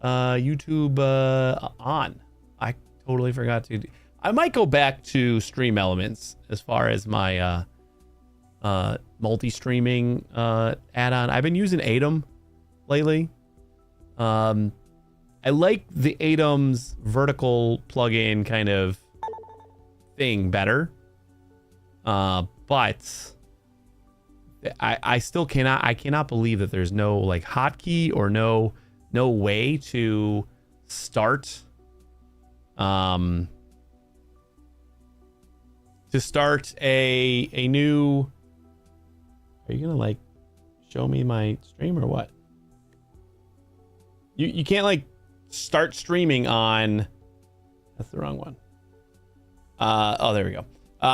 YouTube on. I totally forgot to. I might go back to Stream Elements as far as my multi-streaming add-on. I've been using Atom lately. I like the Atom's vertical plugin kind of thing better. But I still cannot believe that there's no like hotkey or no way to start a new. Are you gonna like show me my stream or what? You can't like start streaming on. That's the wrong one. Oh, there we go.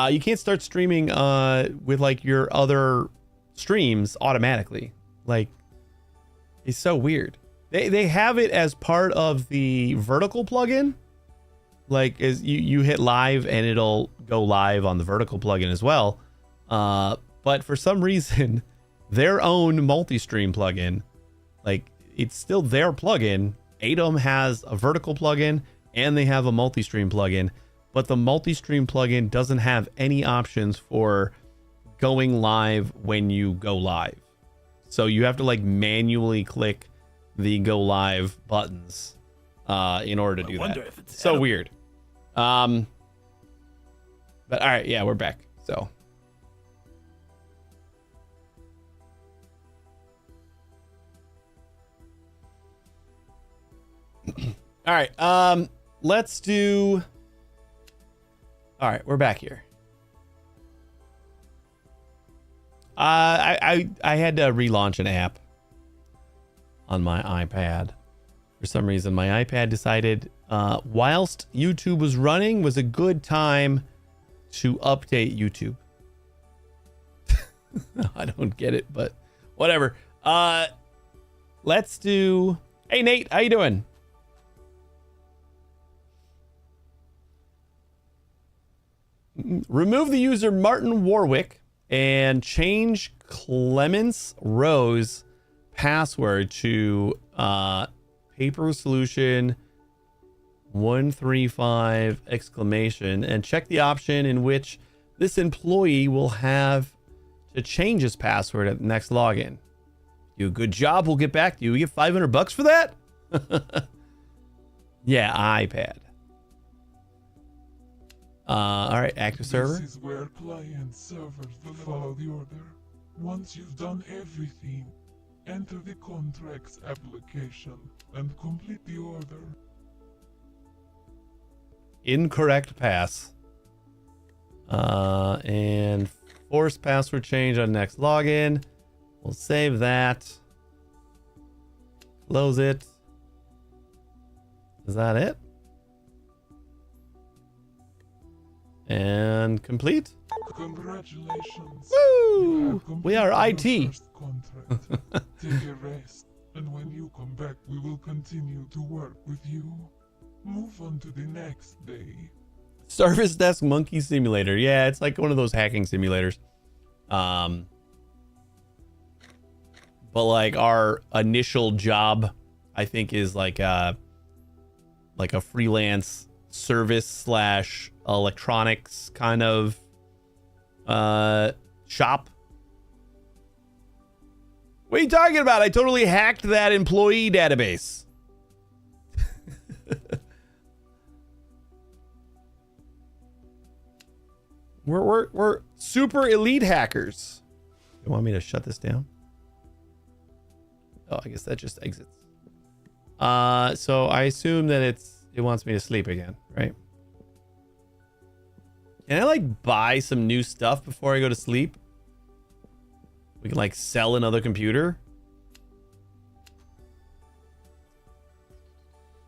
You can't start streaming with like your other streams automatically. Like, it's so weird. They have it as part of the vertical plugin. Like, as you hit live and it'll go live on the vertical plugin as well. But for some reason, their own multi-stream plugin, like, it's still their plugin. Atom has a vertical plugin and they have a multi-stream plugin, but the multi-stream plugin doesn't have any options for going live when you go live. So you have to like manually click the go live buttons in order to do that. It's so weird. But all right, yeah, we're back. So all right, let's do. All right, we're back here. I had to relaunch an app on my iPad. For some reason, my iPad decided whilst YouTube was running was a good time to update YouTube. I don't get it, but whatever. Let's do. Hey Nate, how you doing? Remove the user Martin Warwick and change Clements Rose password to paper solution 135 exclamation and check the option in which this employee will have to change his password at the next login. Do a good job, we'll get back to you. We get $500 for that? Yeah, iPad. All right, active server. This is where client servers will follow the order. Once you've done everything, enter the contracts application and complete the order. Incorrect pass. And force password change on next login. We'll save that. Close it. Is that it? And complete. Congratulations. Woo! We are IT. First contract. Take a rest, and when you come back, we will continue to work with you. Move on to the next day. Service Desk Monkey Simulator. Yeah, it's like one of those hacking simulators. But like our initial job, I think, is like a freelance service / electronics kind of shop. What are you talking about? I totally hacked that employee database. We're super elite hackers. You want me to shut this down? Oh, I guess that just exits. So I assume that it wants me to sleep again, right? Can I like buy some new stuff before I go to sleep? We can like sell another computer.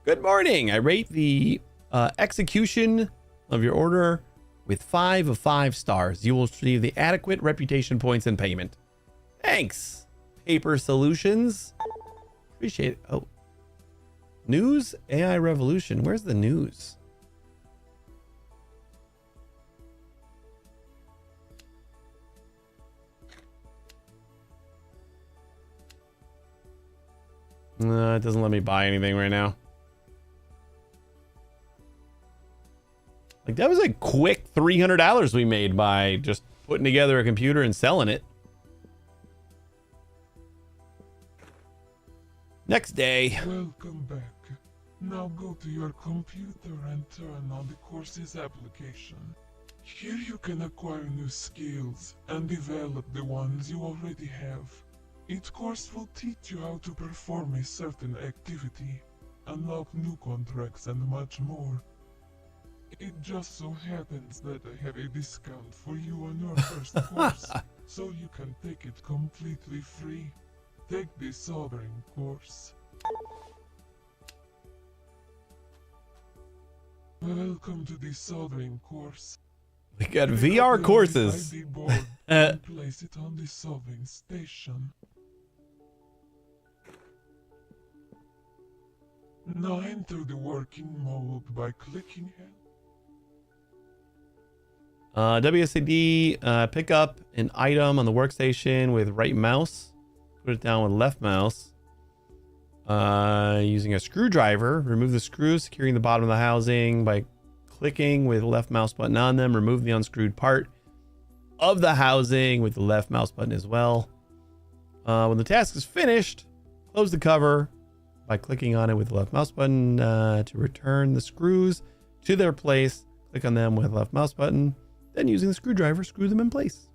Good morning. I rate the execution of your order with 5 of 5 stars. You will receive the adequate reputation points and payment. Thanks. Paper Solutions. Appreciate it. Oh. News AI Revolution. Where's the news? It doesn't let me buy anything right now. Like, that was a quick $300 we made by just putting together a computer and selling it. Next day. Welcome back. Now go to your computer and turn on the course's application. Here you can acquire new skills and develop the ones you already have. Each course will teach you how to perform a certain activity, unlock new contracts and much more. It just so happens that I have a discount for you on your first course, so you can take it completely free. Take the Sovereign course. Welcome to the Sovereign course. We got VR courses. ID board and place it on the Sovereign station. Now enter the working mode by clicking here. WSAD, pick up an item on the workstation with right mouse. Put it down with left mouse. Using a screwdriver, remove the screws securing the bottom of the housing by clicking with the left mouse button on them. Remove the unscrewed part of the housing with the left mouse button as well. When the task is finished, close the cover by clicking on it with the left mouse button to return the screws to their place. Click on them with the left mouse button. Then using the screwdriver, screw them in place.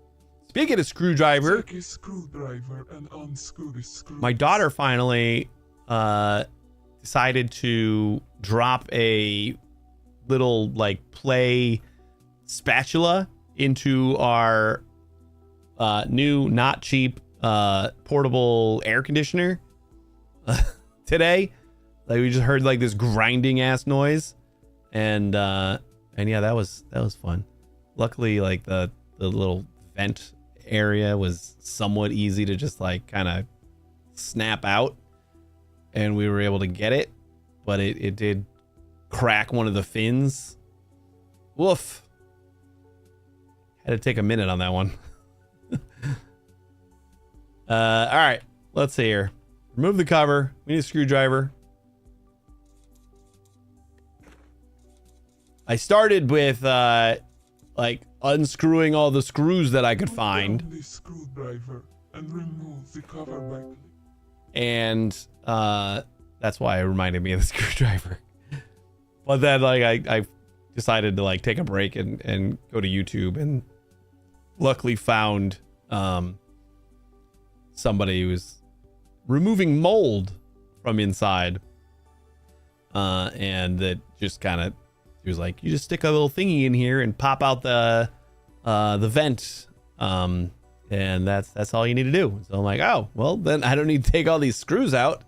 Speaking of screwdriver, Take a screwdriver and unscrew the screws. my daughter finally decided to drop a little like play spatula into our new not cheap portable air conditioner today. Like, we just heard like this grinding ass noise, and yeah, that was fun. Luckily, like the little vent area was somewhat easy to just like kind of snap out, and we were able to get it, but it did crack one of the fins. Woof. Had to take a minute on that one. All right, let's see here. Remove the cover. We need a screwdriver. I started with like unscrewing all the screws that I could find. Put down the screwdriver and remove the cover back. And that's why it reminded me of the screwdriver. But then like I decided to like take a break and go to YouTube, and luckily found somebody who was removing mold from inside, and that just kind of, he was like, you just stick a little thingy in here and pop out the vent, and that's all you need to do. So I'm like, oh well, then I don't need to take all these screws out.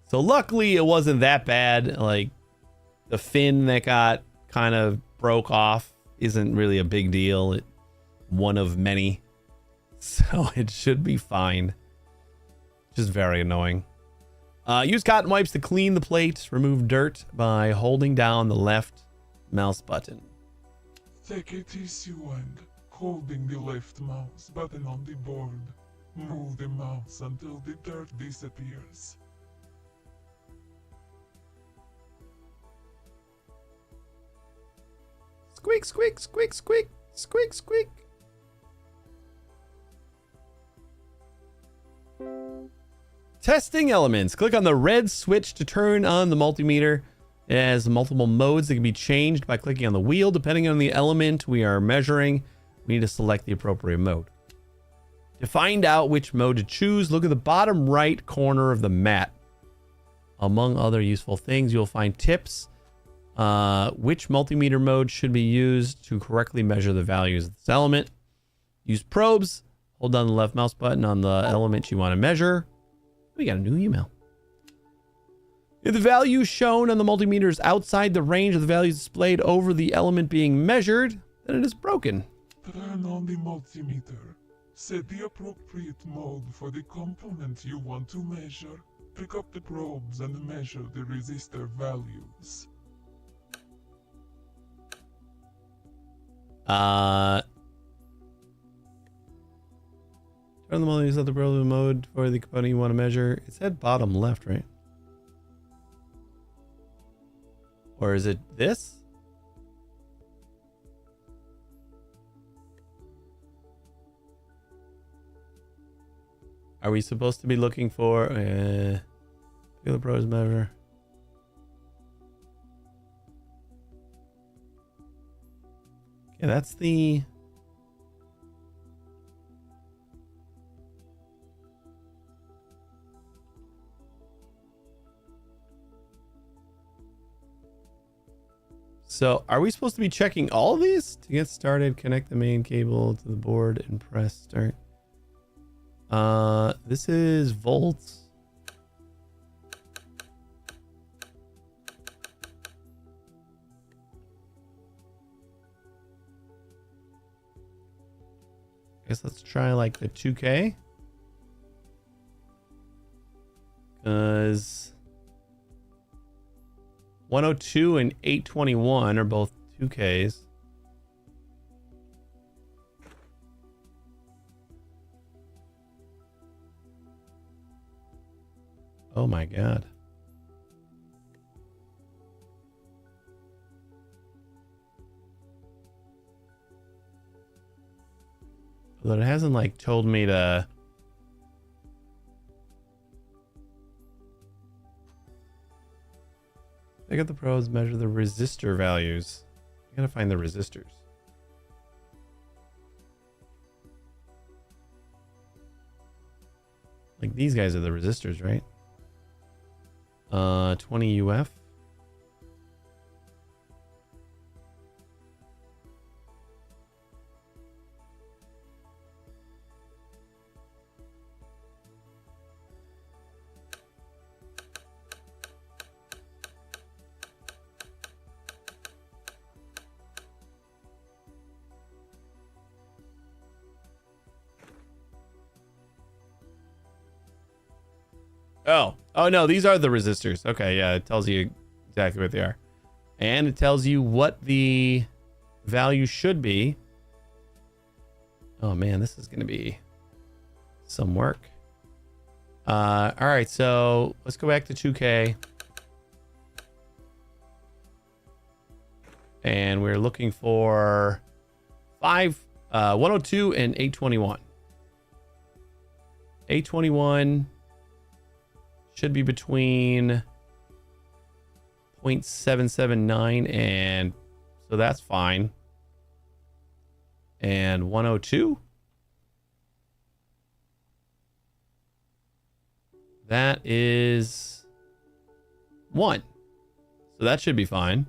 So luckily it wasn't that bad. Like, the fin that got kind of broke off isn't really a big deal. One of many, so it should be fine. Just very annoying. Use cotton wipes to clean the plate. Remove dirt by holding down the left mouse button. Take a tissue and, holding the left mouse button on the board, move the mouse until the dirt disappears. Squeak, squeak, squeak, squeak, squeak, squeak. Testing elements. Click on the red switch to turn on the multimeter. It has multiple modes that can be changed by clicking on the wheel. Depending on the element we are measuring, we need to select the appropriate mode. To find out which mode to choose, look at the bottom right corner of the mat. Among other useful things, you'll find tips. Which multimeter mode should be used to correctly measure the values of this element. Use probes. Hold down the left mouse button on the element you want to measure. We got a new email. If the value shown on the multimeter is outside the range of the values displayed over the element being measured, then it is broken. Turn on the multimeter. Set the appropriate mode for the component you want to measure. Pick up the probes and measure the resistor values. Turn the mode, use the probe mode for the component you want to measure. It said bottom left, right? Or is it this? Are we supposed to be looking for the pros measure? Okay, that's the. So are we supposed to be checking all of these? To get started, connect the main cable to the board and press start. This is volts. I guess let's try like the 2K. Because 102 and 821 are both 2Ks. Oh my god. But it hasn't like told me to. Pick up the pros, measure the resistor values. I gotta find the resistors. Like these guys are the resistors, right? 20 UF. Oh no, these are the resistors. Okay, yeah, it tells you exactly what they are. And it tells you what the value should be. Oh man, this is gonna be some work. All right, so let's go back to 2K. And we're looking for 102 and 821. 821 should be between 0.779 and so that's fine. And 102. That is 1. So that should be fine.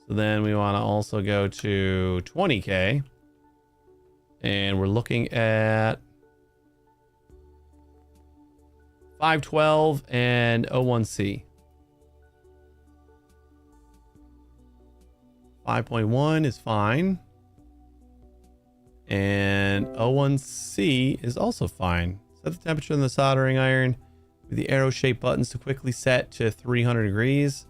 So then we want to also go to 20K. And we're looking at 512 and 01C. 5.1 is fine. And 01C is also fine. Set the temperature on the soldering iron with the arrow-shaped buttons to quickly set to 300 degrees.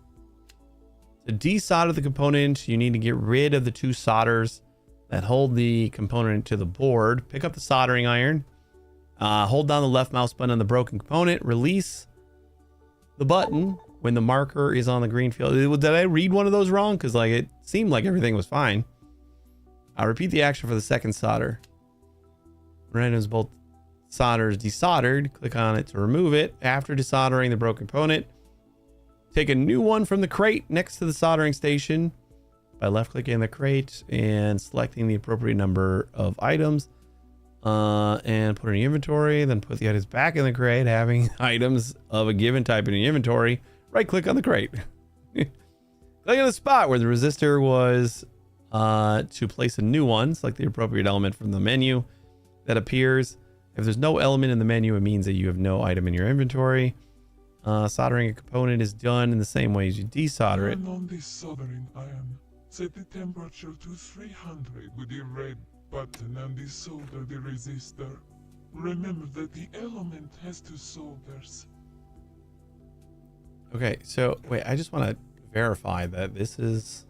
To desolder the component, you need to get rid of the 2 solders that hold the component to the board. Pick up the soldering iron. Hold down the left mouse button on the broken component. Release the button when the marker is on the green field. Did I read one of those wrong? Because like it seemed like everything was fine. I'll repeat the action for the second solder. When items both solders desoldered, click on it to remove it. After desoldering the broken component, take a new one from the crate next to the soldering station by left-clicking the crate and selecting the appropriate number of items. And put it in your inventory, then put the items back in the crate, having items of a given type in your inventory. Right click on the crate. Click on the spot where the resistor was to place a new one. Select the appropriate element from the menu that appears. If there's no element in the menu, it means that you have no item in your inventory. Soldering a component is done in the same way as you desolder it. Turn on this soldering iron. Set the temperature to 300 with the red button and desolder the resistor. Remember that the element has 2 solders. Okay, so wait, I just want to verify that this is.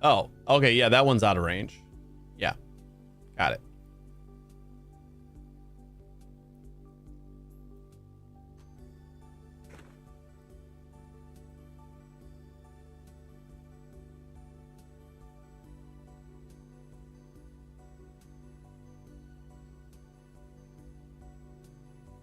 Oh, okay, yeah, that one's out of range. Yeah. Got it.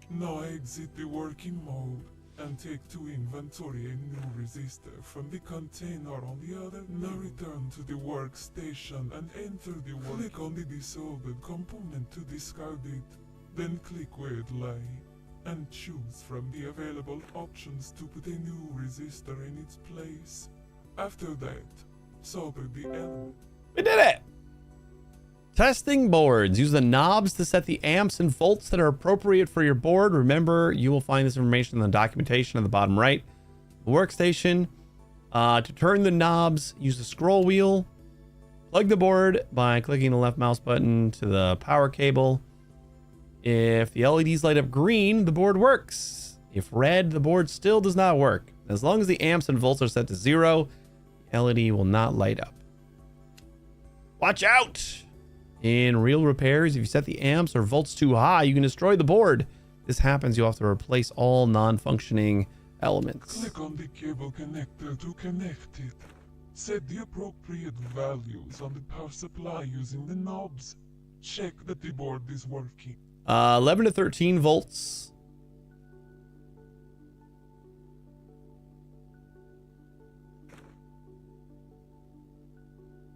Now exit the working mode and take to inventory a new resistor from the container on the other. Now return to the workstation and enter the work. Click on the disabled component to discard it. Then click where it lay and choose from the available options to put a new resistor in its place. After that, solder the element. We did it! Testing boards. Use the knobs to set the amps and volts that are appropriate for your board. Remember, you will find this information in the documentation on the bottom right. The workstation. To turn the knobs, use the scroll wheel. Plug the board by clicking the left mouse button to the power cable. If the LEDs light up green, the board works. If red, the board still does not work. As long as the amps and volts are set to 0, the LED will not light up. Watch out! In real repairs, if you set the amps or volts too high, you can destroy the board. This happens, you'll have to replace all non-functioning elements. Click on the cable connector to connect it. Set the appropriate values on the power supply using the knobs. Check that the board is working. 11 to 13 volts.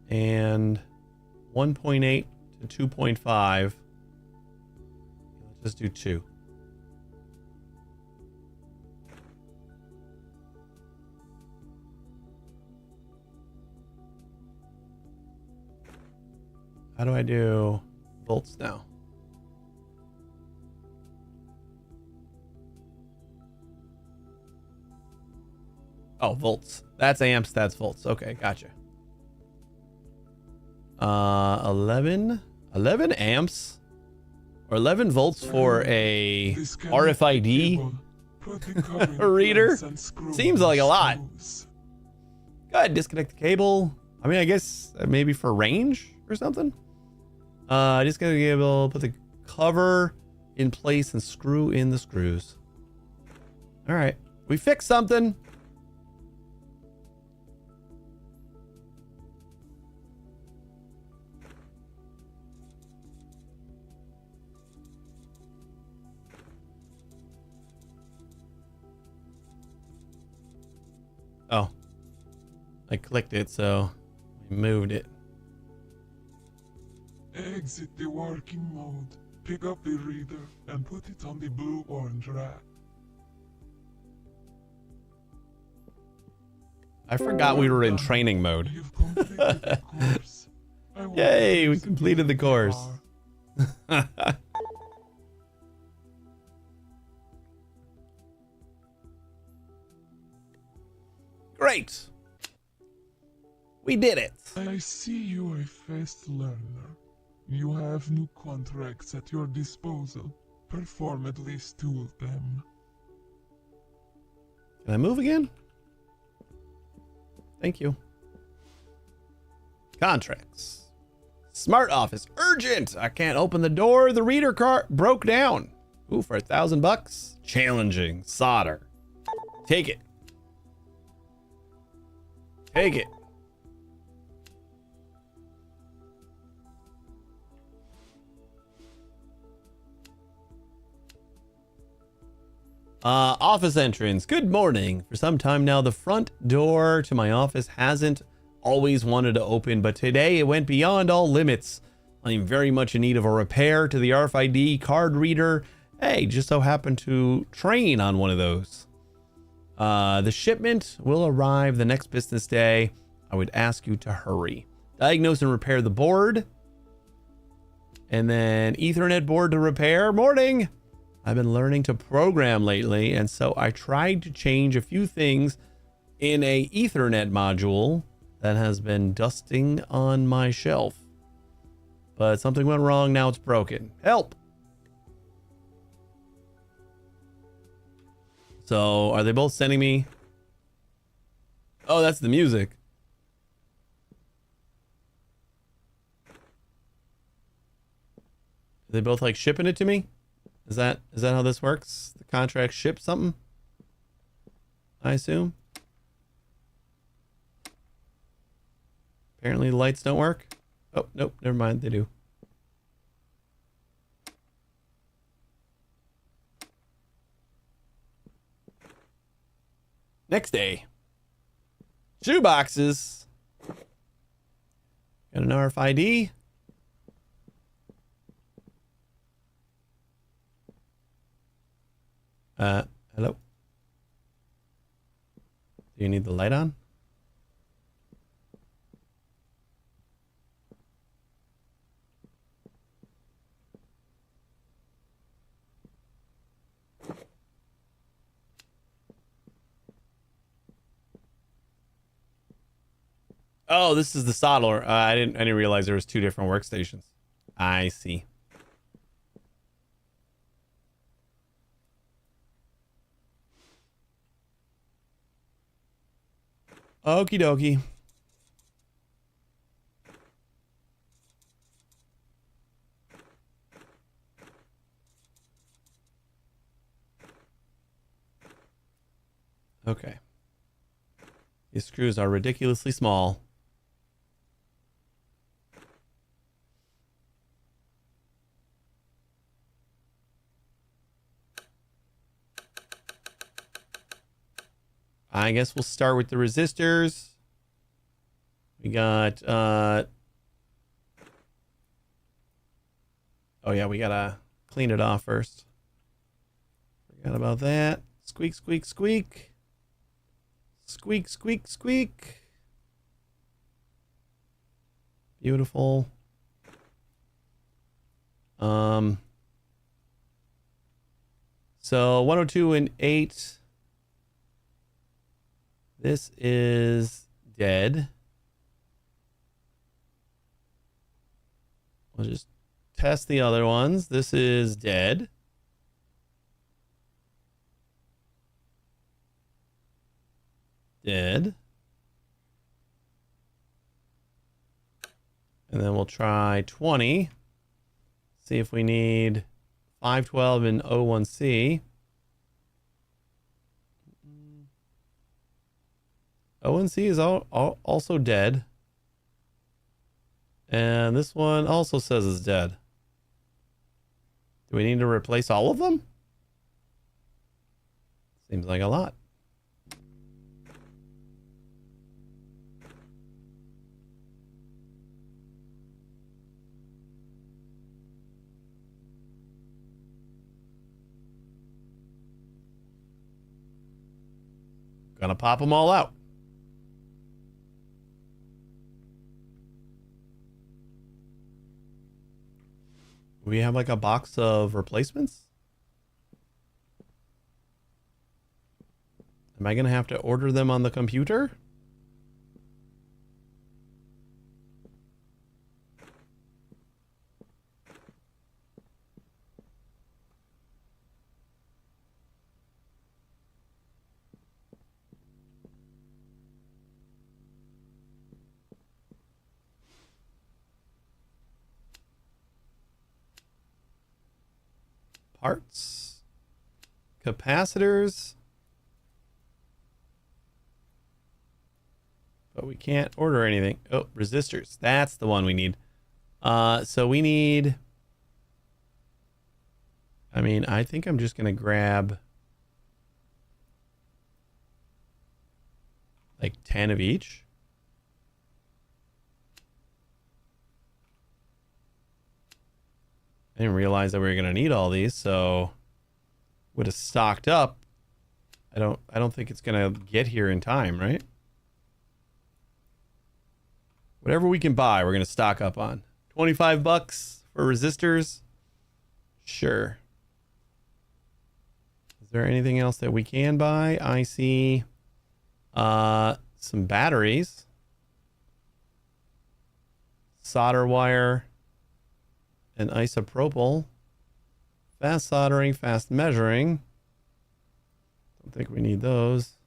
And 1.8 to 2.5. Let's just do 2. How do I do volts now? Oh, volts. That's amps, that's volts. Okay, gotcha. 11 amps or 11 volts for a RFID reader. Seems like a lot. Go ahead, disconnect the cable. I mean, I guess maybe for range or something. Disconnect the cable, put the cover in place and screw in the screws. All right, we fixed something. Oh, I clicked it, so I moved it. Exit the working mode. Pick up the reader and put it on the blue-orange rack. I forgot we were in training mode. You've completed the course. Yay, we completed the course. Great. We did it. I see you're a fast learner. You have new contracts at your disposal. Perform at least 2 of them. Can I move again? Thank you. Contracts. Smart office. Urgent. I can't open the door. The reader cart broke down. Ooh, for $1,000. Challenging. Solder. Take it. Take it. Office entrance. Good morning. For some time now, the front door to my office hasn't always wanted to open, but today it went beyond all limits. I'm very much in need of a repair to the RFID card reader. Hey, just so happened to train on one of those. The shipment will arrive the next business day. I would ask you to hurry. Diagnose and repair the board. And then Ethernet board to repair. Morning. I've been learning to program lately, and so I tried to change a few things in a Ethernet module that has been dusting on my shelf. But something went wrong, now it's broken. Help! So, are they both sending me? Oh, that's the music. they both like shipping it to me? Is that how this works? The contract ship something? I assume. Apparently the lights don't work. Oh, nope, never mind, they do. Next day. Shoe boxes. Got an RFID. Hello? Do you need the light on? Oh, this is the solder. I didn't realize there was two different workstations. I see. Okie dokie. Okay. These screws are ridiculously small. I guess we'll start with the resistors. We got, oh yeah, we gotta clean it off first. Forgot about that. Squeak, squeak, squeak. Squeak, squeak, squeak. Beautiful. So 102 and 8. This is dead. We'll just test the other ones. This is dead. Dead. And then we'll try 20. See if we need 512 and O1C. O1C is also dead. And this one also says it's dead. Do we need to replace all of them? Seems like a lot. Gonna pop them all out. We have like a box of replacements. Am I gonna have to order them on the computer? Parts, capacitors, but we can't order anything. Oh, resistors. That's the one we need. So we need, I mean, I think I'm just gonna grab like 10 of each. I didn't realize that we were gonna need all these, so would have stocked up. I don't think it's gonna get here in time, right? Whatever we can buy, we're gonna stock up on. 25 bucks for resistors. Sure. Is there anything else that we can buy? I see some batteries, solder wire, and isopropyl. Fast soldering, fast measuring. Don't think we need those.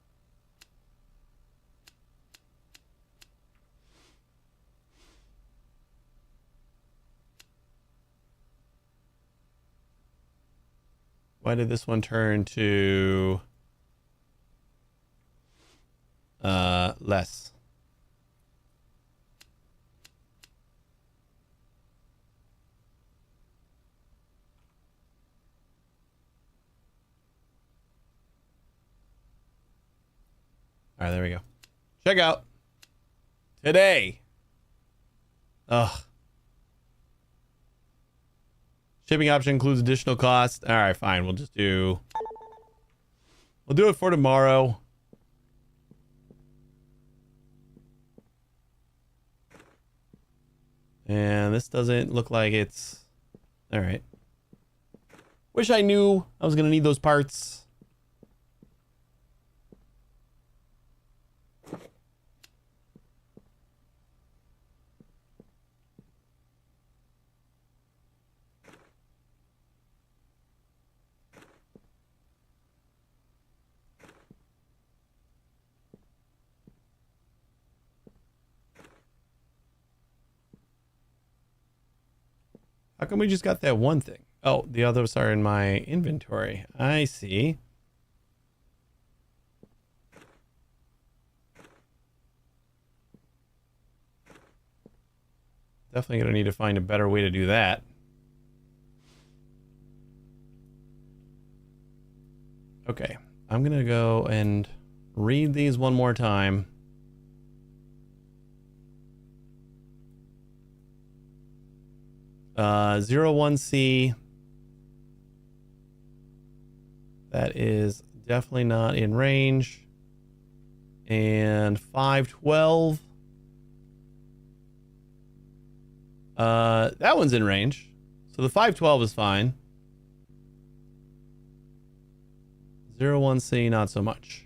Why did this one turn to less? All right, there we go. Check out today. Ugh. Shipping option includes additional cost. All right, fine. We'll do it for tomorrow. And this doesn't look like it's all right. Wish I knew I was gonna need those parts. How come we just got that one thing? Oh, the others are in my inventory. I see. Definitely gonna need to find a better way to do that. Okay, I'm gonna go and read these one more time. Uh, 01C. That is definitely not in range. And 512. That one's in range. So the 512 is fine. 01C, not so much.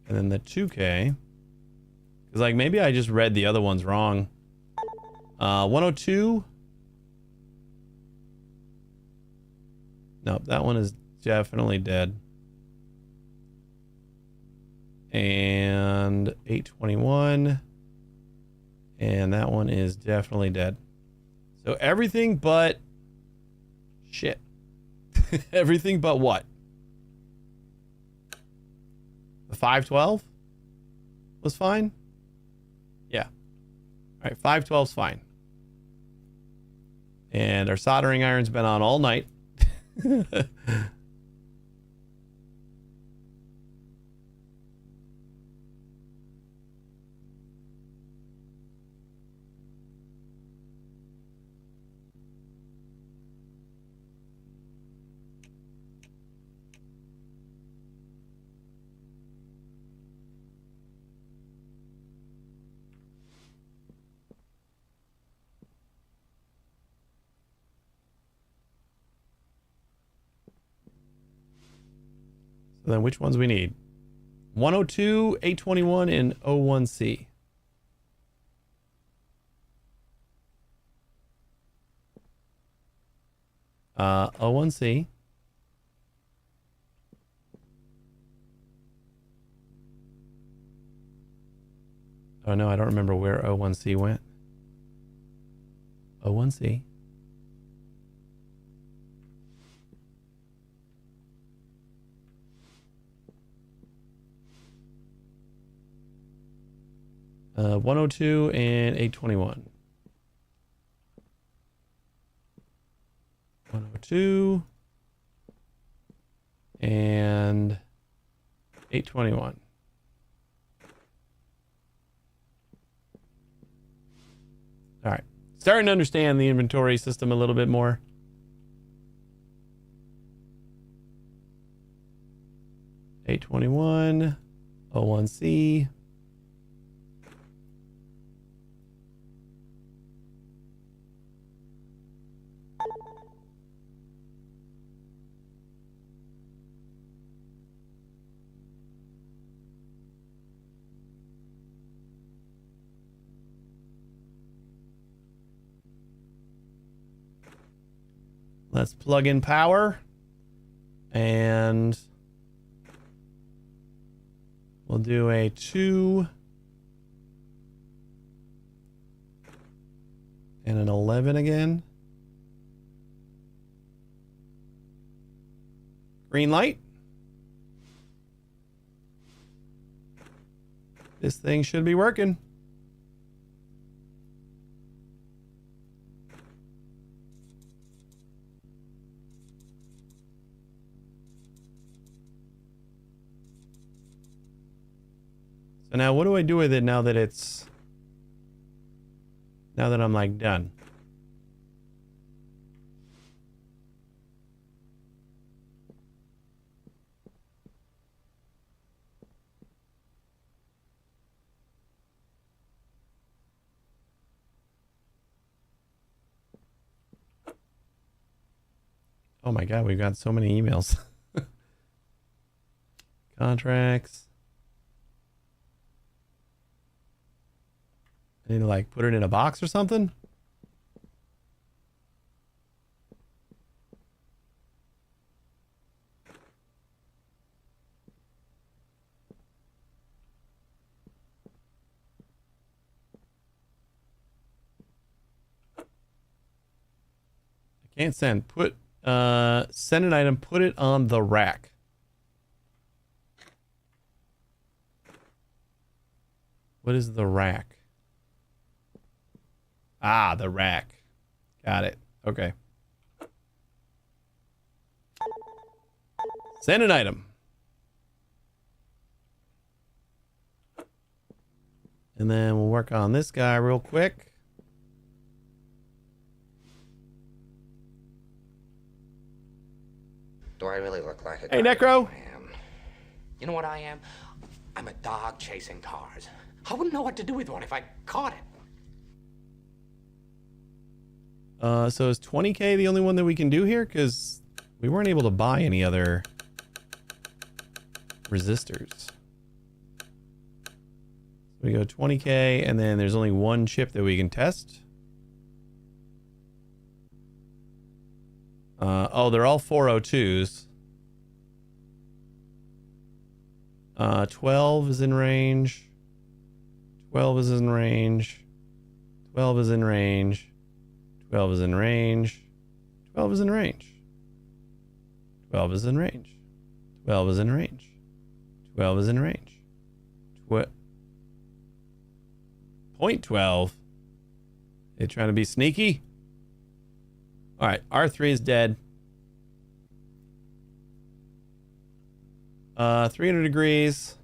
And then the 2K. Because, like, maybe I just read the other ones wrong. 102. Nope, that one is definitely dead. And 821. And that one is definitely dead. So everything but... shit. Everything but what? The 512 was fine? Yeah. All right, 512's fine. And our soldering iron's been on all night. So then which ones we need? 102, 821, and 01C. Uh, 01C. Oh no, I don't remember where 01C went. 01C. Uh, 102 and 821. 102 and 821. All right. Starting to understand the inventory system a little bit more. $821, 01C. Let's plug in power and we'll do a 2 And an 11 again. Green light. This thing should be working. So now what do I do with it now that it's... Now that I'm like done? Oh my God, we've got so many emails. Contracts. I need to like put it in a box or something. I can't send. Send an item, put it on the rack. What is the rack? Ah, the rack. Got it. Okay. Send an item. And then we'll work on this guy real quick. Do I really look like a Hey, guy? Necro. I am. You know what I am? I'm a dog chasing cars. I wouldn't know what to do with one if I caught it. So is 20K the only one that we can do here? Because we weren't able to buy any other resistors. We go 20K, and then there's only one chip that we can test. Oh, they're all 402s. 12 is in range. 12 is in range. 12 is in range. 12 is in range. 12 is in range. 12 is in range. 12 is in range. 12 is in range. Point 12. They trying to be sneaky? All right, R3 is dead. 300 degrees.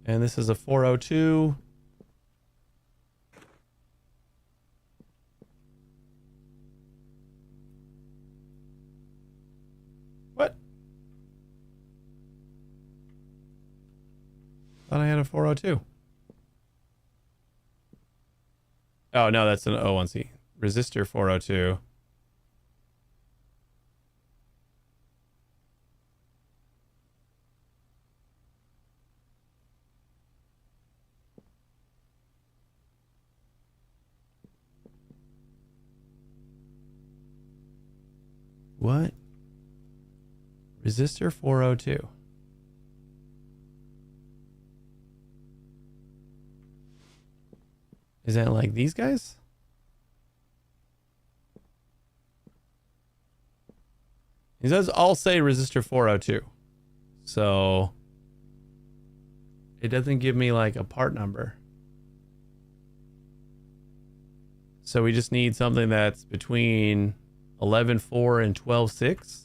And this is a 402. What? Thought I had a 402. Oh, no, that's an O1C. Resistor 402. What? Resistor 402. Is that like these guys? He does all say resistor 402. So it doesn't give me like a part number. So we just need something that's between 11.4 and 12.6.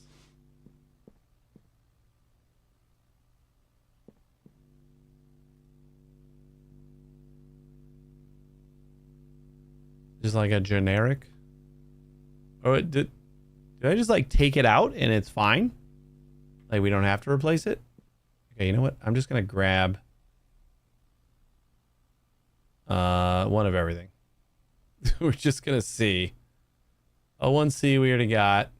Just like a generic. Or did I just like take it out and it's fine? Like we don't have to replace it? Okay, you know what? I'm just gonna grab one of everything. We're just gonna see. O1C we already got.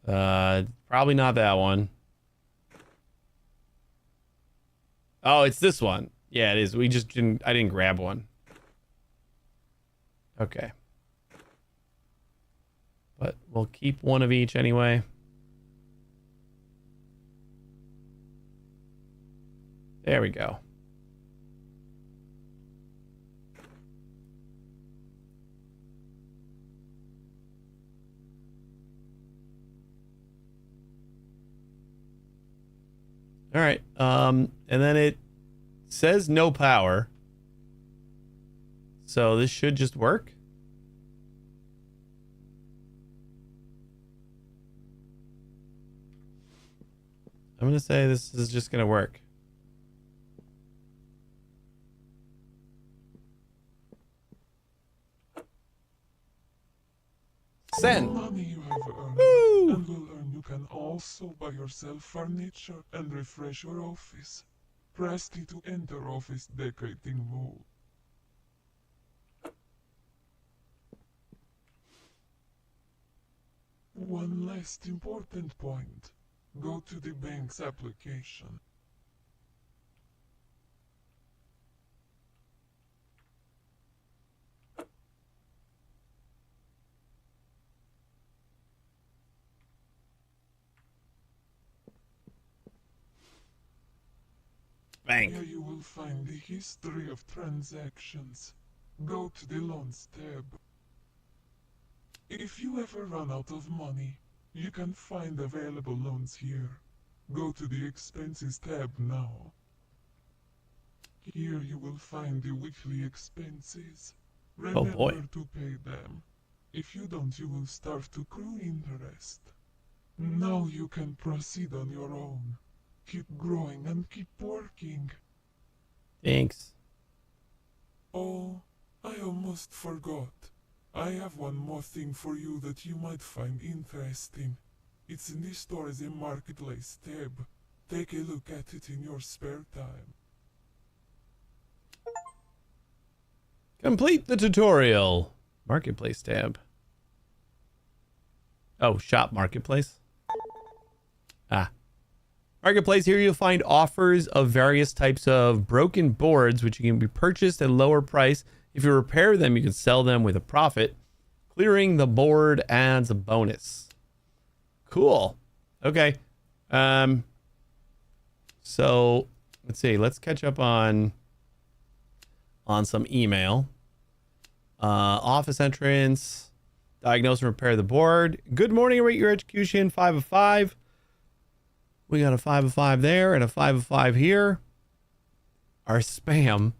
Probably not that one. Oh, it's this one. Yeah, it is. I didn't grab one. Okay. but we'll keep one of each anyway. There we go. All right. And then it says no power. So this should just work. I'm going to say this is just going to work. Send. Money you have earned Woo! and will earn, you can also buy yourself furniture and refresh your office. Press T to enter office decorating mode. One last important point. Go to the bank's application. Bank. Here you will find the history of transactions. Go to the loans tab. If you ever run out of money, you can find available loans here. Go to the expenses tab now. Here you will find the weekly expenses. Remember boy. to pay them. If you don't, you will start to accrue interest. Now you can proceed on your own. Keep growing and keep working. Thanks. Oh, I almost forgot. I have one more thing for you that you might find interesting. It's in the store's and marketplace tab. Take a look at it in your spare time. Complete the tutorial. Marketplace tab. Oh, shop marketplace. Ah. Marketplace, here you'll find offers of various types of broken boards, which can be purchased at a lower price. If you repair them, you can sell them with a profit. Clearing the board adds a bonus. Cool. Okay. So let's see. Let's catch up on some email. Office entrance. Diagnose and repair the board. Good morning, rate your execution 5 of 5. We got a 5 of 5 there and a 5 of 5 here. Our spam.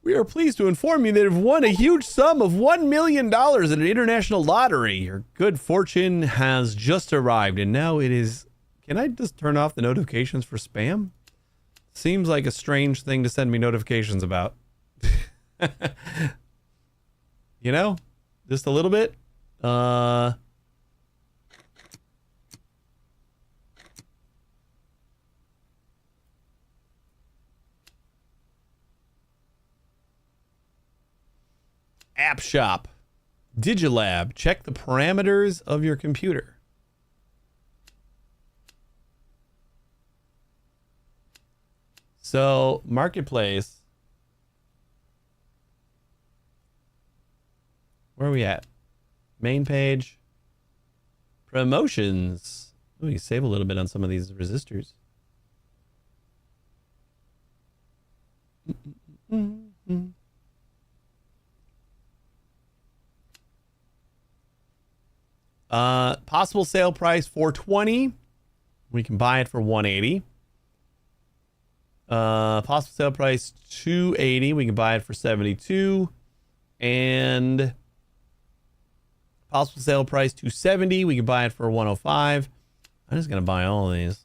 We are pleased to inform you that you've won a huge sum of $1 million in an international lottery. Your good fortune has just arrived, and now it is... Can I just turn off the notifications for spam? Seems like a strange thing to send me notifications about. You know? Just a little bit. App Shop. Digilab. Check the parameters of your computer. So, Marketplace. Where are we at? Main page. Promotions. Oh, you save a little bit on some of these resistors. Possible sale price $420. We can buy it for $180. Possible sale price $280. We can buy it for $72. And possible sale price $270. We can buy it for $105. I'm just gonna buy all of these.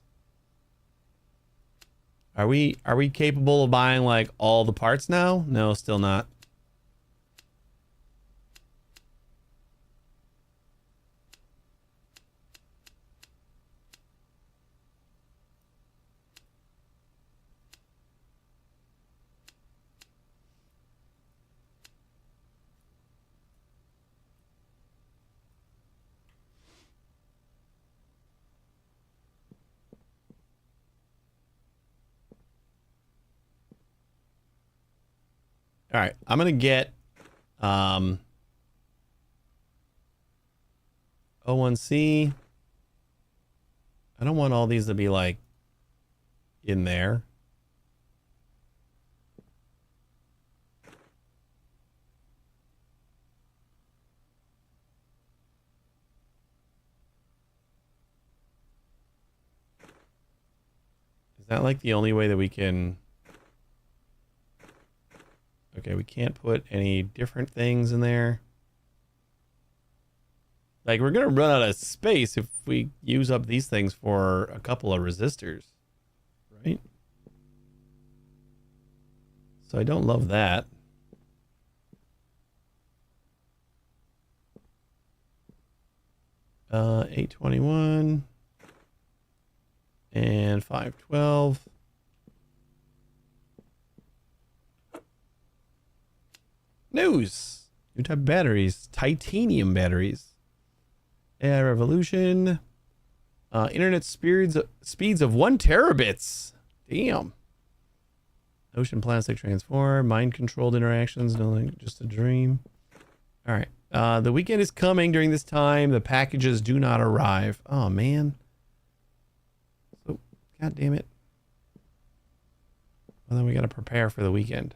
Are we capable of buying like all the parts now? No, still not. All right, I'm gonna get O1C. I don't want all these to be like in there. Is that like the only way that we can... Okay, we can't put any different things in there. Like, we're going to run out of space if we use up these things for a couple of resistors, right? So I don't love that. Uh, 821 and 512. News. New type of batteries. Titanium batteries. AI revolution. Internet speeds of 1 terabits. Damn. Ocean plastic transform. Mind controlled interactions. No, just a dream. All right. The weekend is coming during this time. The packages do not arrive. Oh, man. So, God damn it. Well, then we got to prepare for the weekend.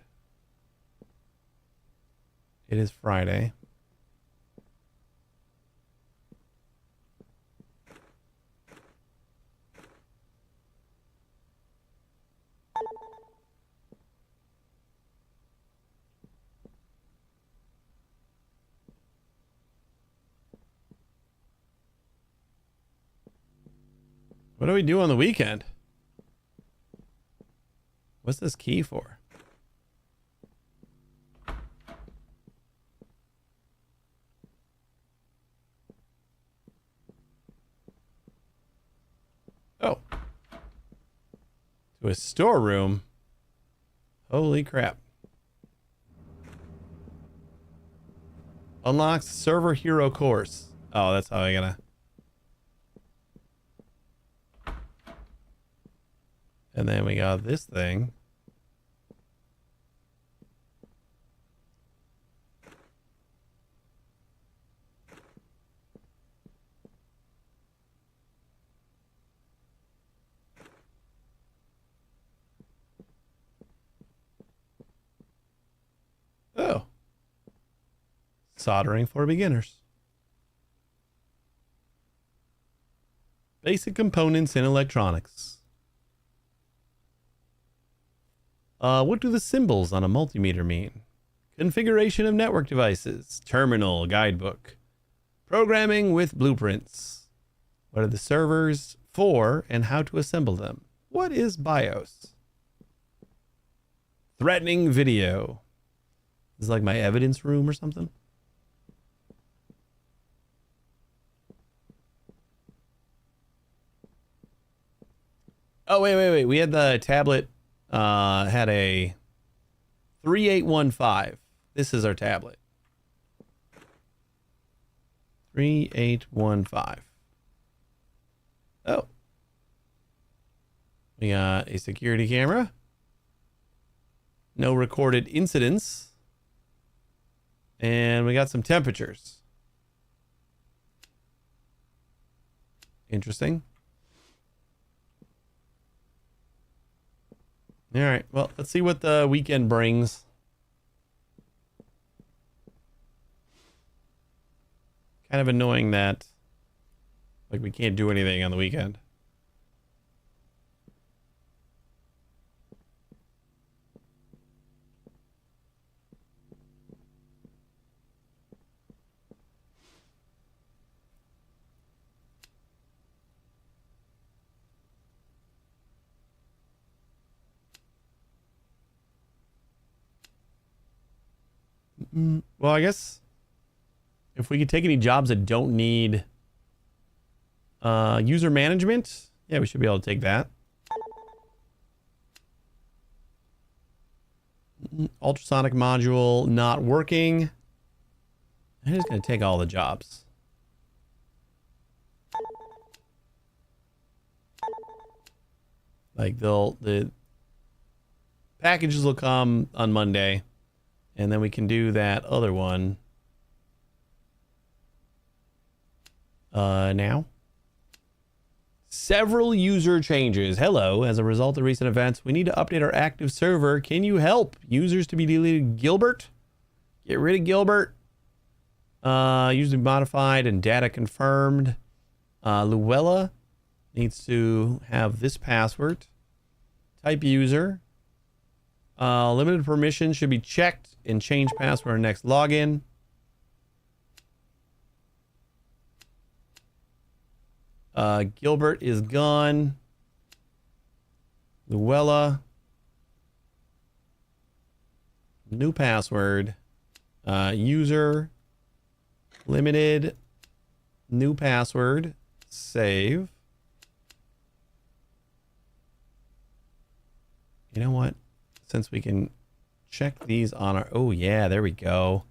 It is Friday. What do we do on the weekend? What's this key for? Oh. To a storeroom. Holy crap. Unlocks server hero course. Oh, that's how I gotta... And then we got this thing. Oh. Soldering for beginners. Basic components in electronics. What do the symbols on a multimeter mean? Configuration of network devices. Terminal guidebook. Programming with blueprints. What are the servers for and how to assemble them? What is BIOS? Threatening video. This is like my evidence room or something. Oh, wait. We had the tablet, had a 3815. This is our tablet. 3815. Oh. We got a security camera. No recorded incidents. And we got some temperatures. Interesting. All right. Well, let's see what the weekend brings. Kind of annoying that like we can't do anything on the weekend. Well, I guess if we could take any jobs that don't need user management, yeah, we should be able to take that. Ultrasonic module not working. I'm just going to take all the jobs. Like the packages will come on Monday. And then we can do that other one Now. Several user changes. Hello. As a result of recent events, we need to update our active server. Can you help? Users to be deleted. Gilbert. Get rid of Gilbert. User modified and data confirmed. Luella needs to have this password. Type user. Limited permissions should be checked and change password next login. Gilbert is gone. Luella. New password. User. Limited. New password. Save. You know what? Since we can check these on our... Oh, yeah, there we go.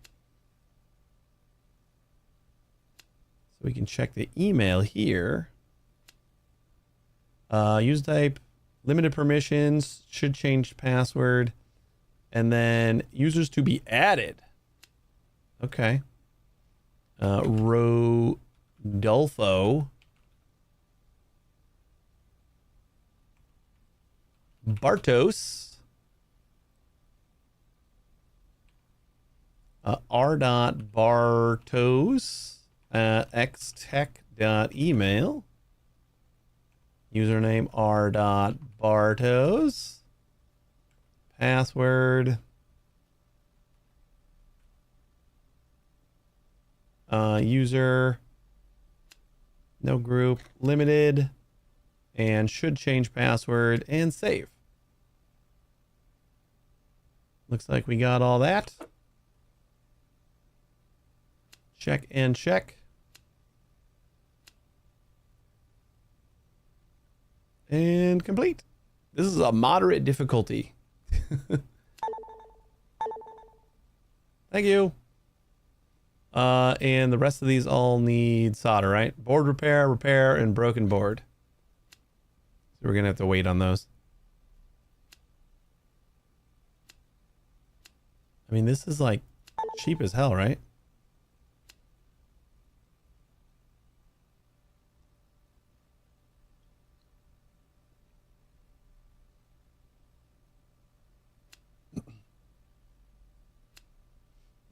So we can check the email here. Use type, limited permissions, should change password, and then users to be added. Okay. Rodolfo. Bartos. R.Bartos at xtech.email. Username r.bartos. Password. User. No group. Limited. And should change password and save. Looks like we got all that. Check and check. And complete. This is a moderate difficulty. Thank you. And the rest of these all need solder, right? Board repair, and broken board. So we're going to have to wait on those. I mean, this is like cheap as hell, right?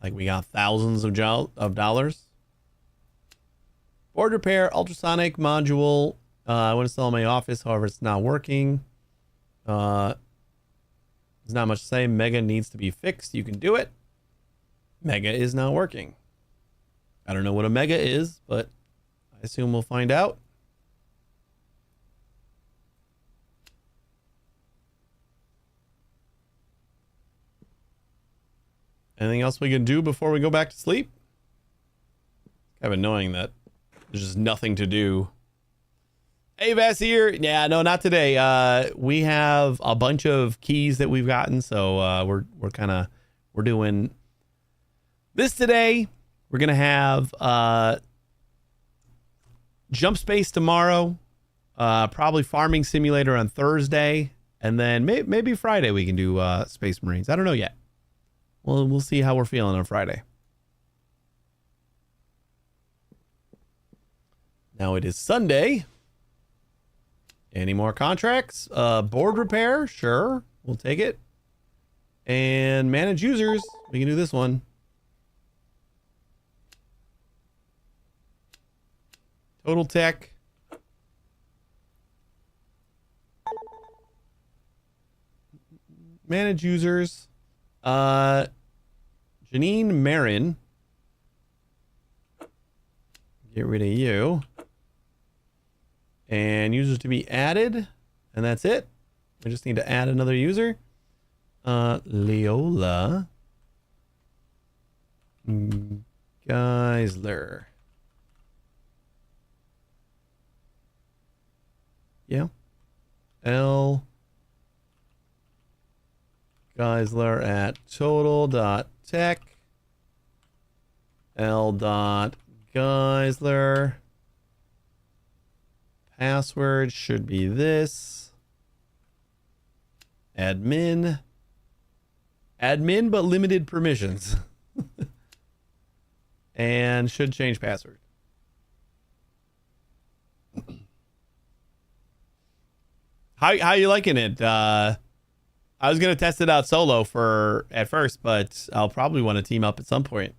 Like we got thousands of dollars. Board repair, ultrasonic module. I want to install in my office, however, it's not working. There's not much to say. Mega needs to be fixed. You can do it. Mega is not working. I don't know what a mega is, but I assume we'll find out. Anything else we can do before we go back to sleep? Kind of annoying that there's just nothing to do. Hey, Vass here. Yeah, no, not today. We have a bunch of keys that we've gotten, so we're doing this today. We're gonna have Jump Space tomorrow, probably Farming Simulator on Thursday, and then maybe Friday we can do Space Marines. I don't know yet. Well, we'll see how we're feeling on Friday. Now it is Sunday. Any more contracts? Board repair? Sure. We'll take it. And manage users. We can do this one. Total Tech. Manage users. Janine Marin. Get rid of you. And users to be added. And that's it. We just need to add another user. Leola. Geisler. Yeah. L. Geisler at total.tech. L.Geisler. Password should be this. Admin. Admin, but limited permissions. And should change password. How you liking it? I was gonna test it out solo at first, but I'll probably want to team up at some point.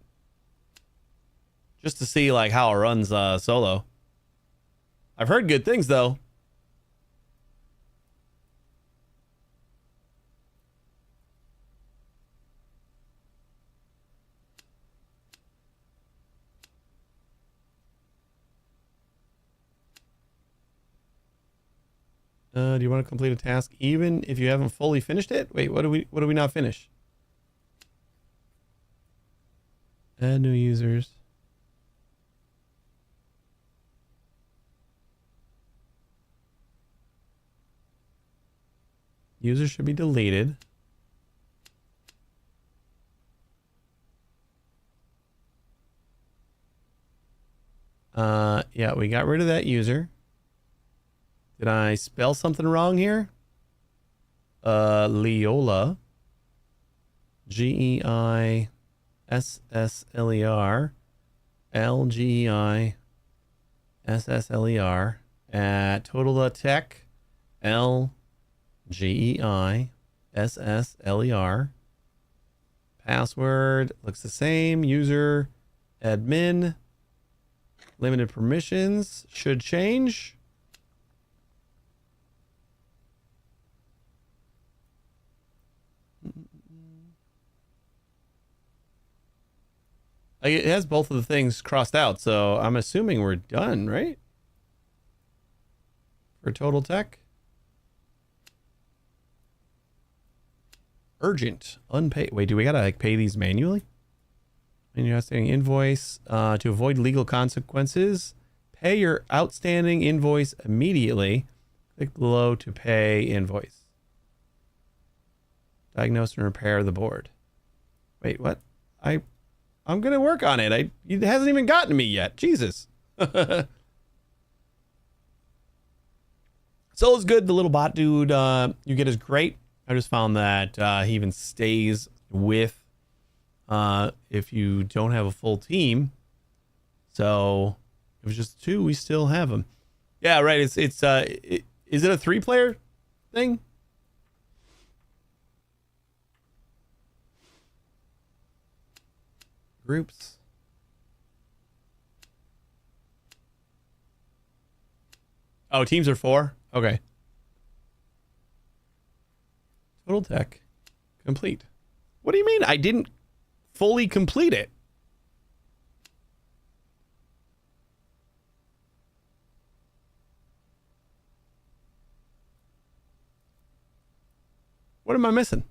Just to see like how it runs solo. I've heard good things though. Do you want to complete a task even if you haven't fully finished it? Wait, what do we not finish? Add new users. Users should be deleted. Yeah, we got rid of that user. Did I spell something wrong here? Leola. Geissler. LGEISSLER at total.tech. LGEISSLER. Password looks the same. User admin. Limited permissions should change. It has both of the things crossed out, so I'm assuming we're done, right? For Total Tech. Urgent. Unpaid. Wait, do we gotta like pay these manually? And your outstanding invoice. To avoid legal consequences, pay your outstanding invoice immediately. Click below to pay invoice. Diagnose and repair the board. Wait, what? I'm gonna work on it. It hasn't even gotten to me yet. Jesus. Solo's good. The little bot dude you get is great. I just found that he even stays with if you don't have a full team. So if it's just two, we still have him. Yeah, right. Is it a 3-player thing? Groups. Oh, teams are 4? Okay. Total Tech. Complete. What do you mean? I didn't fully complete it. What am I missing?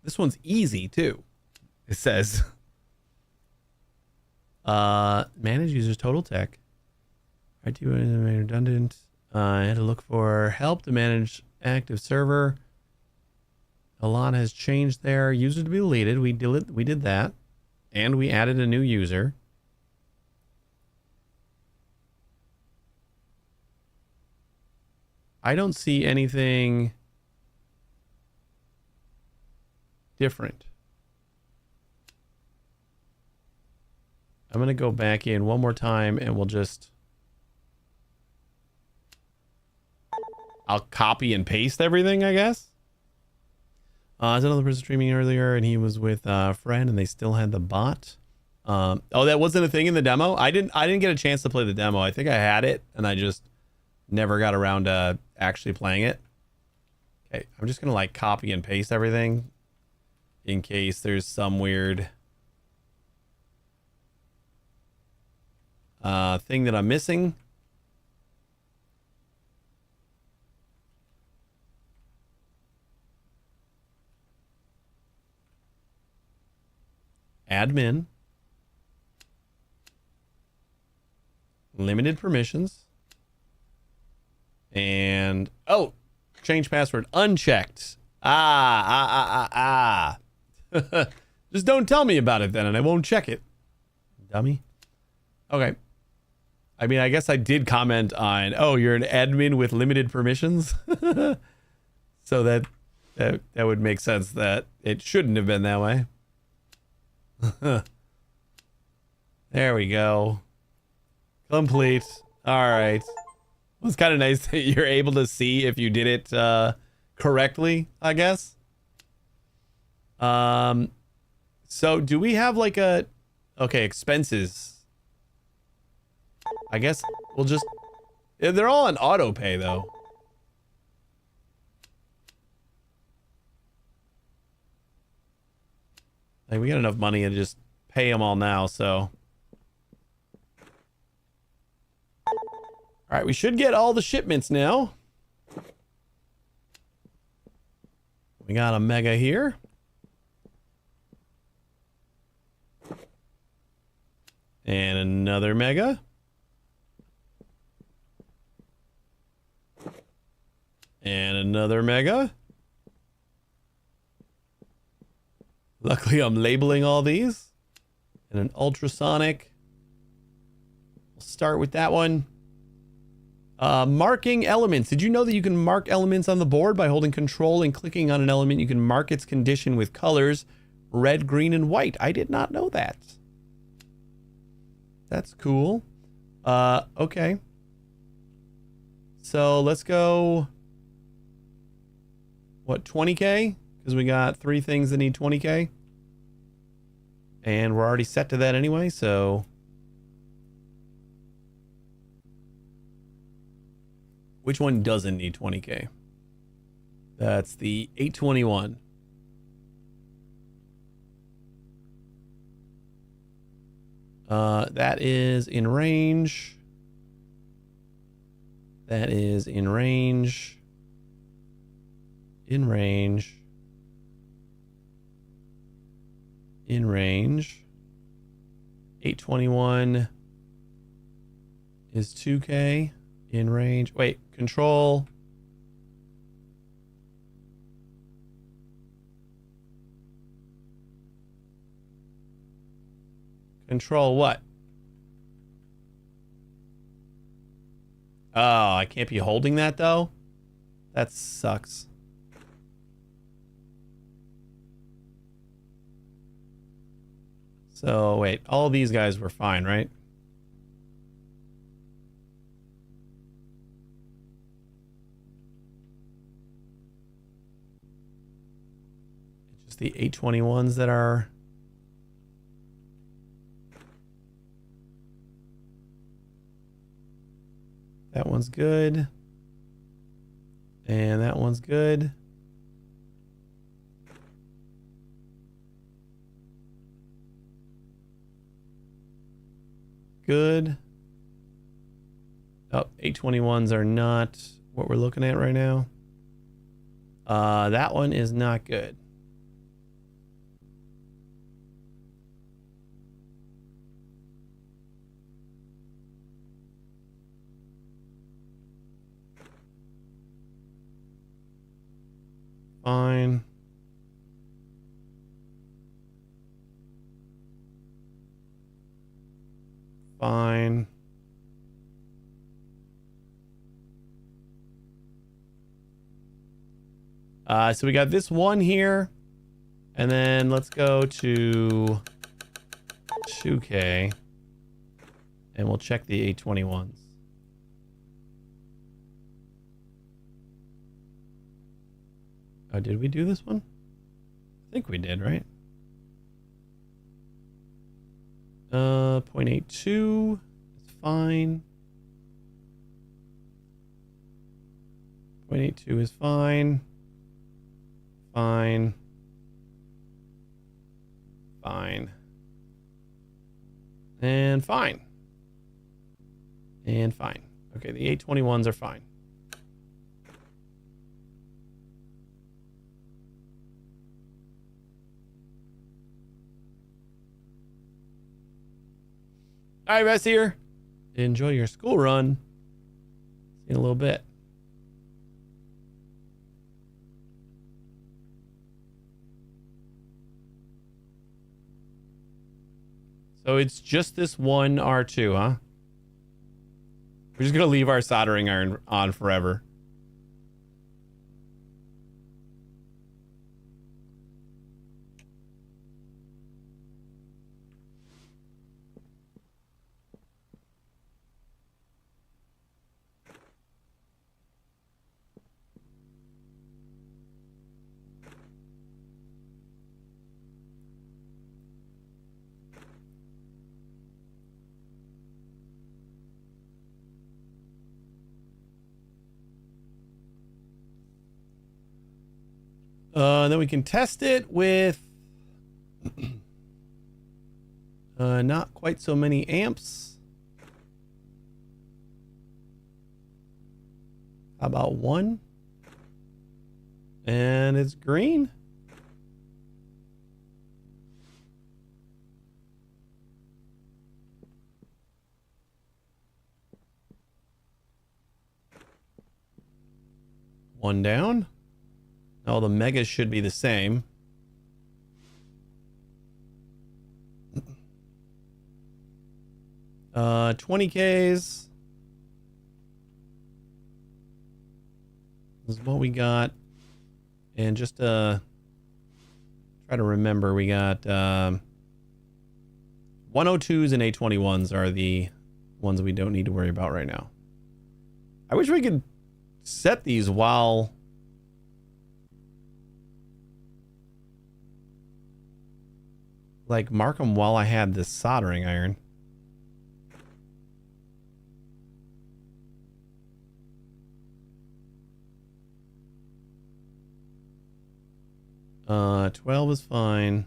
This one's easy too. It says manage users Total Tech. IT redundant. I had to look for help to manage active server. A lot has changed there. User to be deleted. We did that. And we added a new user. I don't see anything different. I'm going to go back in one more time and we'll just... I'll copy and paste everything, I guess. There's another person streaming earlier and he was with a friend and they still had the bot. Oh, that wasn't a thing in the demo? I didn't get a chance to play the demo. I think I had it and I just never got around to actually playing it. Okay, I'm just going to like copy and paste everything in case there's some weird thing that I'm missing. Admin. Limited permissions. And, oh, change password unchecked. Just don't tell me about it then and I won't check it. Dummy. Okay. I mean, I guess I did comment on, oh, you're an admin with limited permissions. So that would make sense that it shouldn't have been that way. There we go. Complete. All right. It was kind of nice that you're able to see if you did it correctly, I guess. So do we have like a... Okay, expenses. I guess we'll just... They're all on auto pay, though. Like, we got enough money to just pay them all now, so... Alright, we should get all the shipments now. We got a mega here. And another mega. And another mega. Luckily, I'm labeling all these. And an ultrasonic. We'll start with that one. Marking elements. Did you know that you can mark elements on the board by holding control and clicking on an element? You can mark its condition with colors red, green, and white. I did not know that. That's cool. Okay. So let's go... What, 20k? Because we got 3 things that need 20k. And we're already set to that anyway, so... Which one doesn't need 20k? That's the 821. That is in range. That is in range. In range. In range. 821 is 2k. In range. Wait, control. Control what? Oh, I can't be holding that though? That sucks. So, wait, all these guys were fine, right? It's just the 821s that are... That one's good. And that one's good. Good. Oh, 821s are not what we're looking at right now. That one is not good. Fine. Fine. So we got this one here. And then let's go to 2K. And we'll check the 821s. Oh, did we do this one? I think we did, right? 0.82 is fine. 0.82 is fine. Fine. Fine. And fine. And fine. Okay, the 821s are fine. All right, rest here. Enjoy your school run. See you in a little bit. So it's just this one R2, huh? We're just going to leave our soldering iron on forever. Then we can test it with not quite so many amps. How about 1? And it's green. One down. Oh, the megas should be the same. Uh, 20Ks. This is what we got. And just try to remember, we got 102s and A21s are the ones we don't need to worry about right now. I wish we could set these while like mark them while I had this soldering iron. 12 is fine.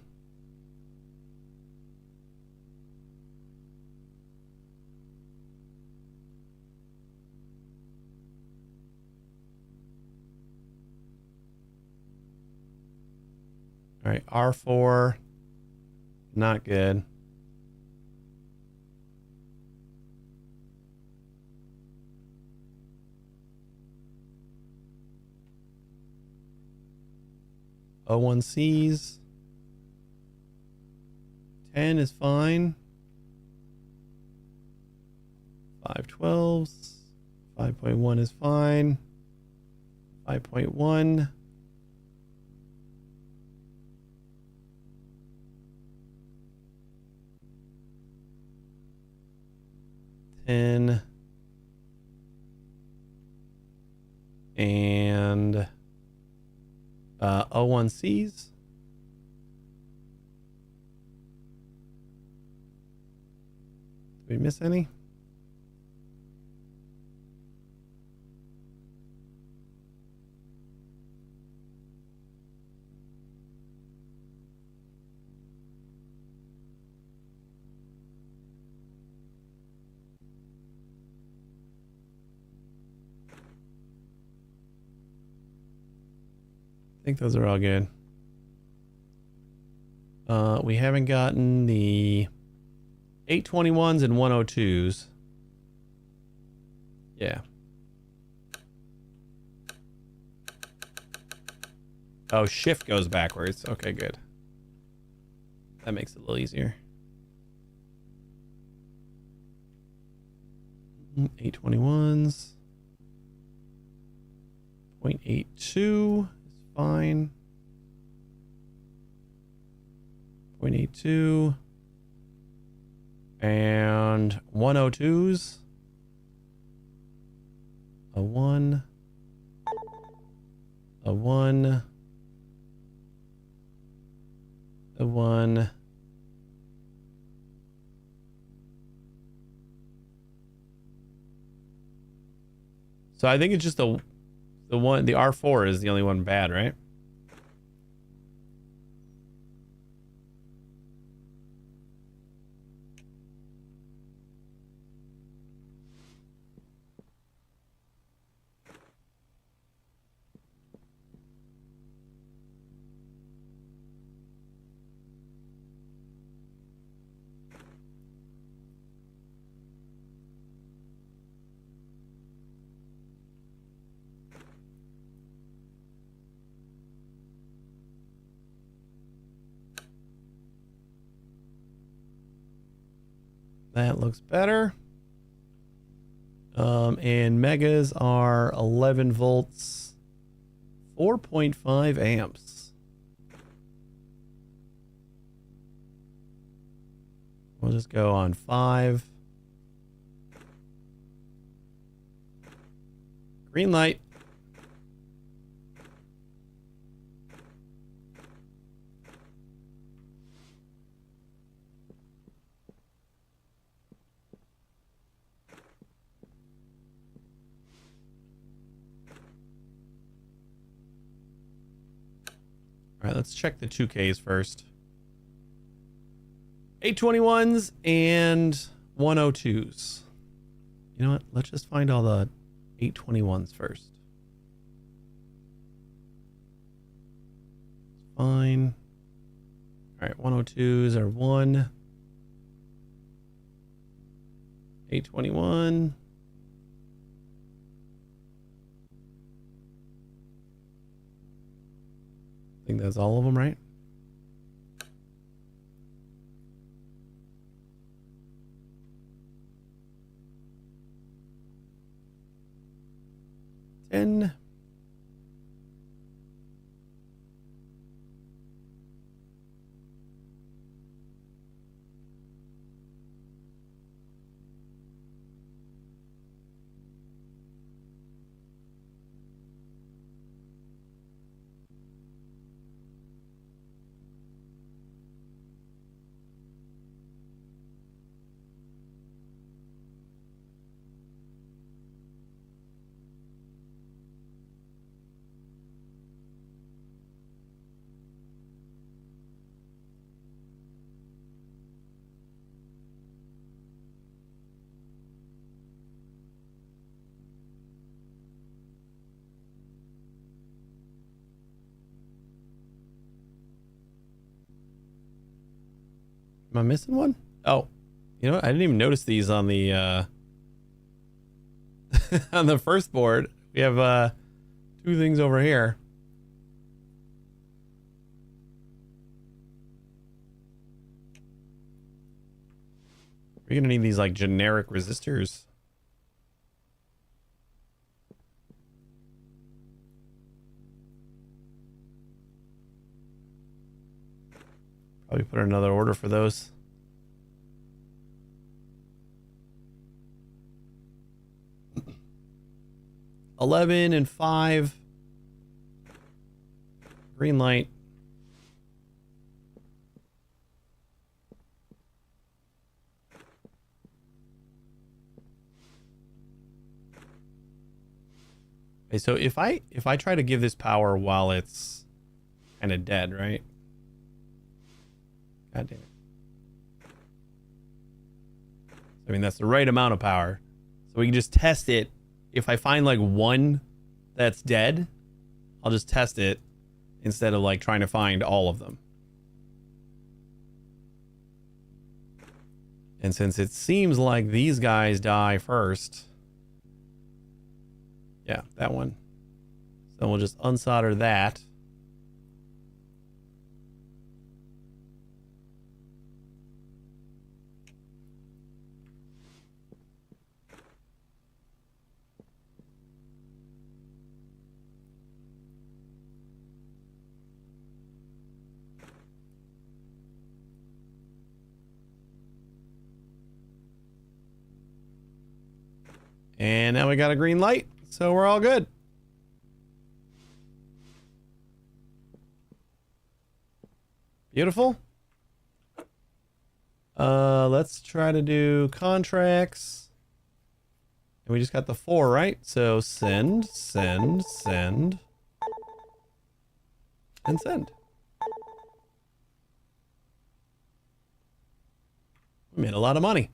All right, R4, not good. O1Cs. 10 is fine. 512s. 5.1 is fine. 5.1. And O1Cs. Did we miss any? I think those are all good. We haven't gotten the 821s and 102s. Yeah. Oh, shift goes backwards. Okay, good. That makes it a little easier. 821s. 0.82 is fine. 0.82. And 102s. A 1. A 1. A 1. So I think it's just the one, the R4 is the only one bad, right? That looks better. And megas are 11 volts, 4.5 amps. We'll just go on 5. Green light. All right, let's check the 2Ks first. 821s and 102s. You know what? Let's just find all the 821s first. Fine. All right, 102s are 1. 821. I think that's all of them, right? Am I missing one? Oh, you know what? I didn't even notice these on the on the first board. We have 2 things over here. We're gonna need these like generic resistors. Probably put another order for those. $11 and $5. Green light. Okay, so if I try to give this power while it's kind of dead, right? God damn it. I mean, that's the right amount of power. So we can just test it. If I find like one that's dead, I'll just test it instead of like trying to find all of them. And since it seems like these guys die first. Yeah, that one. So we'll just unsolder that. And now we got a green light, so we're all good. Beautiful. Let's try to do contracts. And we just got the 4, right? So send, send, send, and send. We made a lot of money.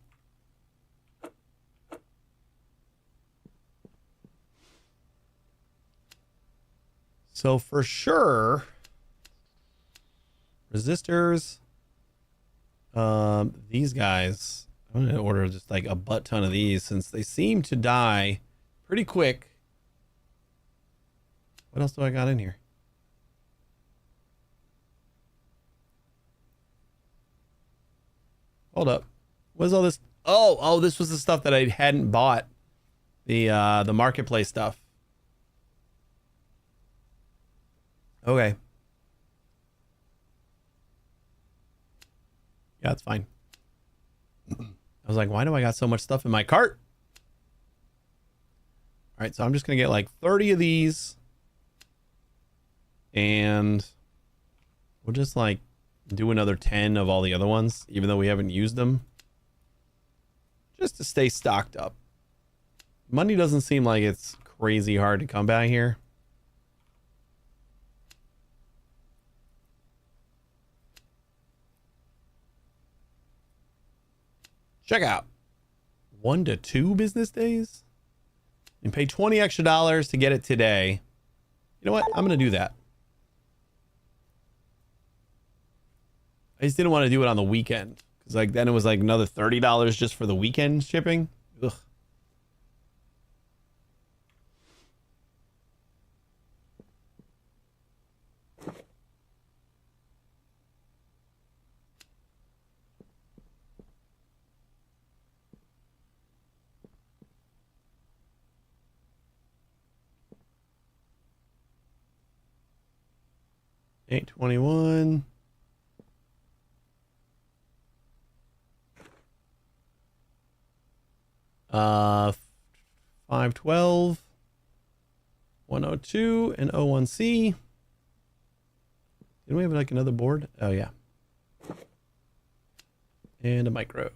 So for sure, resistors, these guys, I'm going to order just like a butt ton of these since they seem to die pretty quick. What else do I got in here? Hold up. What is all this? Oh, this was the stuff that I hadn't bought. The marketplace stuff. Okay. Yeah, that's fine. I was like, why do I got so much stuff in my cart? All right, so I'm just going to get like 30 of these. And we'll just like do another 10 of all the other ones, even though we haven't used them. Just to stay stocked up. Money doesn't seem like it's crazy hard to come by here. Check out 1 to 2 business days. And pay $20 extra to get it today. You know what? I'm going to do that. I just didn't want to do it on the weekend. Because like then it was like another $30 just for the weekend shipping. Ugh. $8.21. $5.12. 102 and 01C. Didn't we have like another board? Oh yeah. And a micro.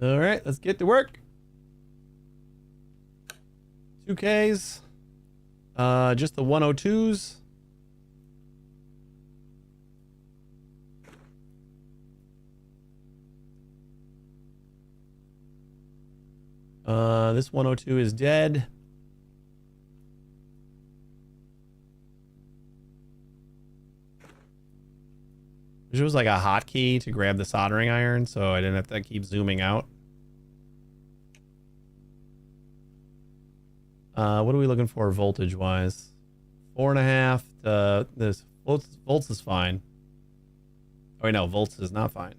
All right, let's get to work. 2Ks. Just the 102s. This 102 is dead. There was like a hotkey to grab the soldering iron, so I didn't have to keep zooming out. What are we looking for voltage wise? 4.5 to this. Volts is fine. Oh wait, no, volts is not fine.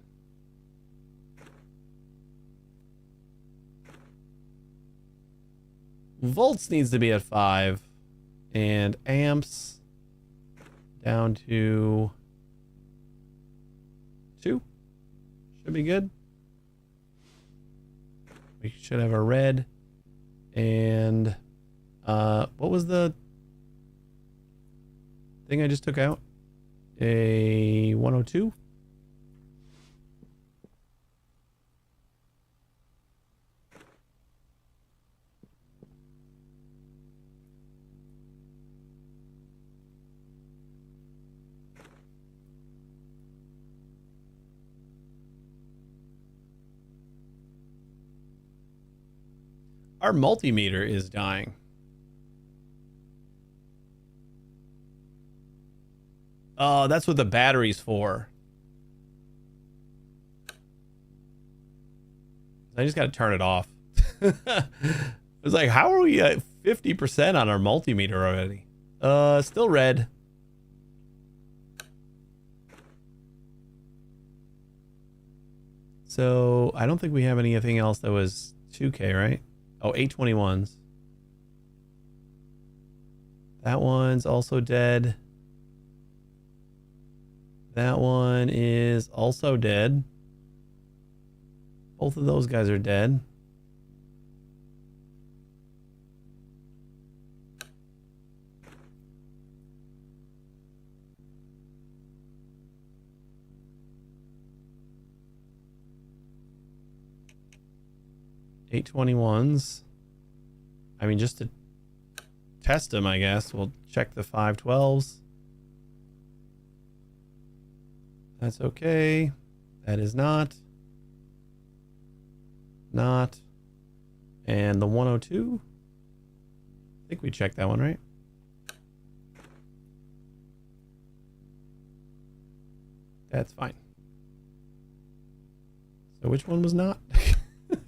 Volts needs to be at 5, and amps down to 2. Should be good. We should have a red. And what was the thing I just took out? A 102. Our multimeter is dying. Oh, that's what the battery's for. I just got to turn it off. I was like, how are we at 50% on our multimeter already? Still red. So I don't think we have anything else that was 2K, right? Oh, 821s. That one's also dead. That one is also dead. Both of those guys are dead. $821s. I mean, just to test them, I guess we'll check the 512s. That's okay. That is not. Not. And the 102. I think we checked that one, right? That's fine. So which one was not?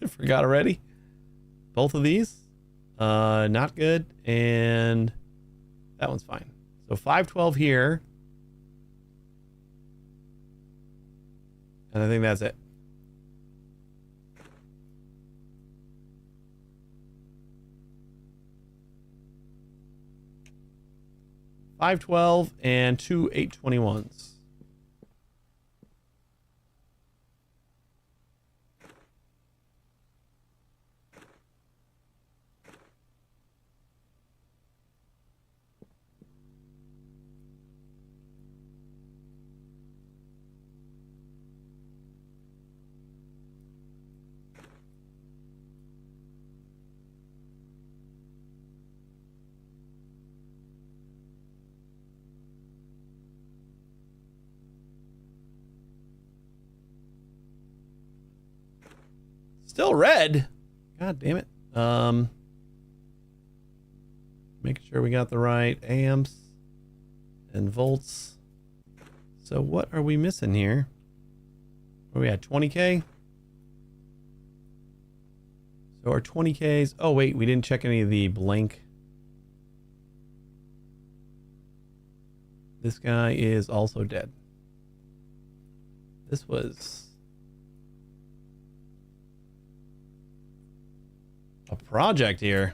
I forgot already. Both of these. Not good. And that one's fine. So 512 here. And I think that's it. $512 and 2 821s. Still red. God damn it. Making sure we got the right amps and volts. So what are we missing here? Where are we at? 20K? So our 20Ks. Oh, wait, we didn't check any of the blank. This guy is also dead. This was a project here.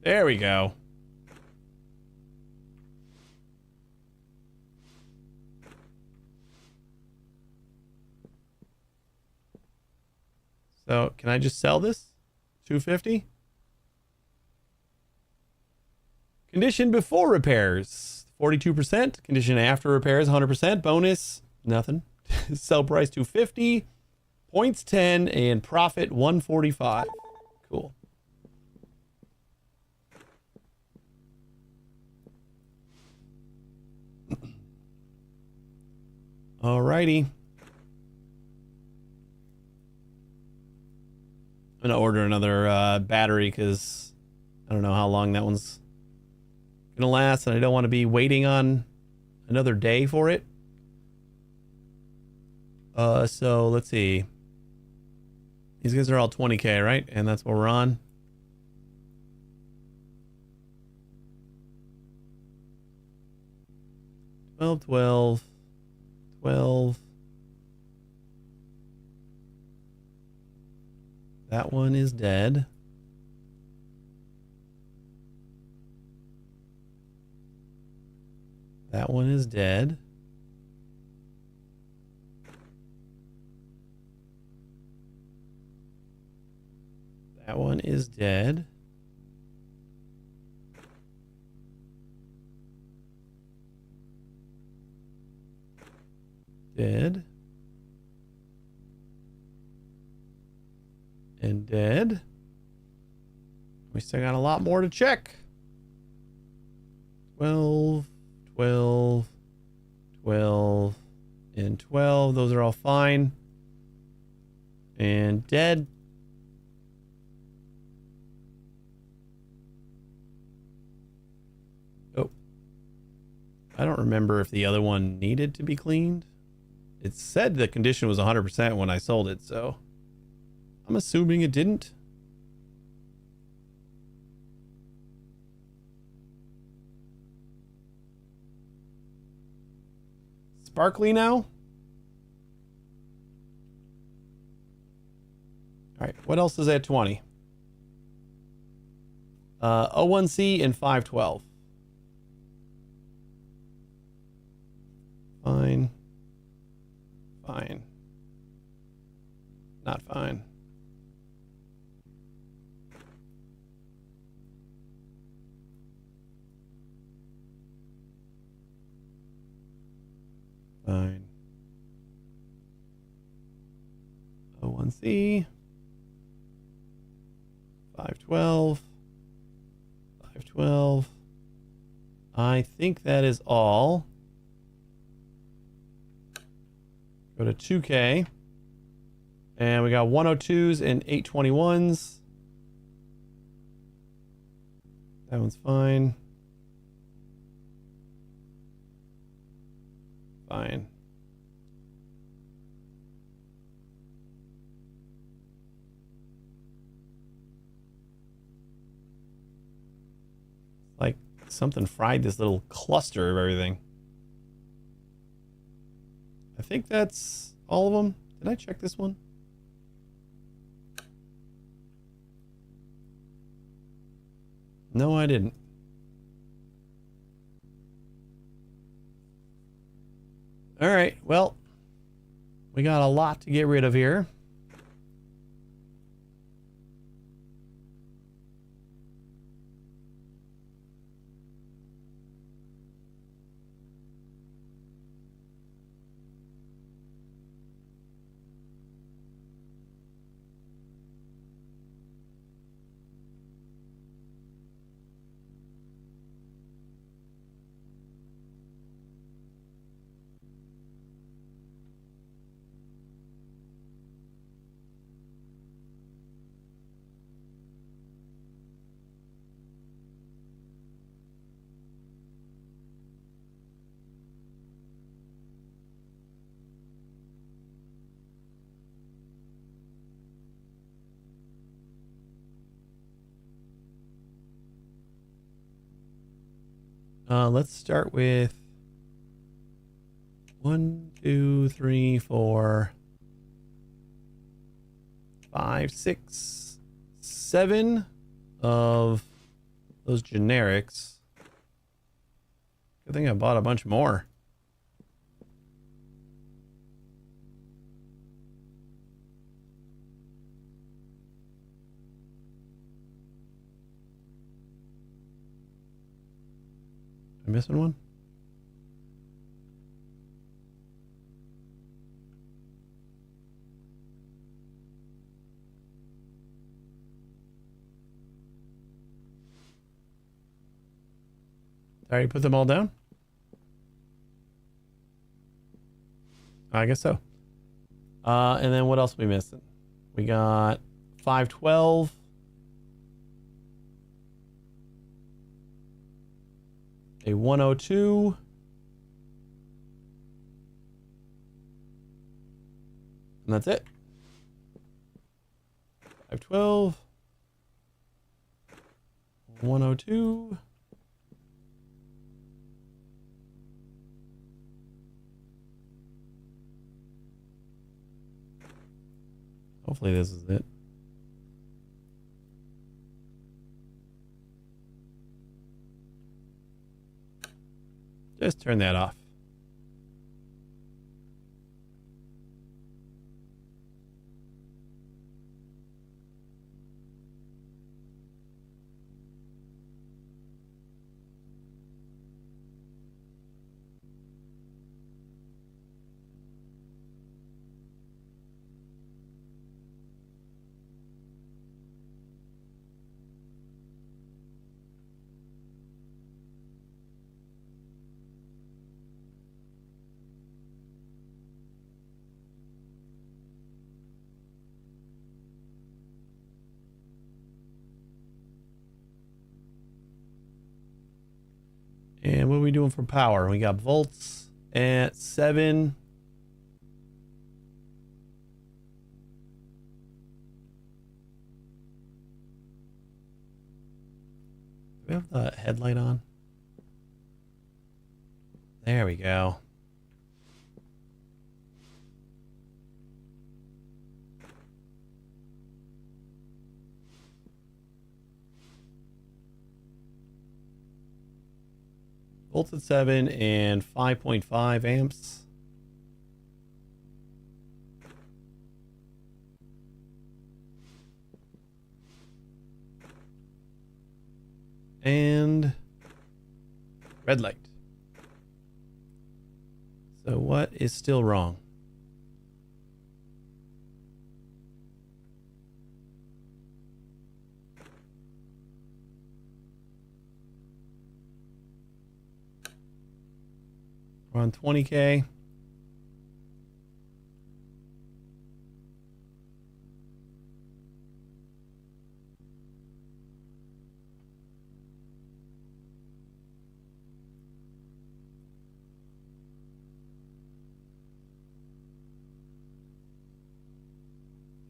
There we go. So, can I just sell this? 250? Condition before repairs, 42%. Condition after repairs, 100%. Bonus, nothing. Sell price 250. Points 10 and profit 145. Cool. Alrighty. I'm gonna order another battery because I don't know how long that one's gonna last, and I don't want to be waiting on another day for it. So let's see. These guys are all 20K, right? And that's what we're on. $12. That one is dead. That one is dead. That one is dead. Dead. And dead. We still got a lot more to check. 12, 12, 12, and 12. Those are all fine. And dead. Oh. I don't remember if the other one needed to be cleaned. It said the condition was 100% when I sold it, so I'm assuming it didn't. Sparkly now? All right, what else is at 20? 01C and 512. Fine. Fine. Not fine. Fine. 01C. 512. 512. I think that is all. Go to 2K. And we got 102s and 821s. That one's fine. Fine. Like something fried this little cluster of everything. I think that's all of them. Did I check this one? No, I didn't. All right, well, we got a lot to get rid of here. Let's start with 1, 2, 3, 4, 5, 6, 7 of those generics. Good thing I bought a bunch more. Am I missing one? Did I already put them all down? I guess so. And then what else are we missing? We got 512. A 102. And that's it. 512. 102. Hopefully this is it. Just turn that off. And what are we doing for power? We got volts at 7. Do we have the headlight on? There we go. Volts at 7 and 5.5 amps. And red light. So what is still wrong? We're on 20K.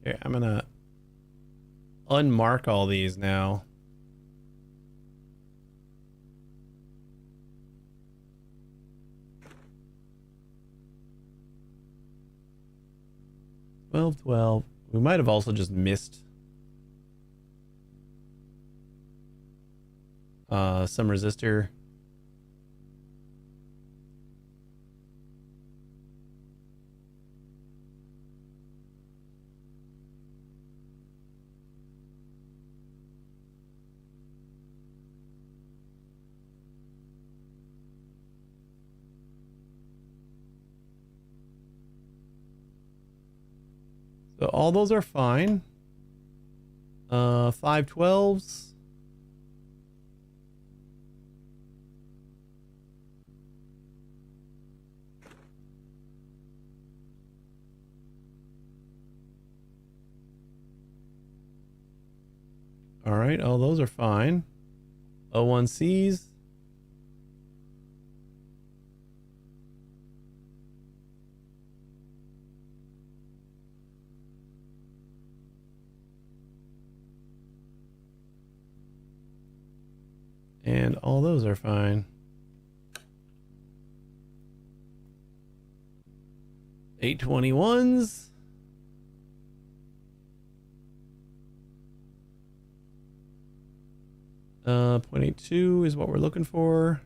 Here, I'm gonna unmark all these now. Twelve. We might have also just missed some resistor. So all those are fine. 512s. All right, all those are fine. O1Cs. And all those are fine. 821s. Uh, 0.82 is what we're looking for.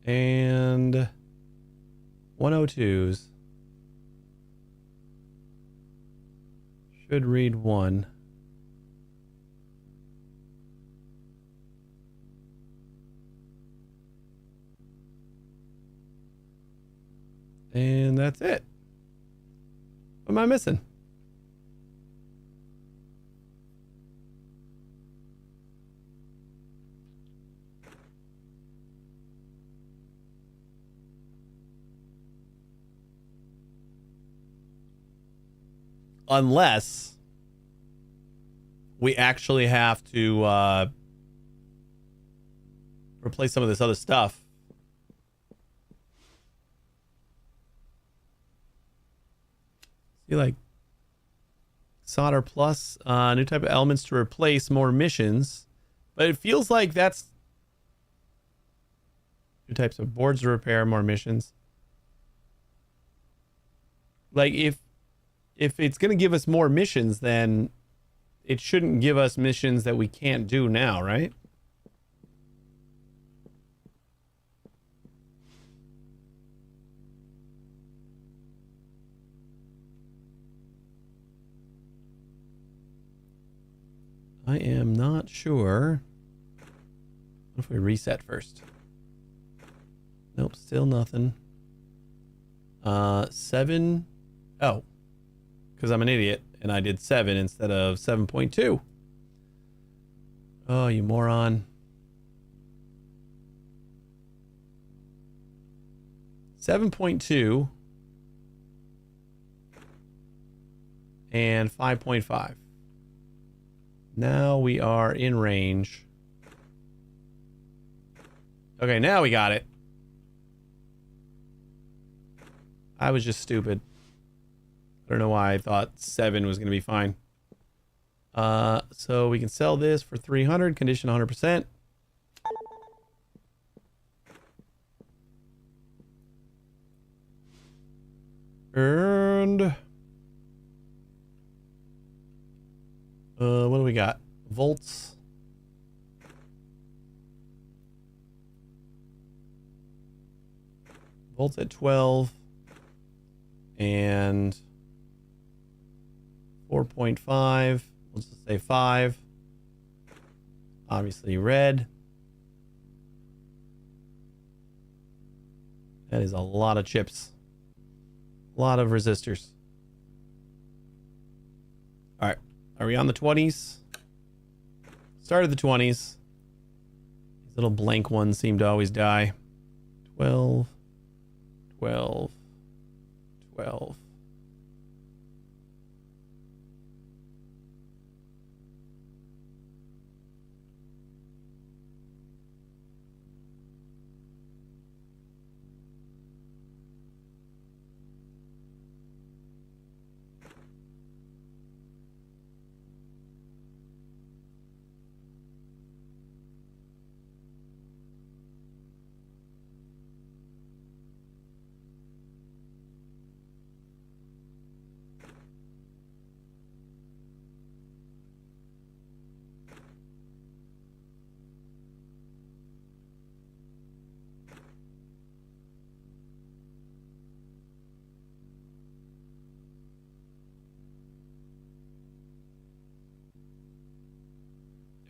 And 102s. Should read 1. And that's it. What am I missing? Unless we actually have to replace some of this other stuff. See, like solder plus new type of elements to replace more missions, but it feels like that's new types of boards to repair more missions. Like if it's going to give us more missions, then it shouldn't give us missions that we can't do now, right? I am not sure. What if we reset first? Nope, still nothing. 7. Oh, because I'm an idiot and I did 7 instead of 7.2. Oh, you moron. 7.2 and 5.5. Now we are in range. Okay, now we got it. I was just stupid. I don't know why I thought 7 was going to be fine. So we can sell this for 300, condition 100%. Earned. What do we got? Volts. Volts at 12. And 4.5. Let's just say 5. Obviously red. That is a lot of chips. A lot of resistors. All right. Are we on the 20s? Started the 20s. These little blank ones seem to always die. 12. 12. 12.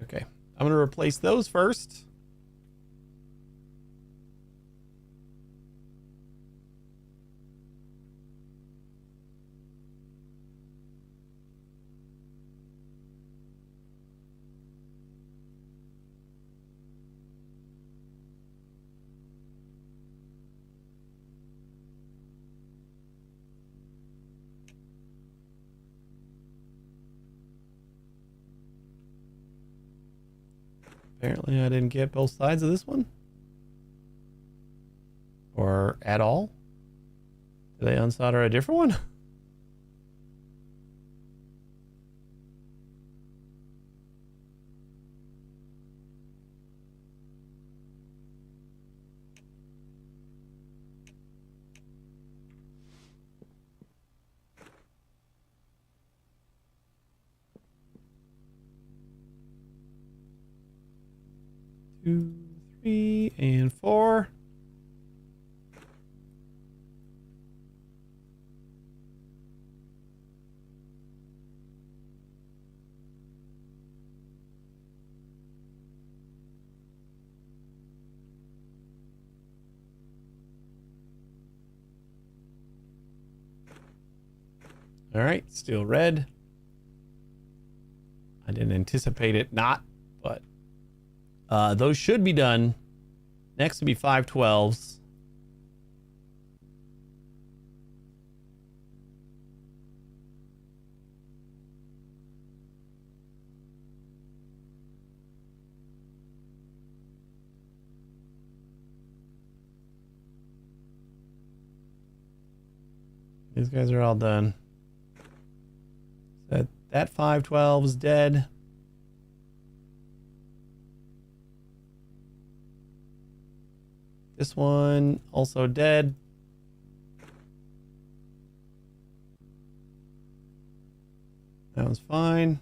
Okay, I'm going to replace those first. Apparently I didn't get both sides of this one. Or at all. Did I unsolder a different one? 2, 3, and 4. All right, still red. I didn't anticipate it not, but those should be done. Next would be 512s. These guys are all done. That 512 is dead. This one also dead. That one's fine.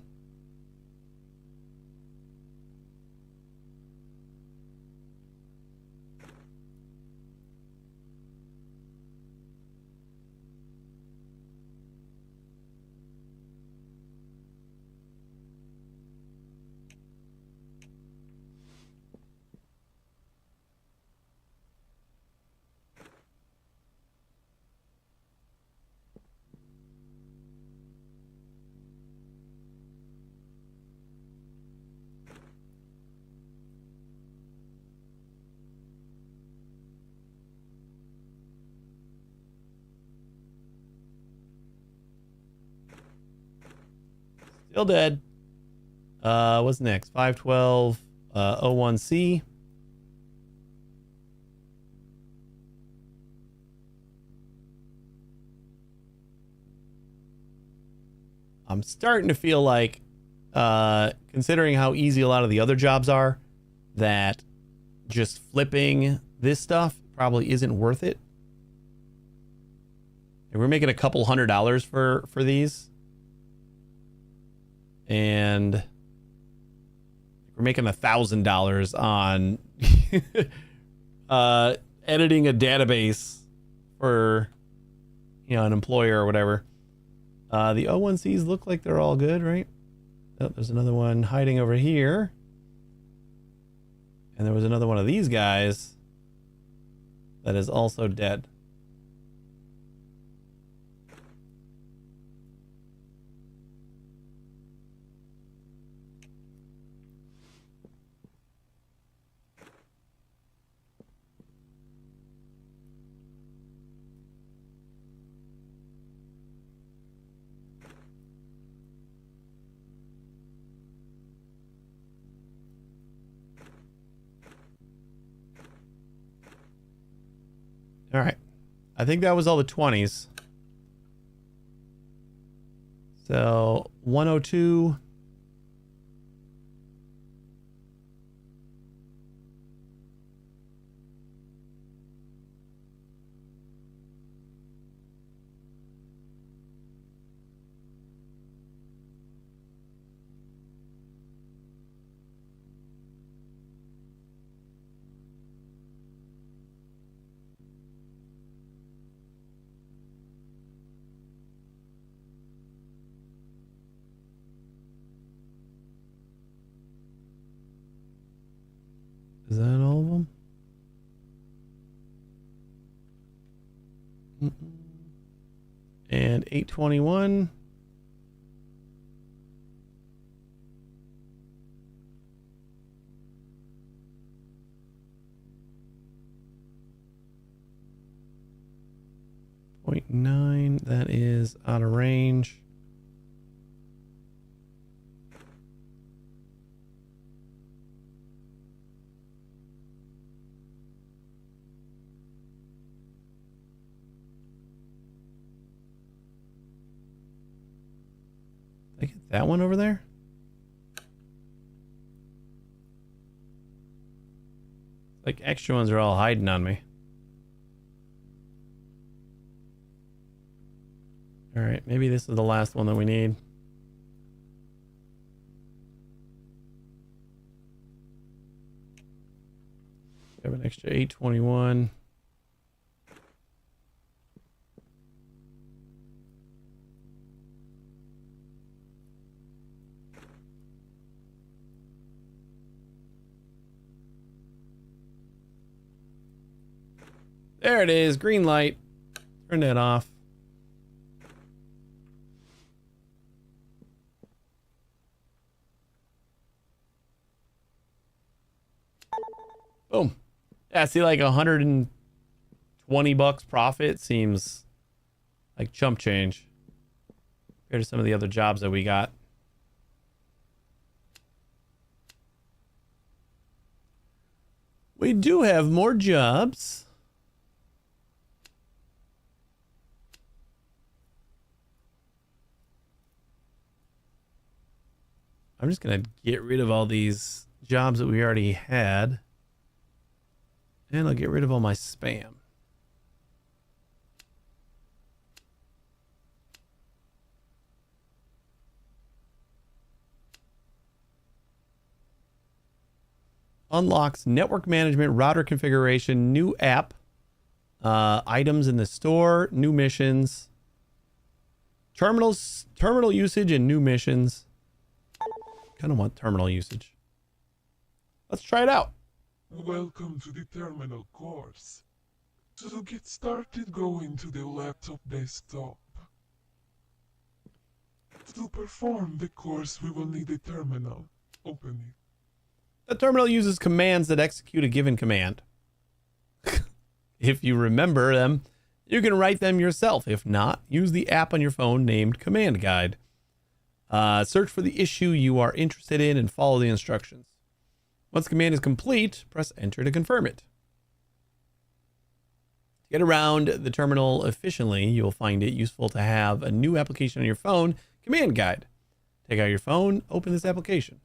Still dead. What's next? 512 01C. I'm starting to feel like, considering how easy a lot of the other jobs are, that just flipping this stuff probably isn't worth it. And we're making a couple $100 for these. And we're making $1,000 on editing a database for, you know, an employer or whatever. The O1Cs look like they're all good, right? Oh, there's another one hiding over here. And there was another one of these guys that is also dead. All right. I think that was all the 20s. So 102. Is that all of them? And 821. .9, that is out of range. Did I get that one over there? Like extra ones are all hiding on me. All right, maybe this is the last one that we need. have an extra 821. There it is, green light. Turn that off. Boom. Yeah, see, like $120 profit seems like chump change compared to some of the other jobs that we got. We do have more jobs. I'm just going to get rid of all these jobs that we already had. And I'll get rid of all my spam. Unlocks network management, router configuration, new app, items in the store, new missions, terminal usage, and new missions. Kind of want terminal usage. Let's try it out. Welcome to the terminal course. To get started, go into the laptop desktop. To perform the course, we will need a terminal. Open it. The terminal uses commands that execute a given command. If you remember them, you can write them yourself. If not, use the app on your phone named Command Guide. Search for the issue you are interested in and follow the instructions. Once the command is complete, press enter to confirm it. To get around the terminal efficiently, you will find it useful to have a new application on your phone, Command Guide. Take out your phone, open this application.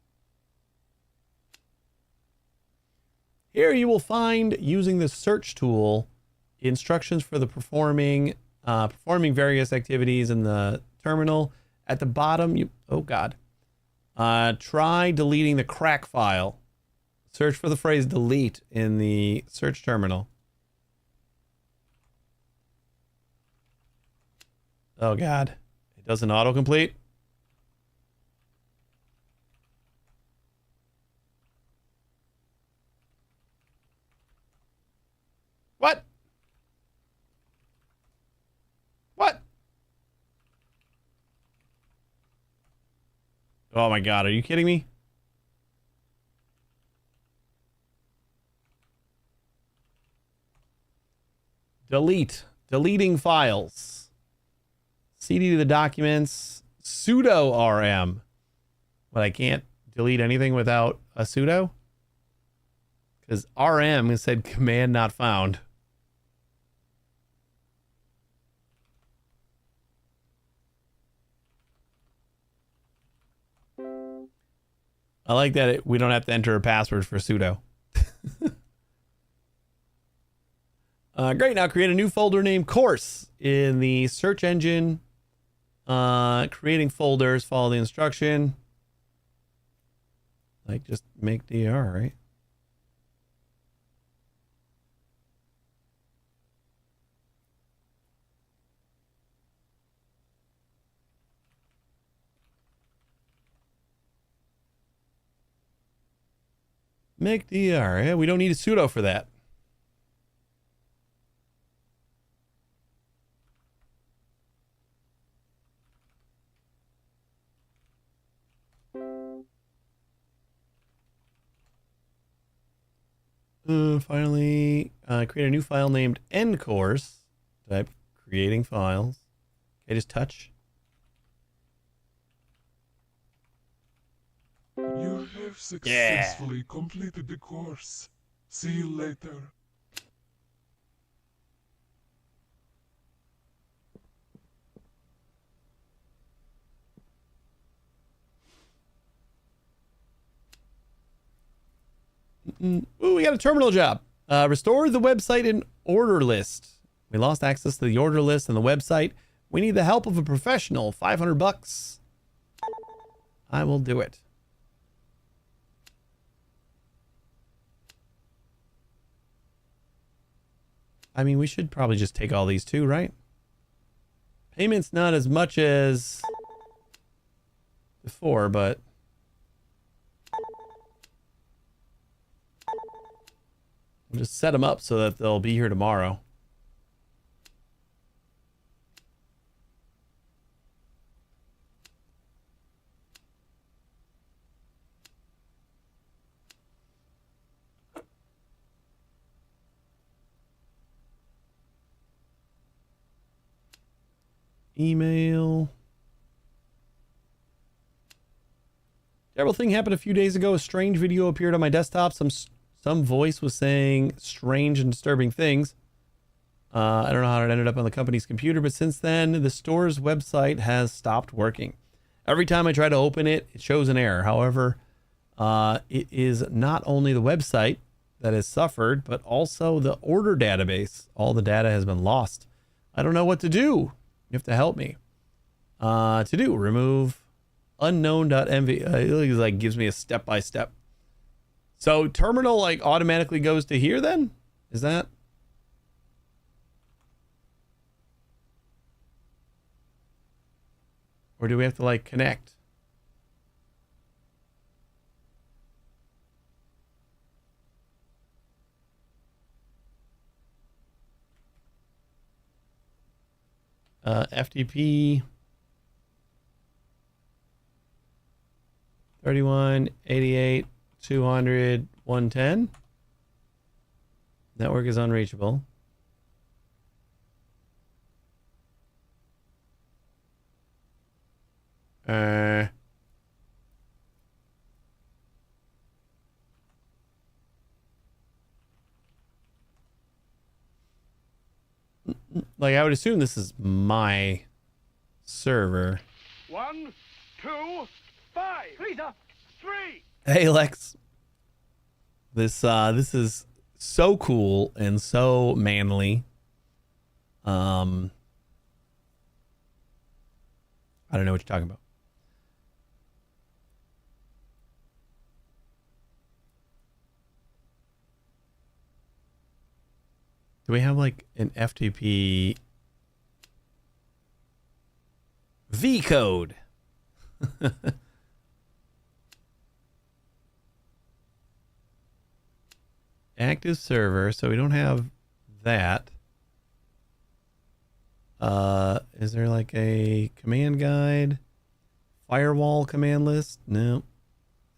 Here you will find, using the search tool, instructions for the performing various activities in the terminal. At the bottom, try deleting the crack file. Search for the phrase delete in the search terminal. Oh God, it doesn't autocomplete. What? What? Oh my God, are you kidding me? Deleting files. CD to the documents. Sudo RM. But I can't delete anything without a sudo? Because RM said command not found. I like that we don't have to enter a password for sudo. Great, now create a new folder named course in the search engine. Creating folders, follow the instruction. Like just make DR, right? Make DR, yeah, we don't need a sudo for that. Finally, create a new file named end course. Type creating files. Okay, just touch. You have successfully completed the course. See you later. Ooh, we got a terminal job. Restore the website and order list. We lost access to the order list and the website. We need the help of a professional. $500. I will do it. I mean, we should probably just take all these too, right? Payment's not as much as before, but we'll just set them up so that they'll be here tomorrow. Email. Terrible thing happened a few days ago. A strange video appeared on my desktop. Some voice was saying strange and disturbing things. I don't know how it ended up on the company's computer, but since then, the store's website has stopped working. Every time I try to open it, it shows an error. However, it is not only the website that has suffered, but also the order database. All the data has been lost. I don't know what to do. You have to help me. Remove unknown.mv. It like gives me a step-by-step. So terminal like automatically goes to here then? Is that? Or do we have to like connect? FTP 31, 88, 200, 110. Network is unreachable. Like, I would assume this is my server. 1, 2, 5. Freezer. 3. Hey, Lex. This is so cool and so manly. I don't know what you're talking about. Do we have like an FTP V code? Active server, so we don't have that. Is there like a command guide? Firewall command list? No.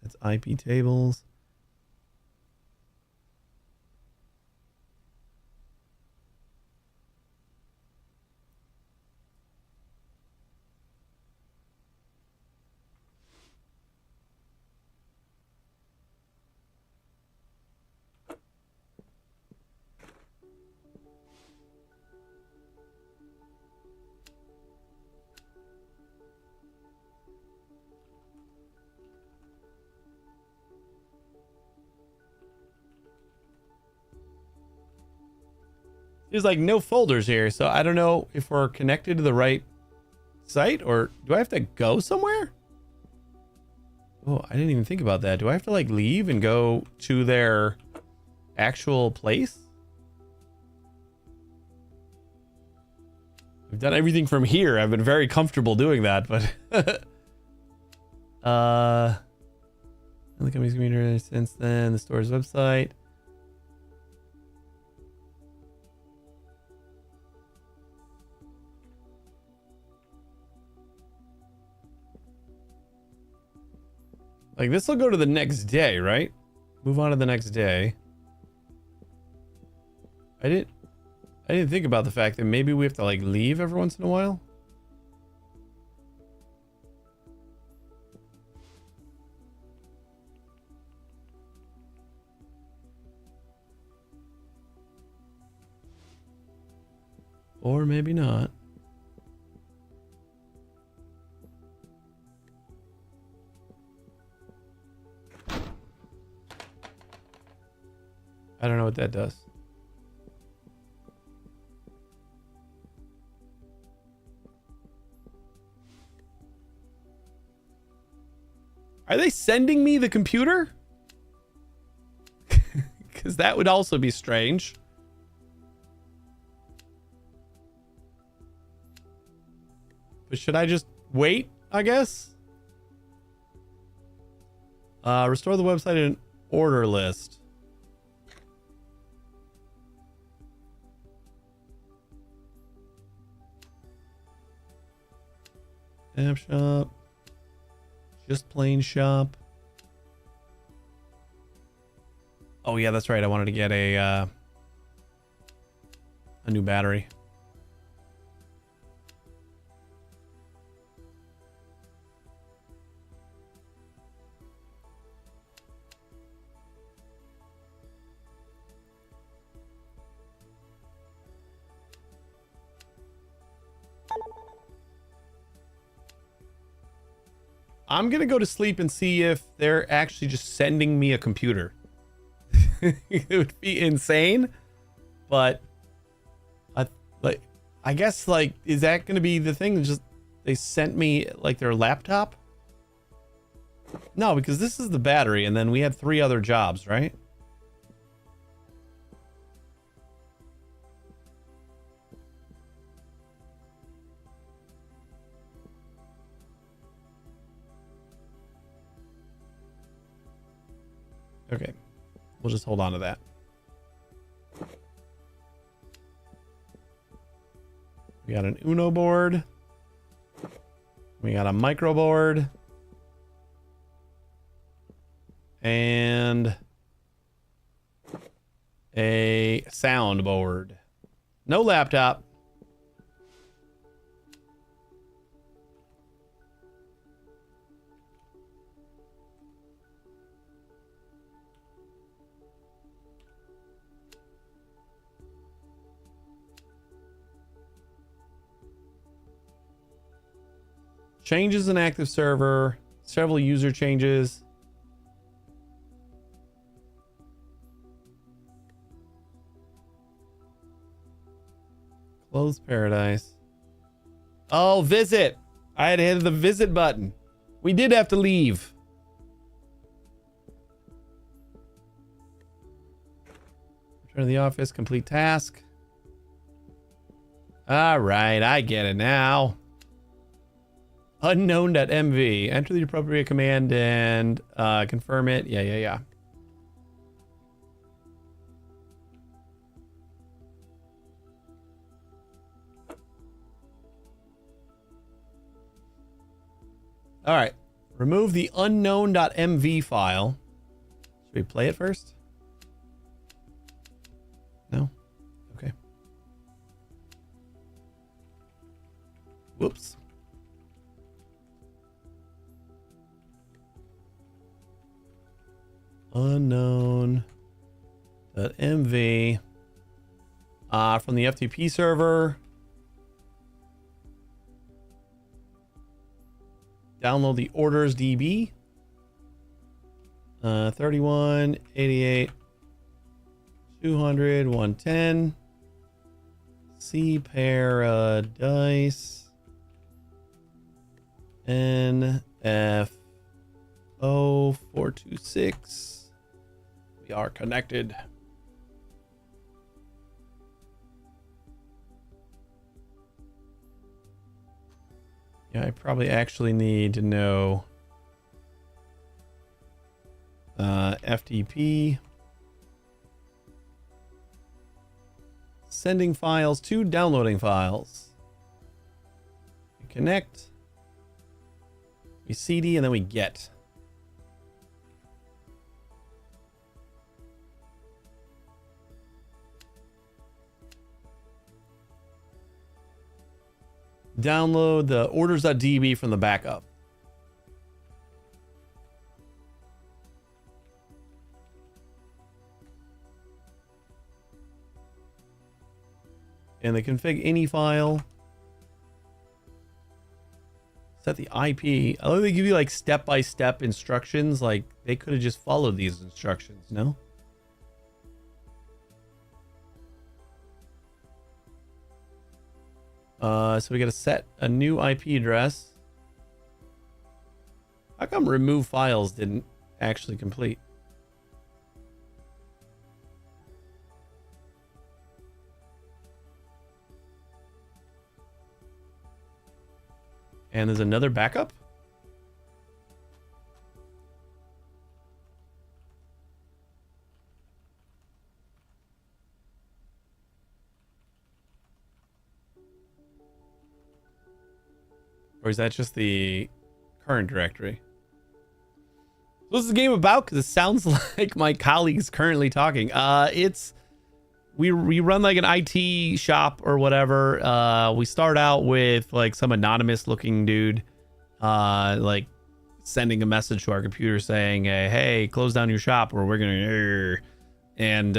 That's IP tables. There's like no folders here, so I don't know if we're connected to the right site, or do I have to go somewhere? Oh, I didn't even think about that. Do I have to like leave and go to their actual place? I've done everything from here. I've been very comfortable doing that, but the company's computer since then, the store's website. Like, this will go to the next day, right? Move on to the next day. I didn't think about the fact that maybe we have to like leave every once in a while. Or maybe not. I don't know what that does. Are they sending me the computer? Because that would also be strange. But should I just wait, I guess? Restore the website in order list. App shop. Just plain shop. Oh yeah, that's right. I wanted to get a new battery. I'm gonna go to sleep and see if they're actually just sending me a computer. It would be insane, but I guess like, is that gonna be the thing? Just they sent me like their laptop? No, because this is the battery, and then we had 3 other jobs, right? Okay, we'll just hold on to that. We got an Uno board. We got a micro board. And a soundboard. No laptop. Changes in active server. Several user changes. Close paradise. Oh, visit. I had hit the visit button. We did have to leave. Return to the office. Complete task. All right, I get it now. Unknown.mv. Enter the appropriate command and confirm it. Yeah. All right. Remove the unknown.mv file. Should we play it first? No? Okay. Whoops. Unknown.mv. From the FTP server. Download the orders DB. 31, 88, 200, 110. C Paradise. NF 0426. We are connected. Yeah, I probably actually need to know FTP. Sending files to downloading files. We connect. We CD and then we get. Download the orders.db from the backup. And the config any file. Set the IP. I love they give you like step-by-step instructions. Like they could have just followed these instructions, no? So we got to set a new IP address. How come remove files didn't actually complete? And there's another backup. Or is that just the current directory? What's the game about? Because it sounds like my colleague's currently talking. We run like an IT shop or whatever. We start out with like some anonymous looking dude, like sending a message to our computer saying, "Hey, close down your shop or we're gonna." And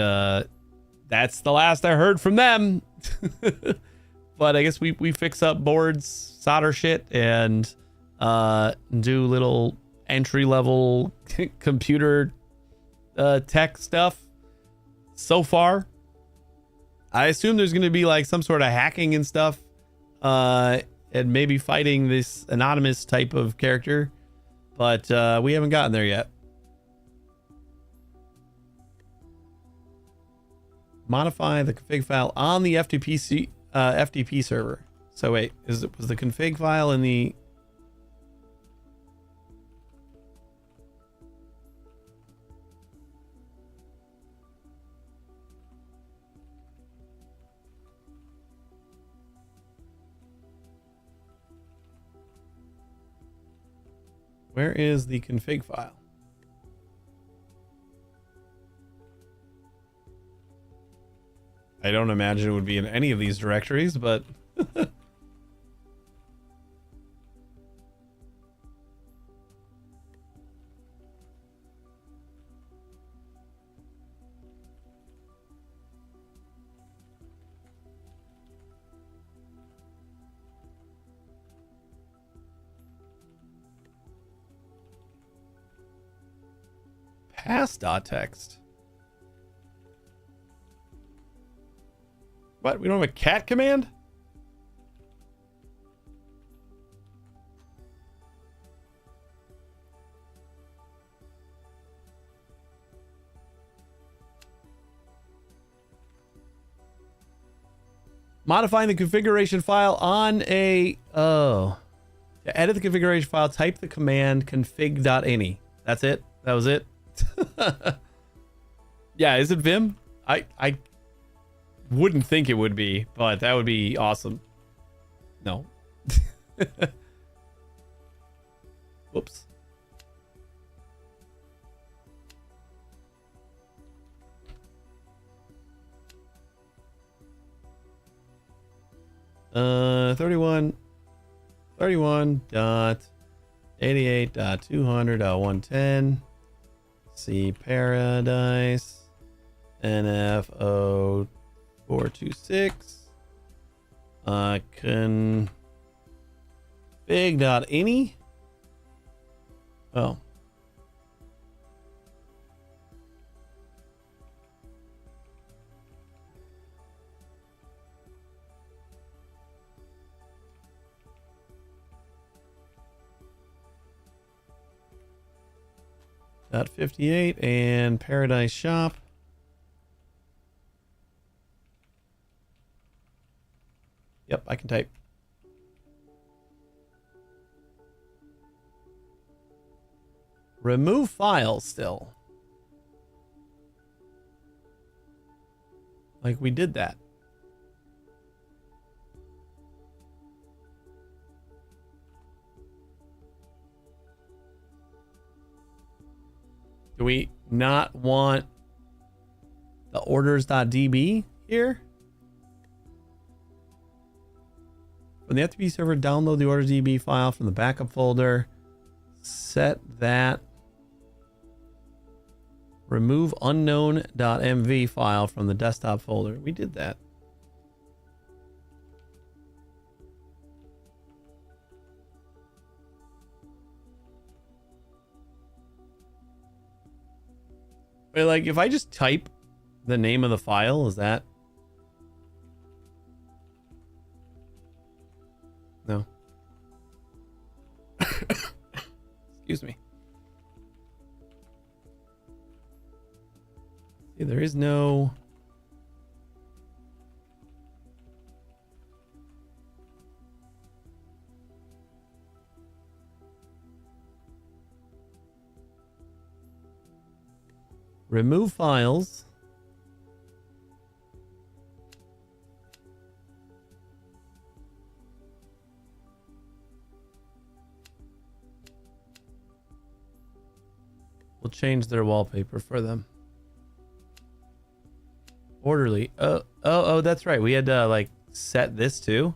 that's the last I heard from them. But I guess we fix up boards, solder shit, and do little entry level computer tech stuff. So far, I assume there's going to be like some sort of hacking and stuff, and maybe fighting this anonymous type of character, but we haven't gotten there yet. Modify the config file on the FTP server. So wait, was the config file in the... Where is the config file? I don't imagine it would be in any of these directories, but pass.txt. What? We don't have a cat command? Modifying the configuration file on a... Oh. To edit the configuration file, type the command config.ini. That's it? That was it? Yeah, is it Vim? I wouldn't think it would be, but that would be awesome. No. Whoops. Uh, 31.88.200.110. C Paradise. NFO 426. Config.ini. Oh. .58 and Paradise Shop. Yep, I can type. Remove files still. Like we did that. Do we not want the orders.db here? From the FTP server, download the orders.db file from the backup folder. Set that. Remove unknown.mv file from the desktop folder. We did that. But like, if I just type the name of the file, is that... No. Excuse me. See, there is no... Remove files. We'll change their wallpaper for them. Orderly. Oh, that's right. We had to like set this too.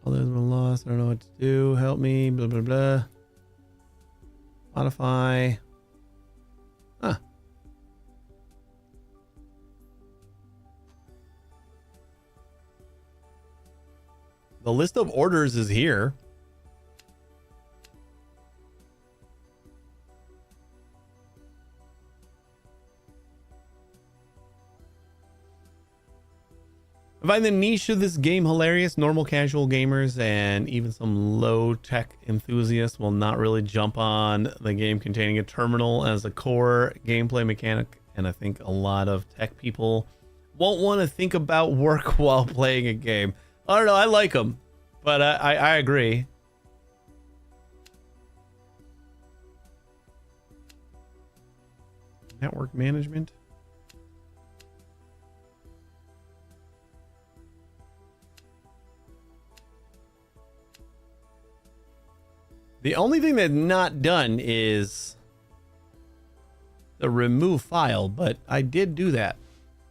All those been lost. I don't know what to do. Help me. Blah, blah, blah. Modify. Huh. The list of orders is here. I find the niche of this game hilarious. Normal casual gamers and even some low-tech enthusiasts will not really jump on the game containing a terminal as a core gameplay mechanic, and I think a lot of tech people won't want to think about work while playing a game. I don't know, I like them, but I agree. Network management. The only thing that's not done is the remove file, but I did do that.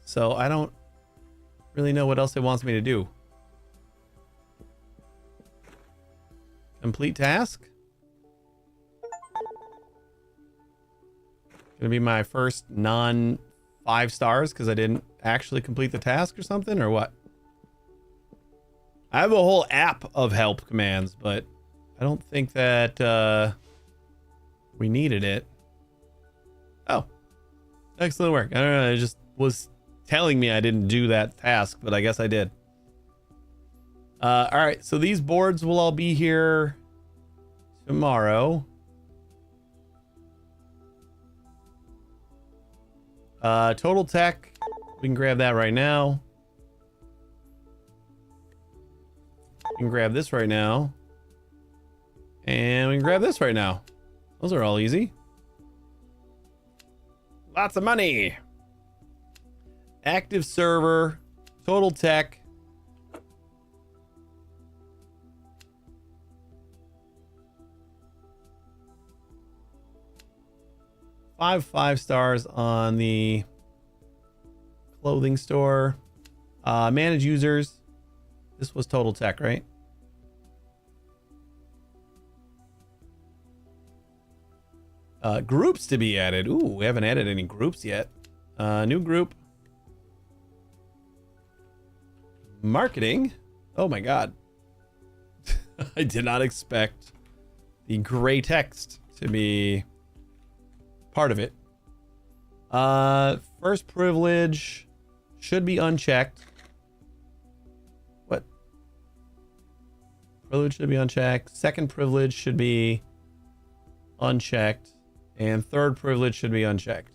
So I don't really know what else it wants me to do. Complete task. Gonna be my first non 5 stars because I didn't actually complete the task or something, or what? I have a whole app of help commands, but I don't think that we needed it. Oh, excellent work. I don't know. It just was telling me I didn't do that task, but I guess I did. All right. So these boards will all be here tomorrow. Total tech. We can grab that right now. We can grab this right now. And we can grab this right now. Those are all easy. Lots of money. Active server. Total tech. Five stars on the clothing store. Manage users. This was total tech, right? Groups to be added. Ooh, we haven't added any groups yet. New group. Marketing. Oh my god. I did not expect the gray text to be part of it. First privilege should be unchecked. What? Privilege should be unchecked. Second privilege should be unchecked. And third privilege should be unchecked.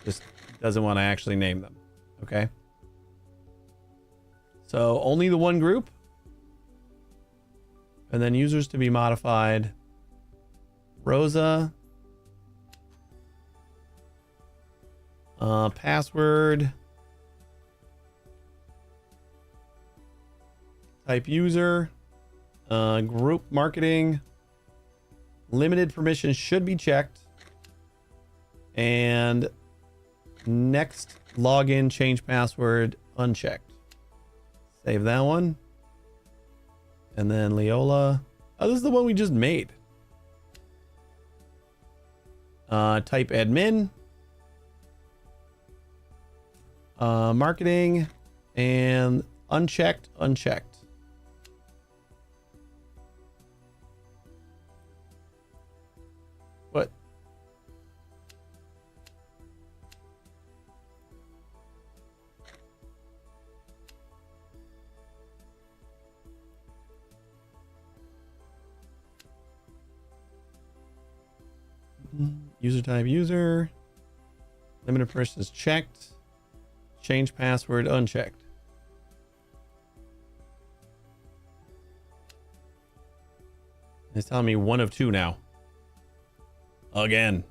Just doesn't want to actually name them. Okay. So only the one group. And then users to be modified. Rosa. Password. Type user. Group marketing. Limited permissions should be checked. And next login, change password, unchecked. Save that one. And then Leola. Oh, this is the one we just made. Type admin. Marketing. And unchecked. What? User type user. Limited permissions checked. Change password unchecked. It's telling me 1 of 2 now. Again.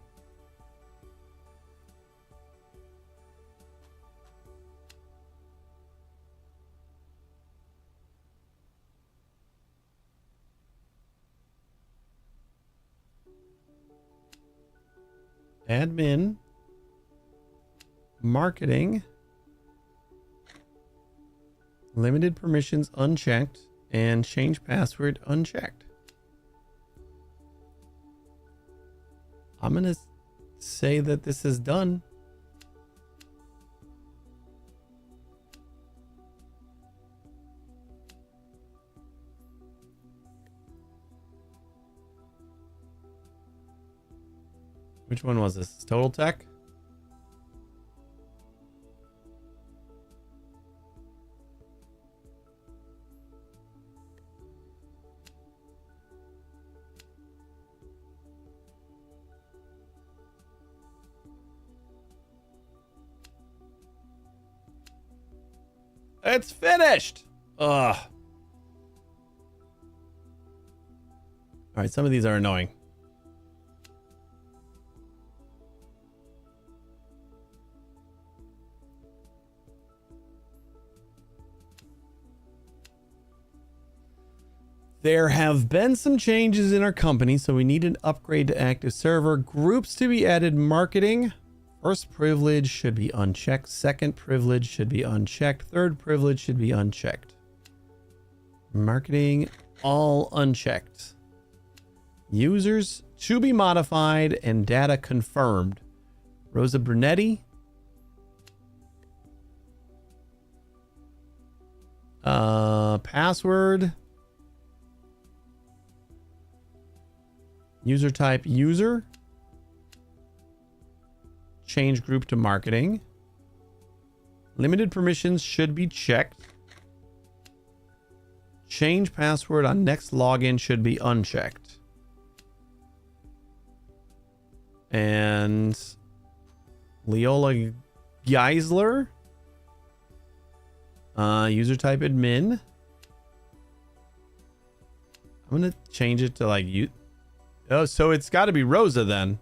Admin. Marketing. Limited permissions unchecked. And change password unchecked. I'm going to say that this is done. Which one was this? Total Tech? It's finished. Ugh. All right, some of these are annoying. There have been some changes in our company, so we need an upgrade to active server. Groups to be added: marketing. First privilege should be unchecked. Second privilege should be unchecked. Third privilege should be unchecked. Marketing, all unchecked. Users to be modified and data confirmed. Rosa Brunetti. Password. User type user. Change group to marketing. Limited permissions should be checked. Change password on next login should be unchecked. And Leola Geisler. User type admin. I'm going to change it to like you. Oh, so it's got to be Rosa then.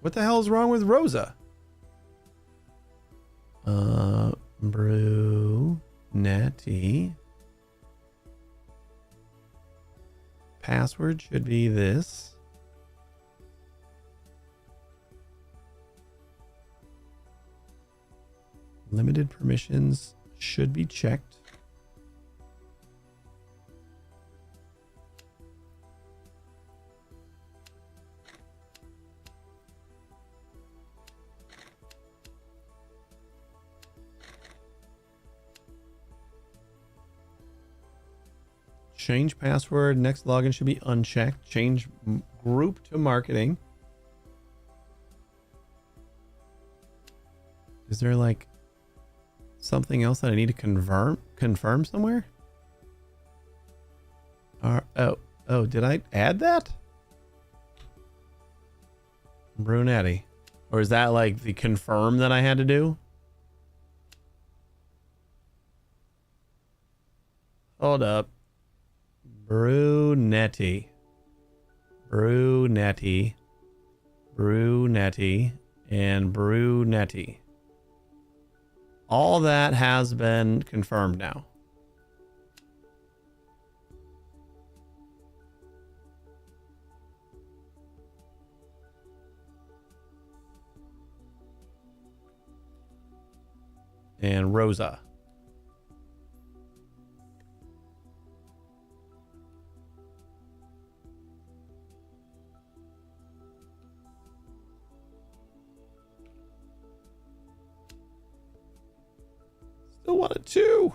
What the hell is wrong with Rosa? Brunette. Password should be this. Limited permissions should be checked. Change password. Next login should be unchecked. Change group to marketing. Is there like something else that I need to confirm somewhere? Oh, did I add that? Brunetti. Or is that like the confirm that I had to do? Hold up. Brunetti, and Brunetti. All that has been confirmed now. And Rosa. Still wanted 2.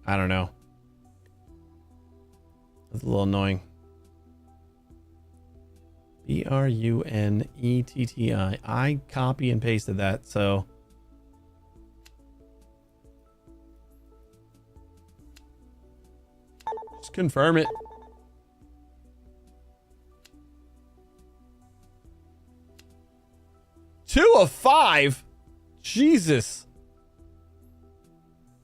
I don't know. That's a little annoying. Brunetti. I copy and pasted that, so just confirm it. 5. Jesus.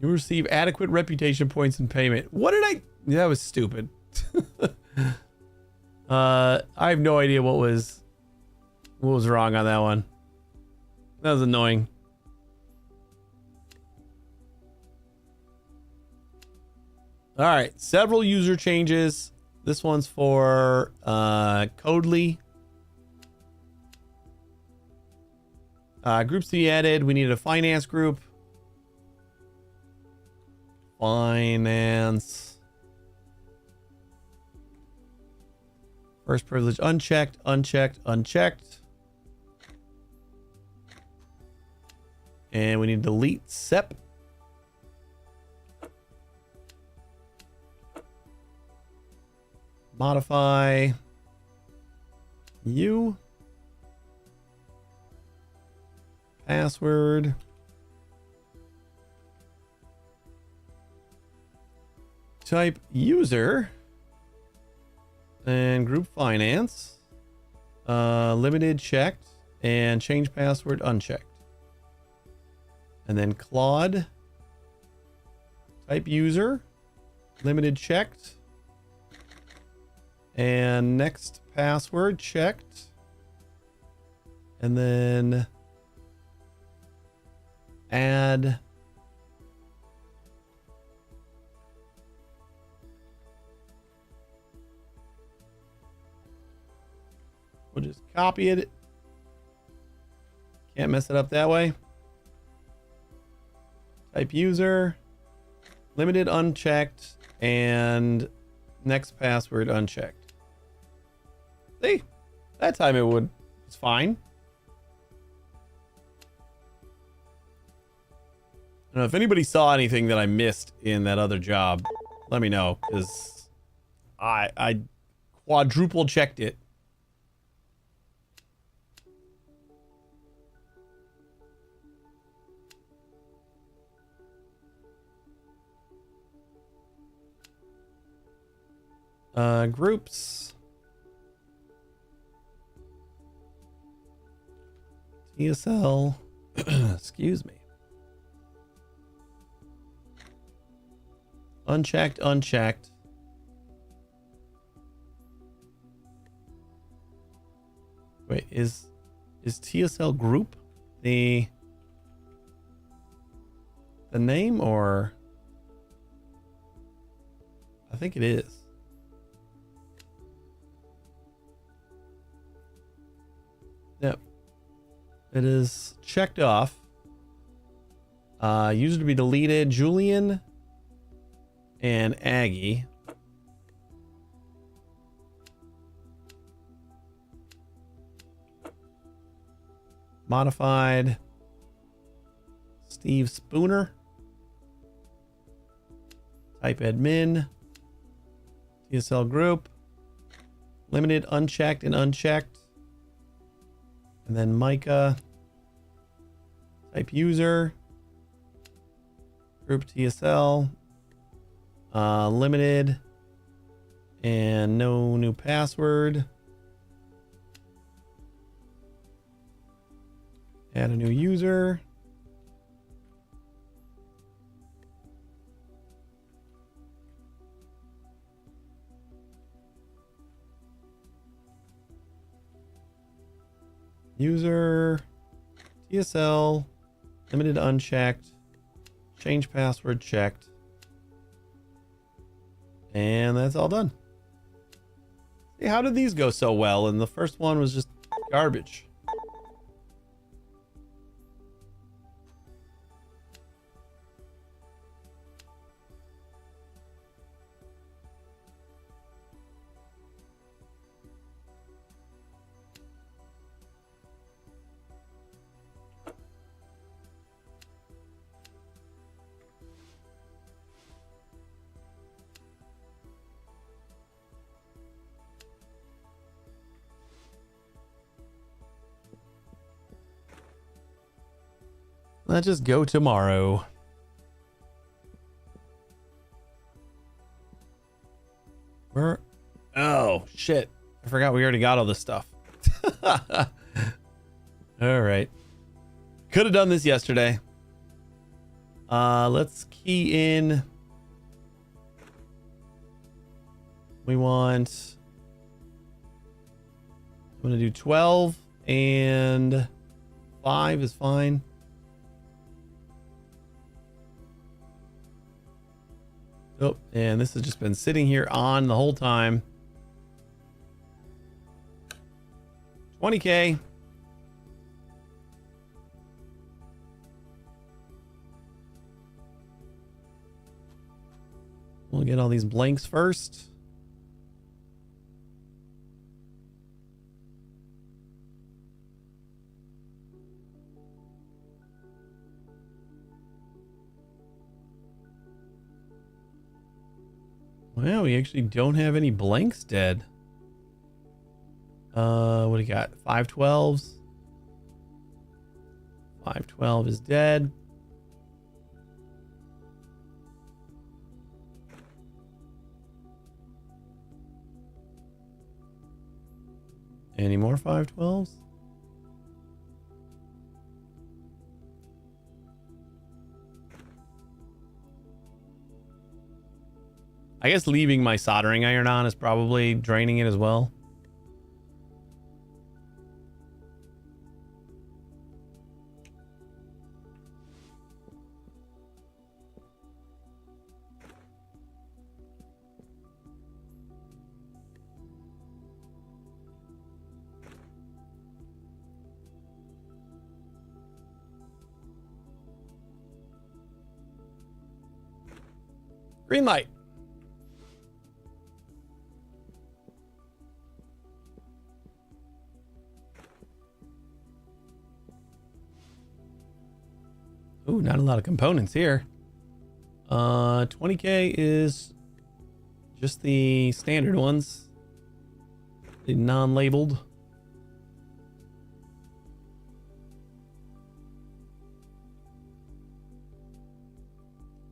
You receive adequate reputation points and payment. What did I... That was stupid. I have no idea what was wrong on that one. That was annoying. All right, several user changes. This one's for Codely. Groups to be added. We need a finance group. Finance. First privilege unchecked, unchecked, unchecked. And we need to delete SEP. Modify you. Password. Type user. And group finance. Limited checked. And change password unchecked. And then Claude. Type user. Limited checked. And next password checked. And then add we'll just copy it. Can't mess it up that way. Type user, limited unchecked, and next password unchecked. See, that time it's fine. I don't know if anybody saw anything that I missed in that other job. Let me know, because I quadruple checked it. Groups. TSL. Excuse me. Unchecked, unchecked. Wait, is TSL group the name, or I think it is. Yep. It is checked off. User to be deleted, Julian and Aggie. Modified, Steve Spooner. Type admin. TSL group. Limited unchecked and unchecked. And then Micah. Type user. Group TSL. Limited. And no new password. Add a new user. User, TSL, limited unchecked, change password checked, and that's all done. See, how did these go so well? And the first one was just garbage. Let's just go tomorrow. Where? Oh, shit. I forgot we already got all this stuff. All right. could have done this yesterday. Let's key in. We want. I'm gonna do 12 and 5 is fine. Oh, and this has just been sitting here on the whole time. 20K. We'll get all these blanks first. Well, we actually don't have any blanks dead. What do you got? 512s. 512 is dead. Any more 512s? I guess leaving my soldering iron on is probably draining it as well. Green light. Ooh, not a lot of components here. 20K is just the standard ones. The non-labeled.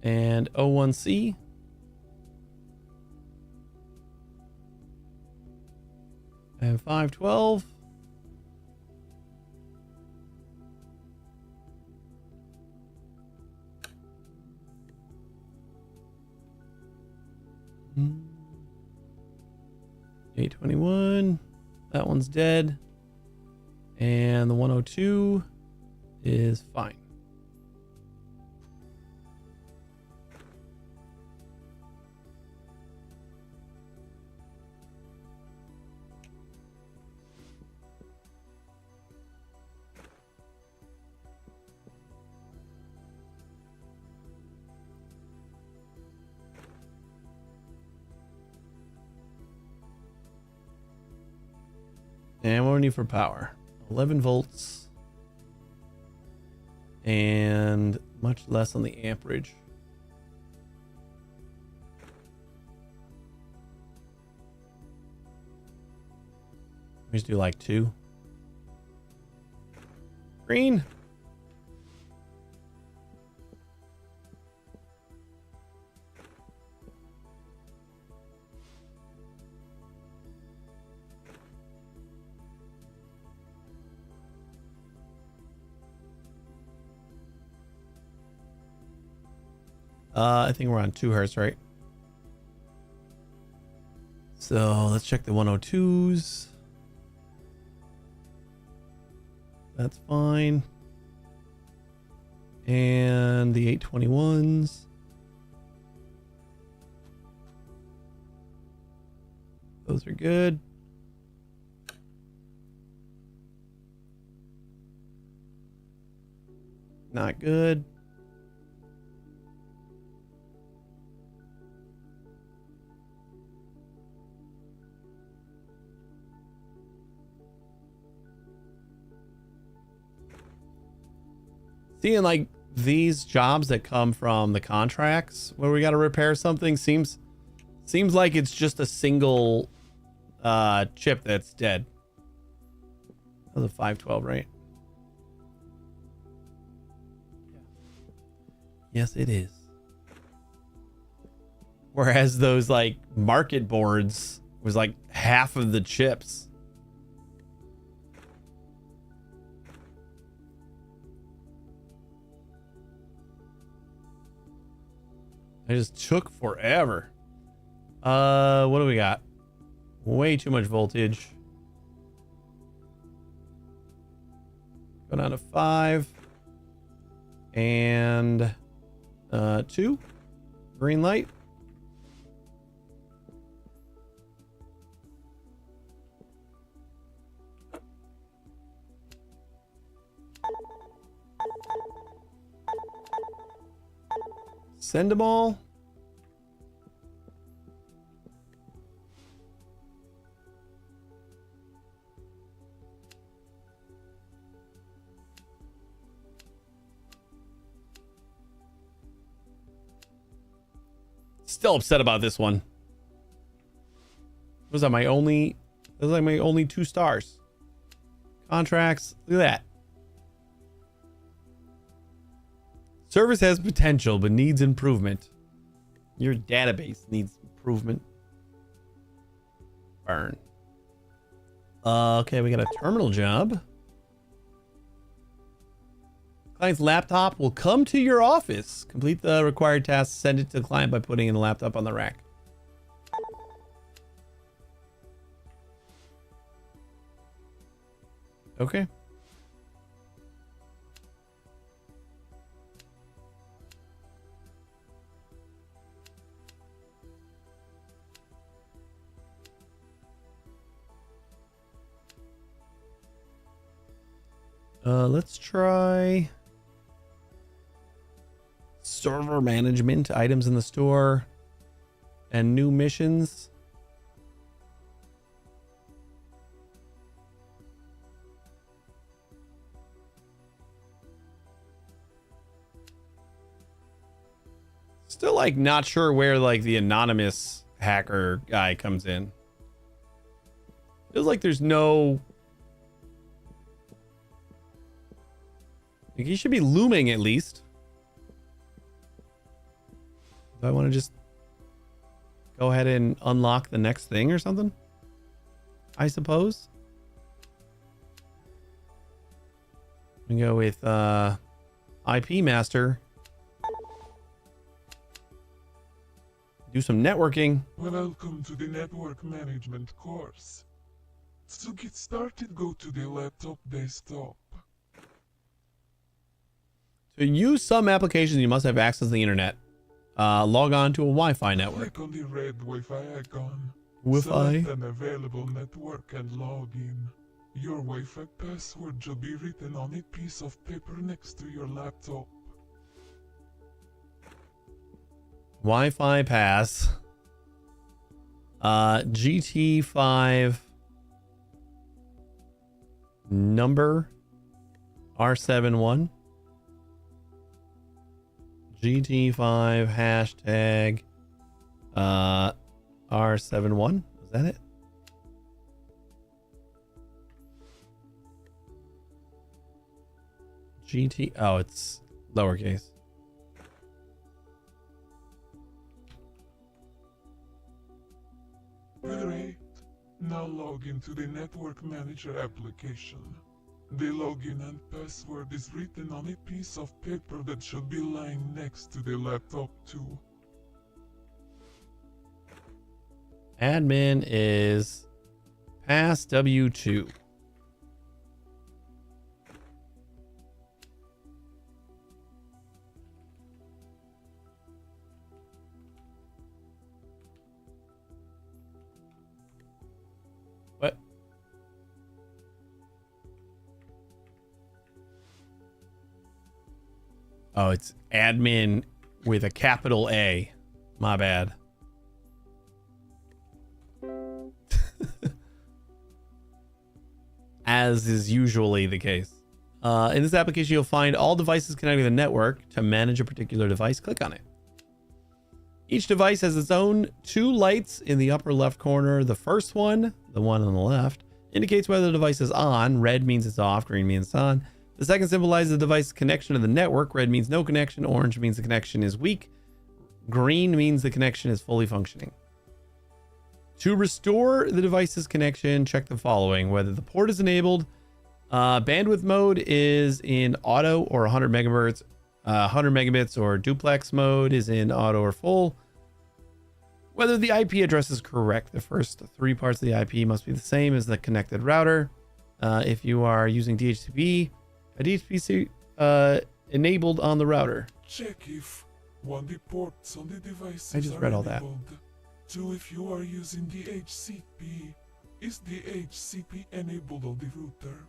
And 01C. I have 512. Hmm. 821. That one's dead. And the 102 is fine. And what do we need for power? 11 volts. And much less on the amperage. We just do like 2. Green. I think we're on 2 hertz, right? So let's check the 102s. That's fine. And the 821s. Those are good. Not good. Seeing like these jobs that come from the contracts where we got to repair something seems like it's just a single chip that's dead. That was a 512, right? Yes, it is. Whereas those like market boards was like half of the chips. It just took forever. What do we got? Way too much voltage. Go down to 5. And 2. Green light. Send them all. Still upset about this one. Was that my only? That was like my only 2 stars. Contracts. Look at that. Service has potential but needs improvement. Your database needs improvement. Burn. Okay, we got a terminal job. Client's laptop will come to your office. Complete the required tasks. Send it to the client by putting in the laptop on the rack. Okay. Let's try server management, items in the store, and new missions. Still like not sure where like the anonymous hacker guy comes in. Feels like there's no, like he should be looming at least. Do I want to just go ahead and unlock the next thing or something? I suppose. We go with IP master. Do some networking. Welcome to the network management course. To get started, go to the laptop desktop. To use some applications, you must have access to the internet. Log on to a Wi-Fi network. Click on the red Wi-Fi icon. Wi-Fi. Select an available network and log in. Your Wi-Fi password should be written on a piece of paper next to your laptop. Wi-Fi pass. GT5 number R71. GT5 hashtag R71. Is that it? GT. Oh, it's lowercase. Great. Now log into the Network Manager application. The login and password is written on a piece of paper that should be lying next to the laptop too. Admin is pass W2. What? Oh, it's admin with a capital A. My bad. As is usually the case. In this application, you'll find all devices connected to the network. To manage a particular device, click on it. Each device has its own 2 lights in the upper left corner. The first one, the one on the left, indicates whether the device is on. Red means it's off, green means it's on. The second symbolizes the device's connection to the network. Red means no connection. Orange means the connection is weak. Green means the connection is fully functioning. To restore the device's connection, check the following: whether the port is enabled, bandwidth mode is in auto or 100 megahertz, 100 megabits or duplex mode is in auto or full. Whether the IP address is correct, the first three parts of the IP must be the same as the connected router. If you are using DHCP, a DHCP enabled on the router. Check if one, the ports on the devices I just are read all that. enabled. Two, if you are using DHCP, is DHCP enabled on the router?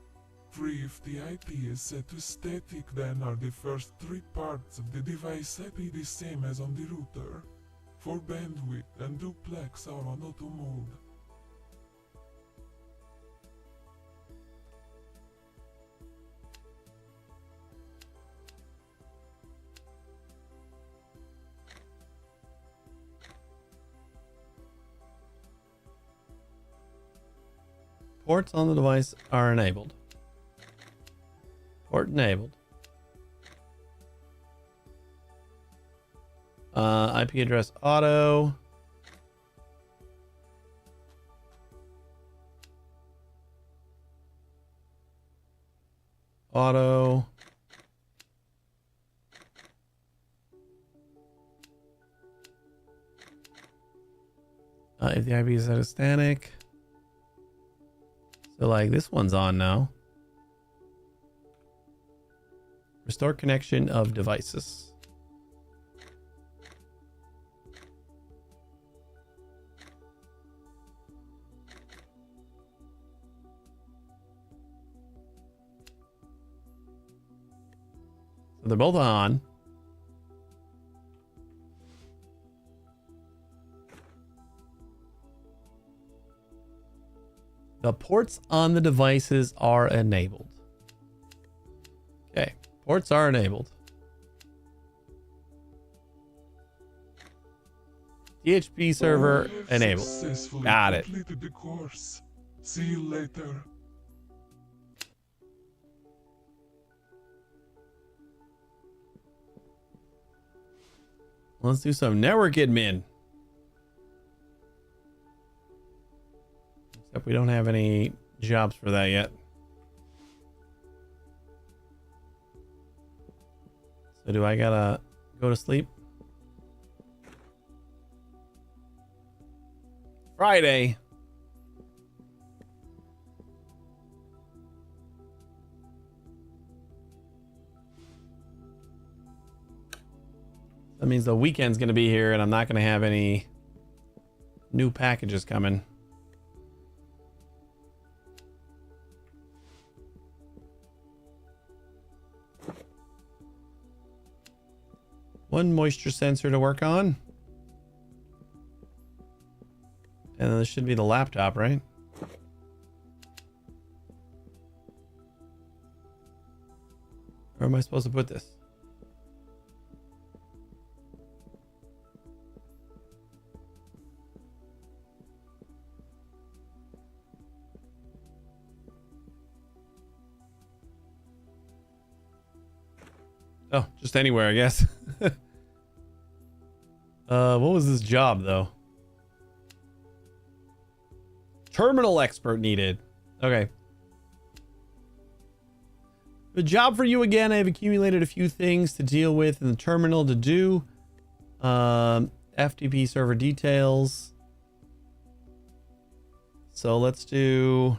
3, if the IP is set to static, then are the first three parts of the device IP the same as on the router? For bandwidth and duplex are on auto mode. Ports on the device are enabled. Port enabled. IP address auto. Auto. If the IP is set as static. So like this one's on now. Restore connection of devices. So they're both on. The ports on the devices are enabled. Okay, ports are enabled. DHCP server I have enabled. successfully Got it. completed the course. See you later. Let's do some network admin. Except we don't have any jobs for that yet. So do I gotta go to sleep? Friday. That means the weekend's gonna be here and I'm not gonna have any new packages coming. One moisture sensor to work on. And then this should be the laptop, right? Where am I supposed to put this? Oh, just anywhere, I guess. What was this job, though? Terminal expert needed. Okay. The job for you again. I have accumulated a few things to deal with in the terminal to do. FTP server details. So let's do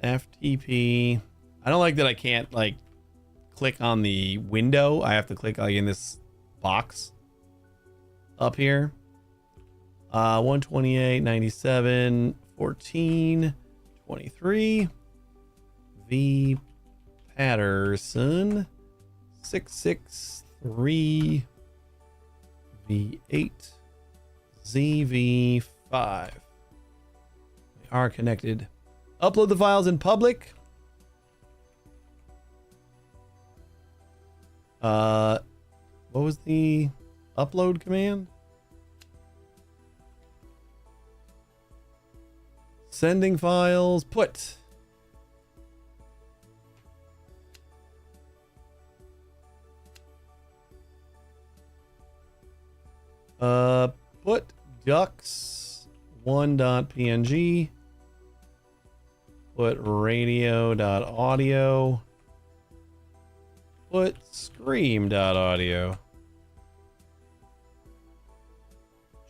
FTP. I don't like that I can't like click on the window. I have to click like in this box up here. 128, 97, 14, 23. V Patterson 663 V8 ZV5. We are connected. Upload the files in public. What was the upload command? Sending files, put. Put ducks1.png. Put radio.audio. output scream.audio.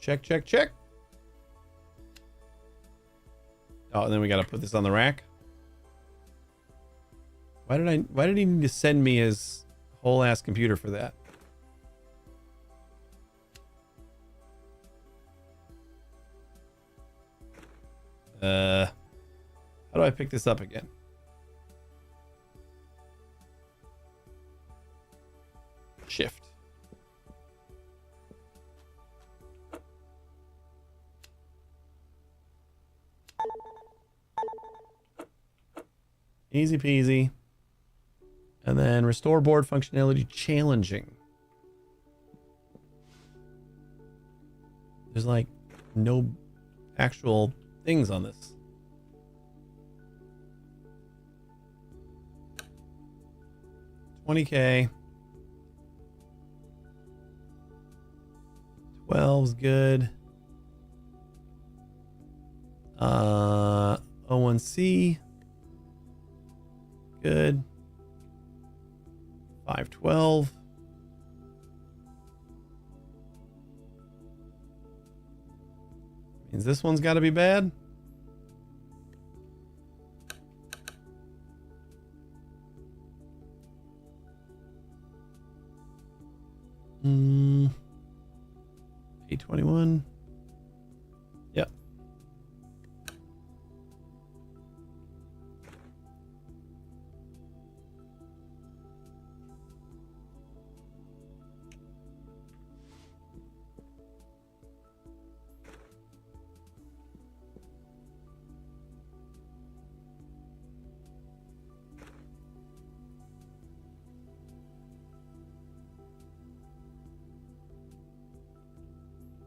Check, check, check. Oh, and then we got to put this on the rack. Why did he need to send me his whole ass computer for that? How do I pick this up again? Shift. Easy peasy. And then restore board functionality challenging. There's like no actual things on this. $20K. 12's good. O1C. Good. 512. Means this one's got to be bad. Hmm. 821. Yep.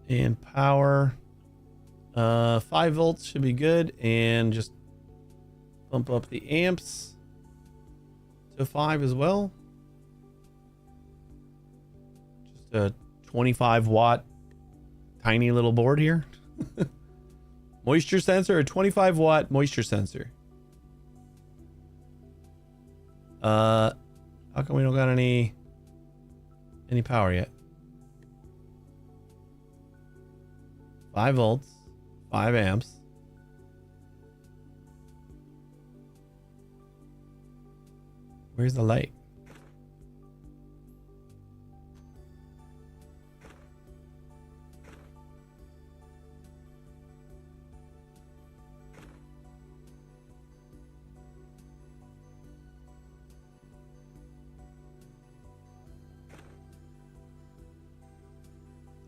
And power, 5 volts should be good, and just bump up the amps to 5 as well. Just a 25 watt tiny little board here. Moisture sensor, a 25 watt moisture sensor. How come we don't got any power yet? 5 volts, 5 amps. Where's the light?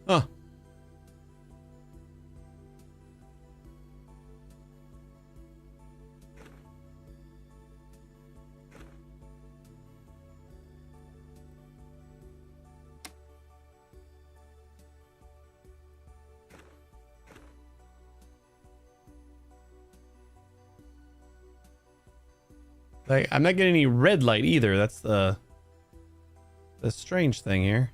Huh. Like, I'm not getting any red light either. That's the strange thing here.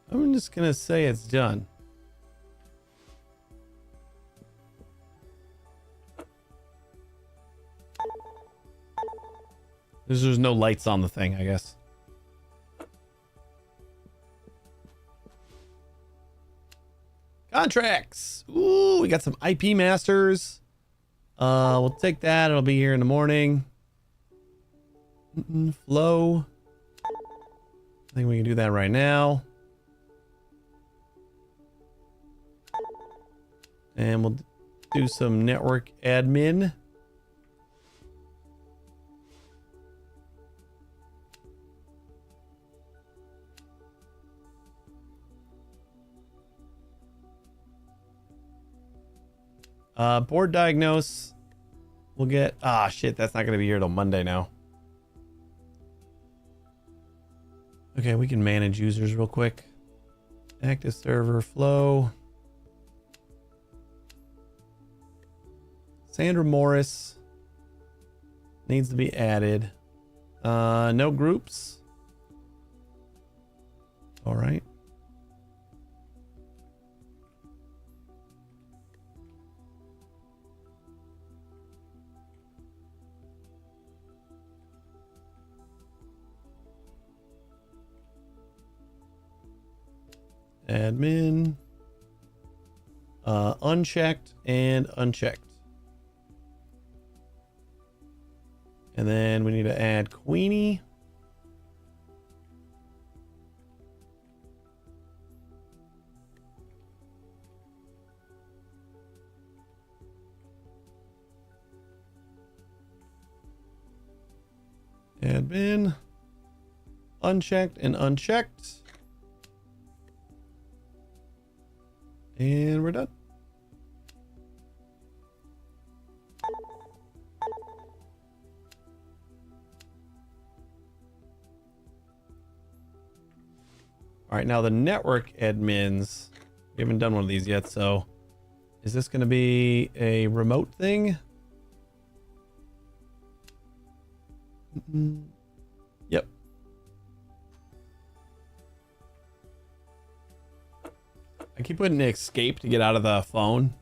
I'm just gonna say it's done. There's no lights on the thing, I guess. Contracts. Ooh, we got some IP masters. We'll take that. It'll be here in the morning. Flow. I think we can do that right now. And we'll do some network admin. Board diagnose. We'll get... Ah, shit. That's not going to be here till Monday now. Okay, we can manage users real quick. Active server flow. Sandra Morris. needs to be added. No groups. All right. Admin. Unchecked and unchecked. And then we need to add Queenie. Admin. Unchecked and unchecked. And we're done. All right, now the network admins. We haven't done one of these yet, so is this going to be a remote thing? Yep. I keep putting escape to get out of the phone.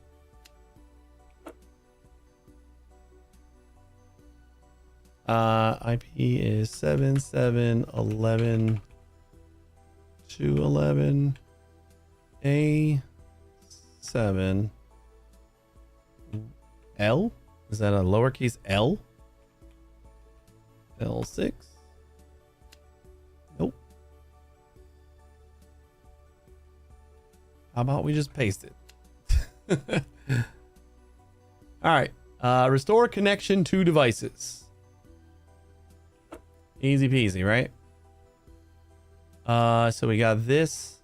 IP is 7711 A7 L. Is that a lowercase L? L6. Nope. How about we just paste it? All right. Restore connection to devices. Easy peasy, right? So we got this.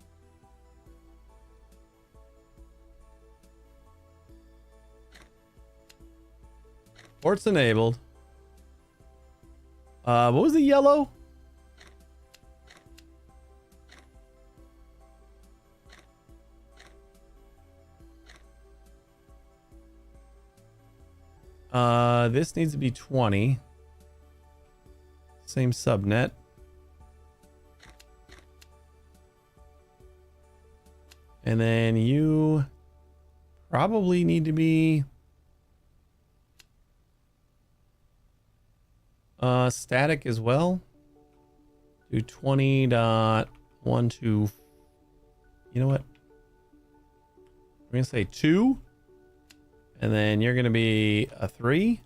Ports enabled. What was the yellow? This needs to be 20. Same subnet. And then you probably need to be static as well. Do 20.12. You know what? We're gonna say 2. And then you're gonna be a 3.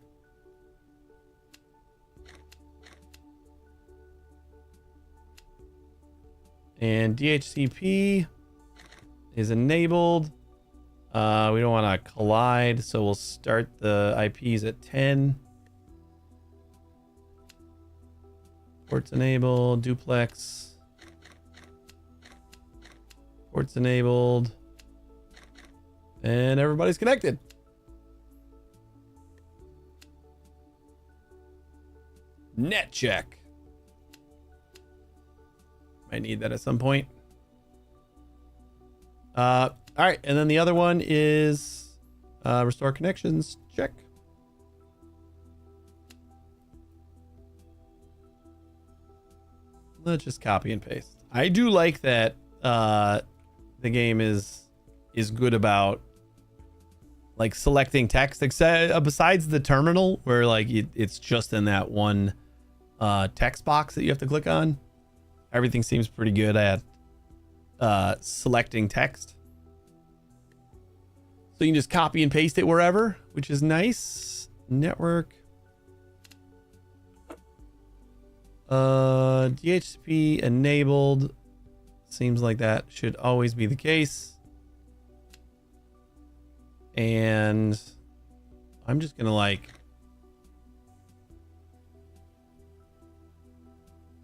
And DHCP is enabled. We don't want to collide, so we'll start the IPs at 10. Ports enabled, duplex. Ports enabled. And everybody's connected. Net check. Might need that at some point. All right, and then the other one is restore connections. Check. Let's just copy and paste. I do like that the game is good about like selecting text, except besides the terminal where like it's just in that one text box that you have to click on. Everything seems pretty good at selecting text. So you can just copy and paste it wherever, which is nice. Network. DHCP enabled. Seems like that should always be the case. And I'm just gonna like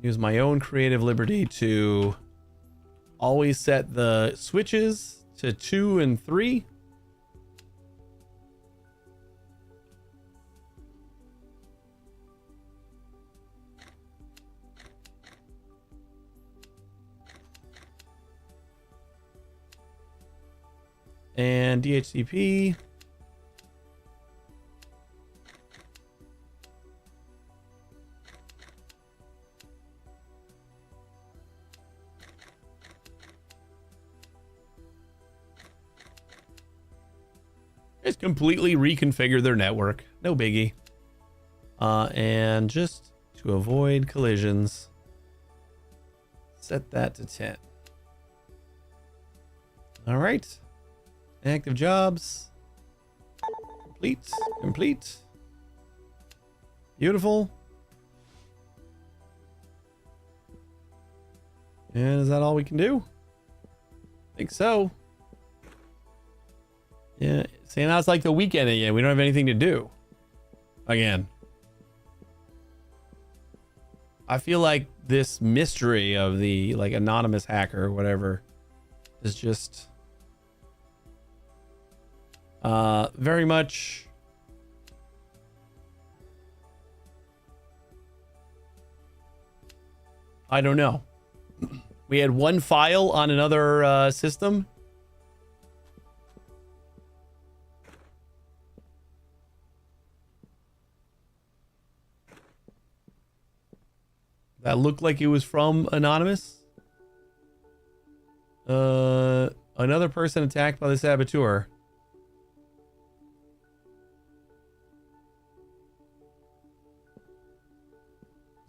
use my own creative liberty to always set the switches to 2 and 3. And DHCP. Just completely reconfigure their network. No biggie. And just to avoid collisions, set that to 10. All right. Active jobs. Complete. Beautiful. And is that all we can do? I think so. Yeah. See, now it's like the weekend again. We don't have anything to do. Again. I feel like this mystery of the like anonymous hacker or whatever is just very much I don't know. We had one file on another system. That looked like it was from Anonymous. Another person attacked by the saboteur.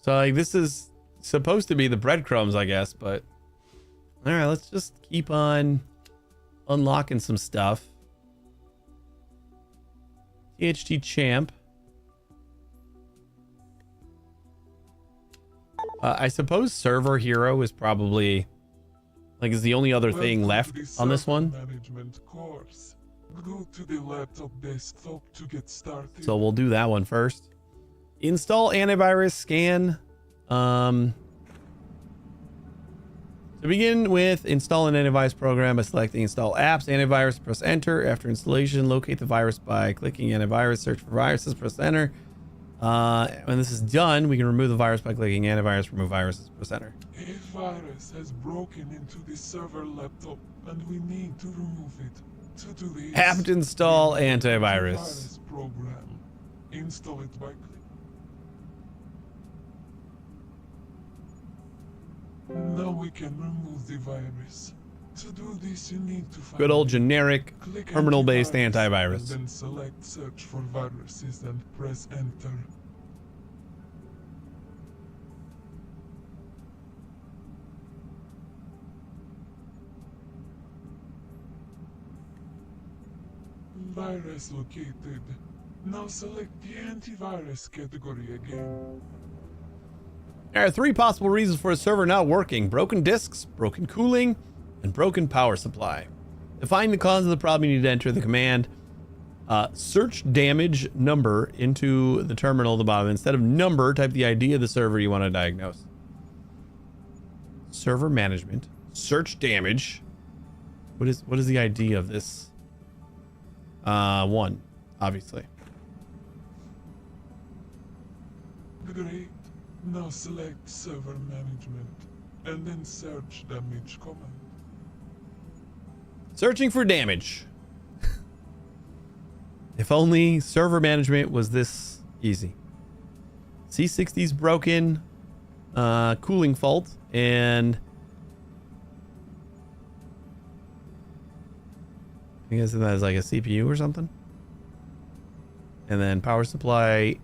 So like this is supposed to be the breadcrumbs, I guess, but all right, let's just keep on unlocking some stuff. THT champ. I suppose server hero is probably like is the only other thing left on this one. Management course. Go to the laptop desktop to get started. So we'll do that one first. Install antivirus scan. To begin with, install an antivirus program by selecting install apps, antivirus, press enter. After installation, locate the virus by clicking antivirus, search for viruses, press enter. When this is done, we can remove the virus by clicking antivirus, remove viruses, press enter. A virus has broken into the server laptop and we need to remove it. To do this, Have to install the antivirus. program. Install it by clicking. Now we can remove the virus. To do this, you need to find Good old generic click terminal-based And antivirus. then select search for viruses and press enter. Virus located. Now select the antivirus category again. There are 3 possible reasons for a server not working: broken disks, broken cooling, and broken power supply. To find the cause of the problem, you need to enter the command search damage number into the terminal at the bottom. Instead of number, type the ID of the server you want to diagnose. Server management, search damage. What is the ID of this? 1, obviously. Great. Now select server management and then search damage command. Searching for damage. If only server management was this easy. C60's broken, cooling fault, and I guess that is like a CPU or something. And then power supply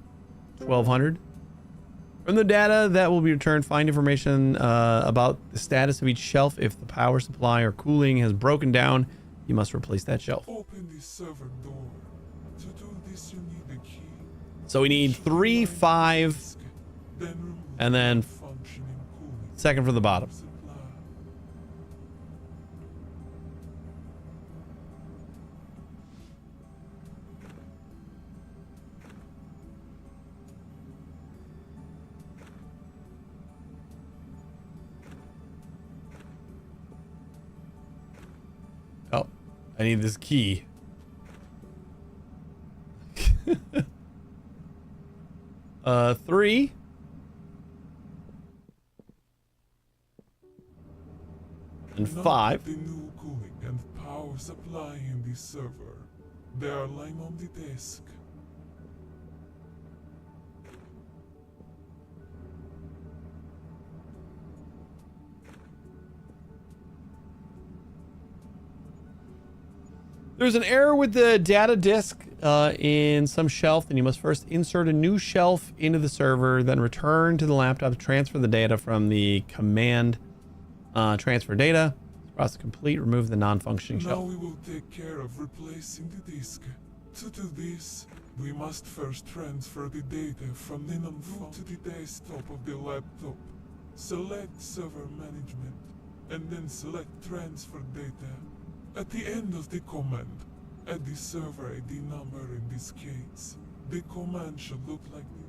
1200. From the data that will be returned, find information about the status of each shelf. If the power supply or cooling has broken down, you must replace that shelf. Open the server door. To do this, you need a key. So we need 3, 5, Then remove and then functioning cooling second from the bottom. supply. Oh, I need this key. Three. And Now 5. put the new cooling and power supply in the server. They are lying on the desk. There's an error with the data disk in some shelf, and you must first insert a new shelf into the server, then return to the laptop to transfer the data from the command transfer data. Process complete. Remove the non-functioning Now shelf. we will take care of replacing the disk. To do this, we must first transfer the data from the non-phone to the desktop of the laptop. Select server management, and then select transfer data. At the end of the command, add the server ID number in this case. The command should look like this.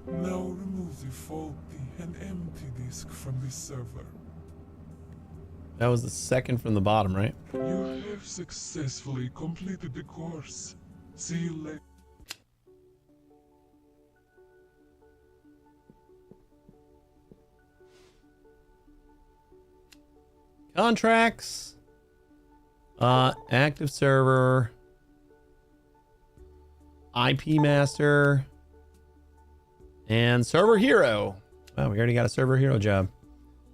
Now remove the faulty and empty disk from the server. That was the second from the bottom, right? You have successfully completed the course. See you later. Contracts. Active server. IP master. And server hero. Wow, we already got a server hero job.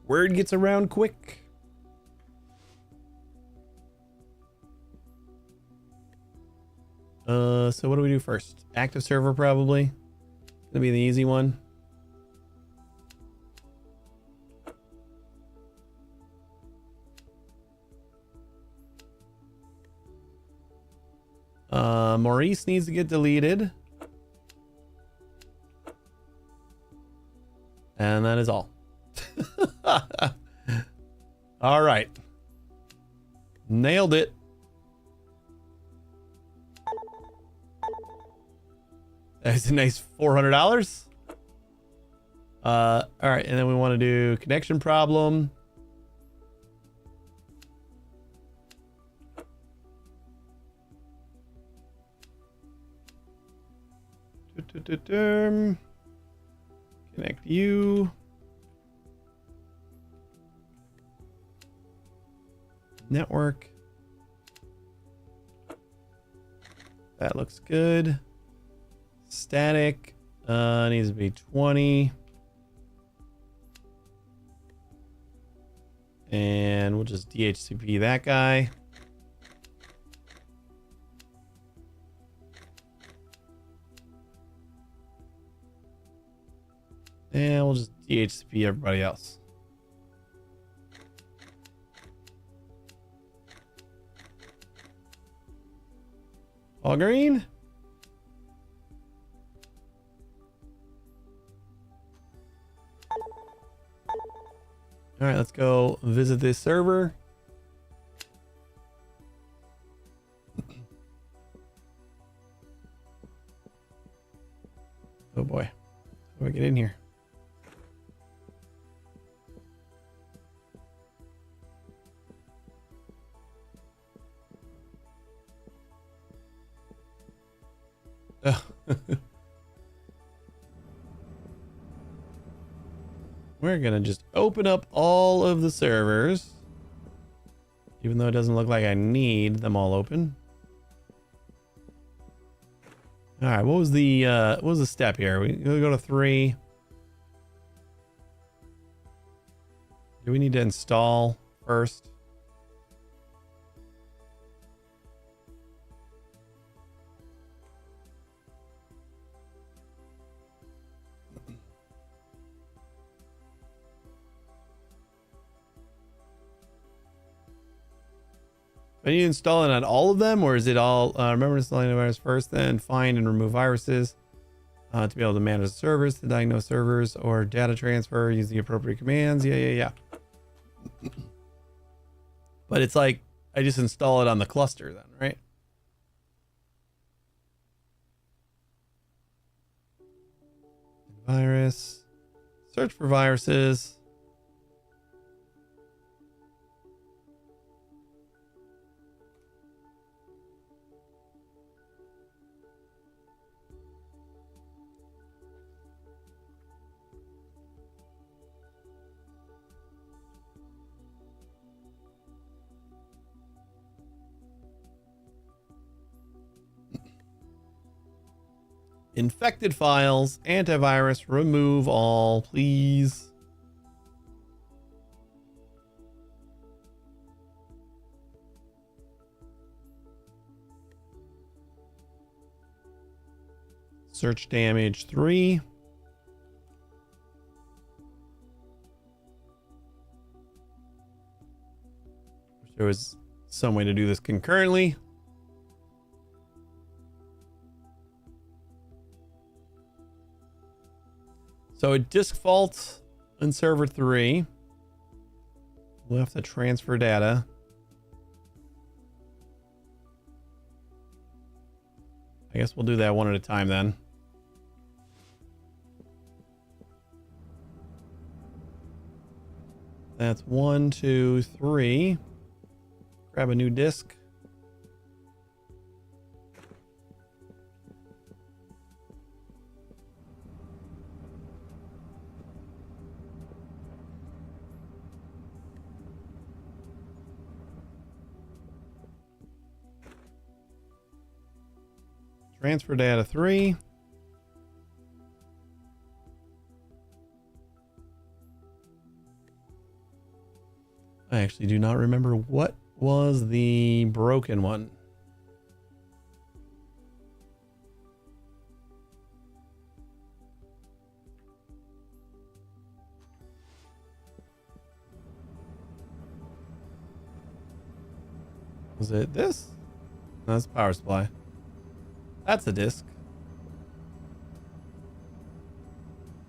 Word gets around quick. So what do we do first? Active server probably. Gonna be the easy one. Maurice needs to get deleted. And that is all. All right. Nailed it. That's a nice $400. All right, and then we want to do connection problem. Connect you. Network. That looks good. Static needs to be 20. And we'll just DHCP that guy. And we'll just DHCP everybody else. All green. All right, let's go visit this server. Oh boy, how do I get in here? Oh. We're gonna just open up all of the servers, even though it doesn't look like I need them all open. All right, what was the step here? We go to 3. Do we need to install first? Are you installing on all of them, or is it all? Remember installing the virus first, then find and remove viruses to be able to manage the servers, to diagnose servers or data transfer, use the appropriate commands. Yeah. But it's like I just install it on the cluster then, right? Virus, search for viruses. Infected files, antivirus, remove all, please. Search damage 3. Wish there was some way to do this concurrently. So a disk fault in server 3. We'll have to transfer data. I guess we'll do that one at a time then. That's 1, 2, 3. Grab a new disk. Transfer data 3. I actually do not remember what was the broken one. Was it this? No, that's power supply. That's a disk.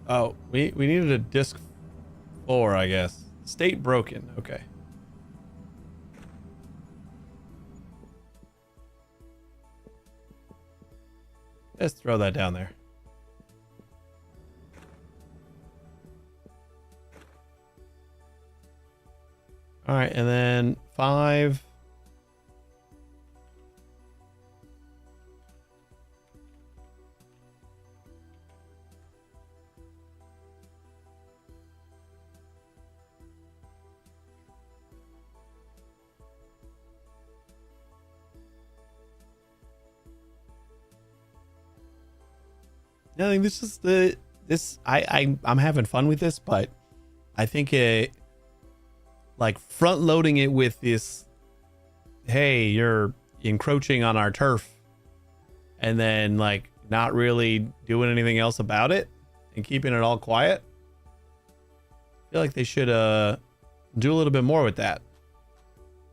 Oh, we needed a disk 4, I guess. State broken. Okay. Let's throw that down there. All right, and then 5. I think this is I'm having fun with this, but I think like front loading it with this, hey, you're encroaching on our turf, and then like not really doing anything else about it and keeping it all quiet. I feel like they should do a little bit more with that.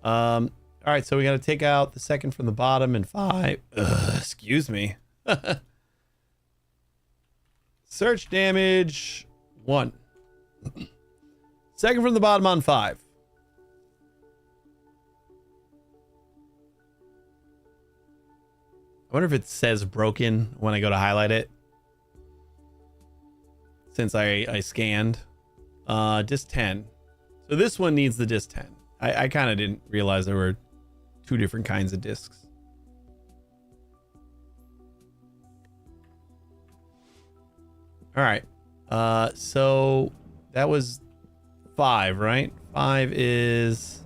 All right, so we got to take out the second from the bottom and 5. Excuse me. Search damage 1. Second from the bottom on 5. I wonder if it says broken when I go to highlight it, since I scanned. Disk 10. So this one needs the disk 10. I kind of didn't realize there were 2 different kinds of disks. All right. So that was 5, right? 5 is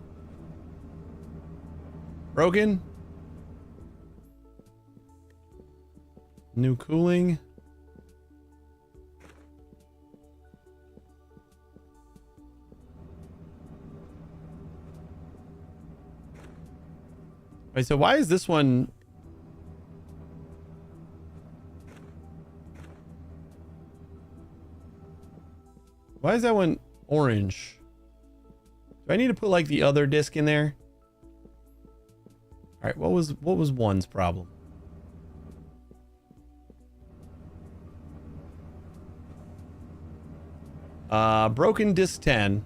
broken. New cooling. Wait, so why is this one? Why is that one orange? Do I need to put like the other disc in there? All right, what was 1's problem? Broken disk 10.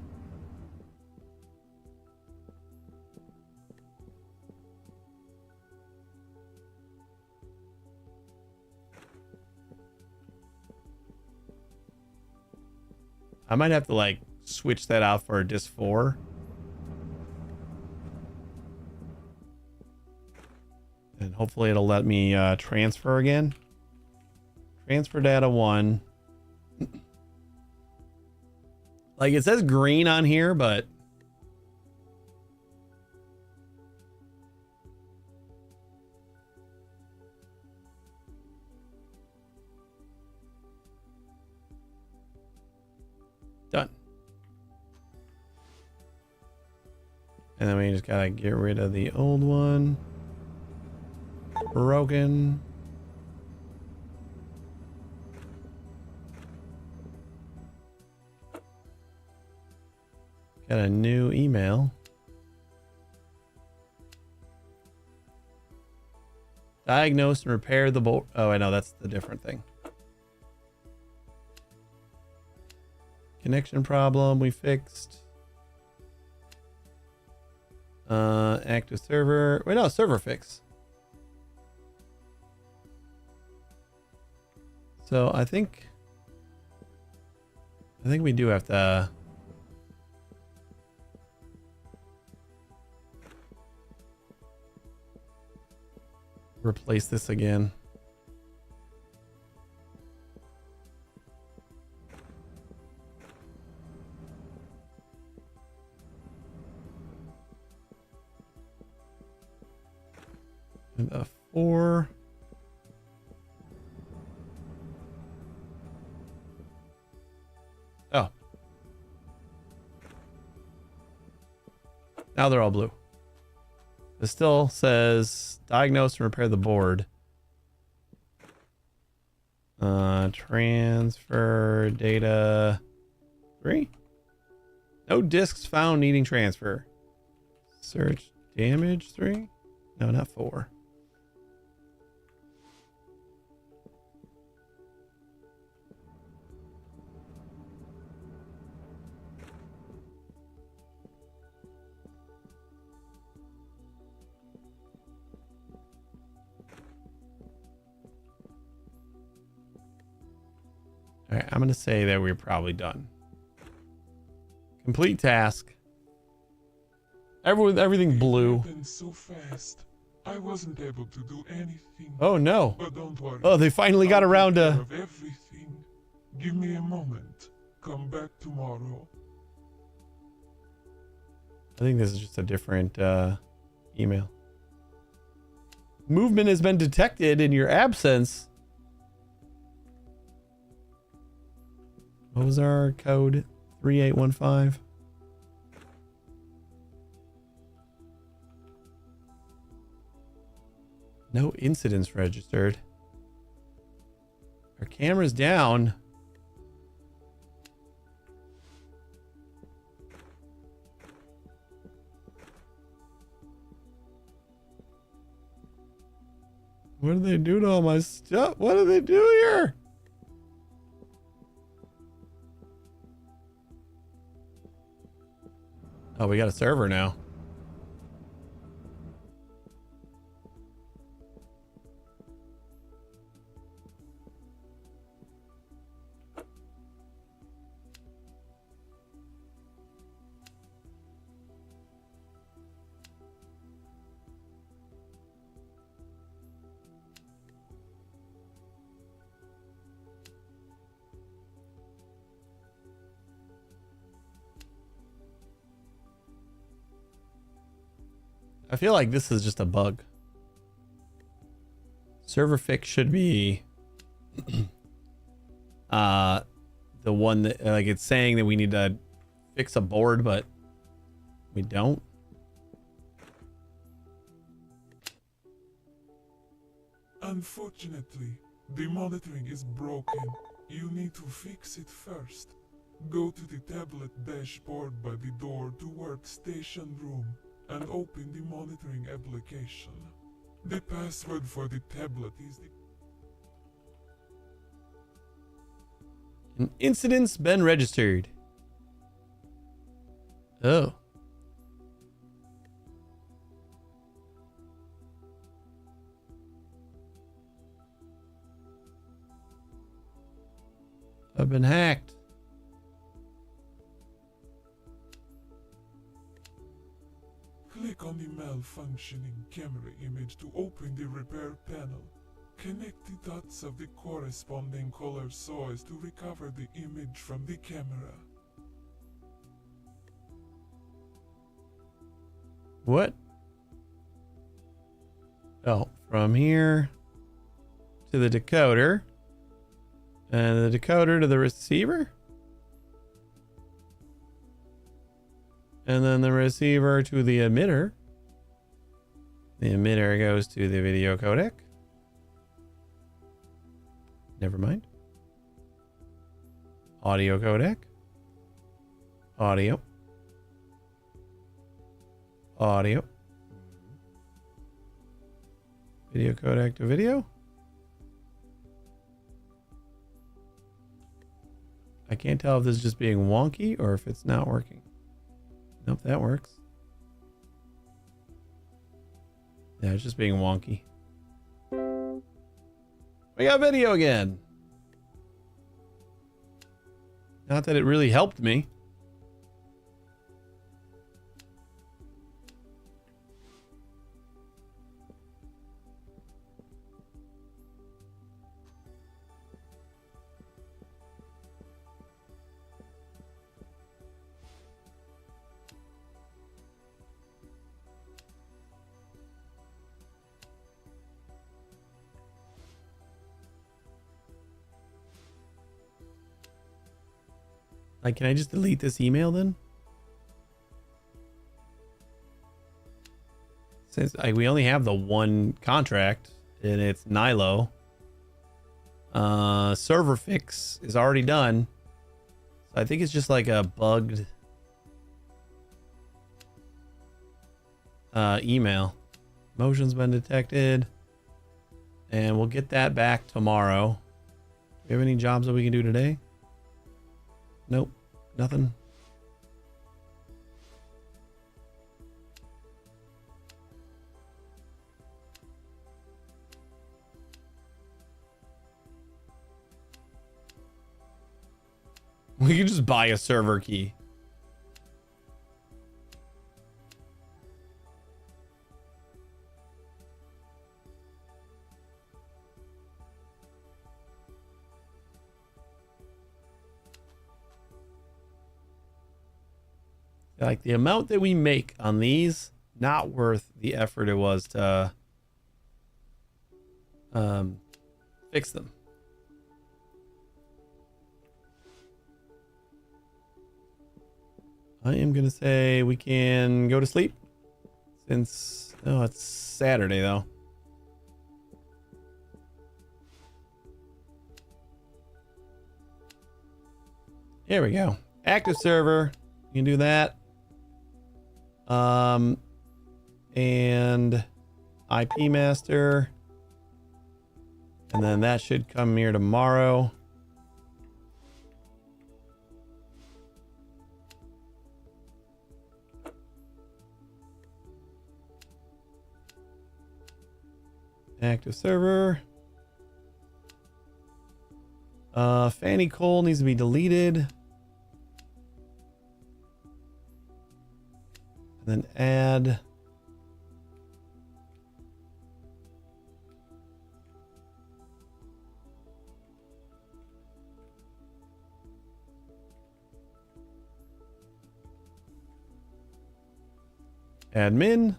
I might have to like switch that out for a disk 4. And hopefully it'll let me transfer again. Transfer data 1. Like it says green on here, but Done. And then we just gotta get rid of the old one. Broken. Got a new email. Diagnose and repair the bolt. Oh, I know that's the different thing. Connection problem we fixed. Active server. Wait, no, server fix. So I think we do have to replace this again. And a 4. Oh. Now they're all blue. It still says diagnose and repair the board. Transfer data 3. No disks found needing transfer. Search damage 3. No, not 4. All right, I'm going to say that we're probably done. Complete task. Everything blue. It happened so fast. I wasn't able to do anything. Oh no. But don't worry. Oh, they finally got I'll around take care to... of everything. Give me a moment. Come back tomorrow. I think this is just a different email. Movement has been detected in your absence. What was our code? 3815. No incidents registered. Our camera's down. What do they do to all my stuff? What do they do here? Oh, we got a server now. I feel like this is just a bug. Server fix should be the one that like it's saying that we need to fix a board, but we don't. Unfortunately, the monitoring is broken. You need to fix it first. Go to the tablet dashboard by the door to workstation room and open the monitoring application. The password for the tablet is the... An incident's been registered. Oh. I've been hacked. Click on the malfunctioning camera image to open the repair panel. Connect the dots of the corresponding color so as to recover the image from the camera. What? Oh, from here to the decoder. And the decoder to the receiver? And then the receiver to the emitter. The emitter goes to the video codec. Never mind. Audio codec. Audio. Audio. Video codec to video. I can't tell if this is just being wonky or if it's not working. Nope, that works. Yeah, it's just being wonky. We got video again. Not that it really helped me. Like, can I just delete this email then? Since we only have the one contract and it's Nilo. Server fix is already done. So I think it's just like a bugged email. Motion's been detected. And we'll get that back tomorrow. Do we have any jobs that we can do today? Nope, nothing. We could just buy a server key. Like the amount that we make on these, not worth the effort it was to fix them. I am gonna say we can go to sleep since it's Saturday though. Here we go. Active server. You can do that. And IP master. And then that should come here tomorrow. Active server. Fanny Cole needs to be deleted. And then add admin,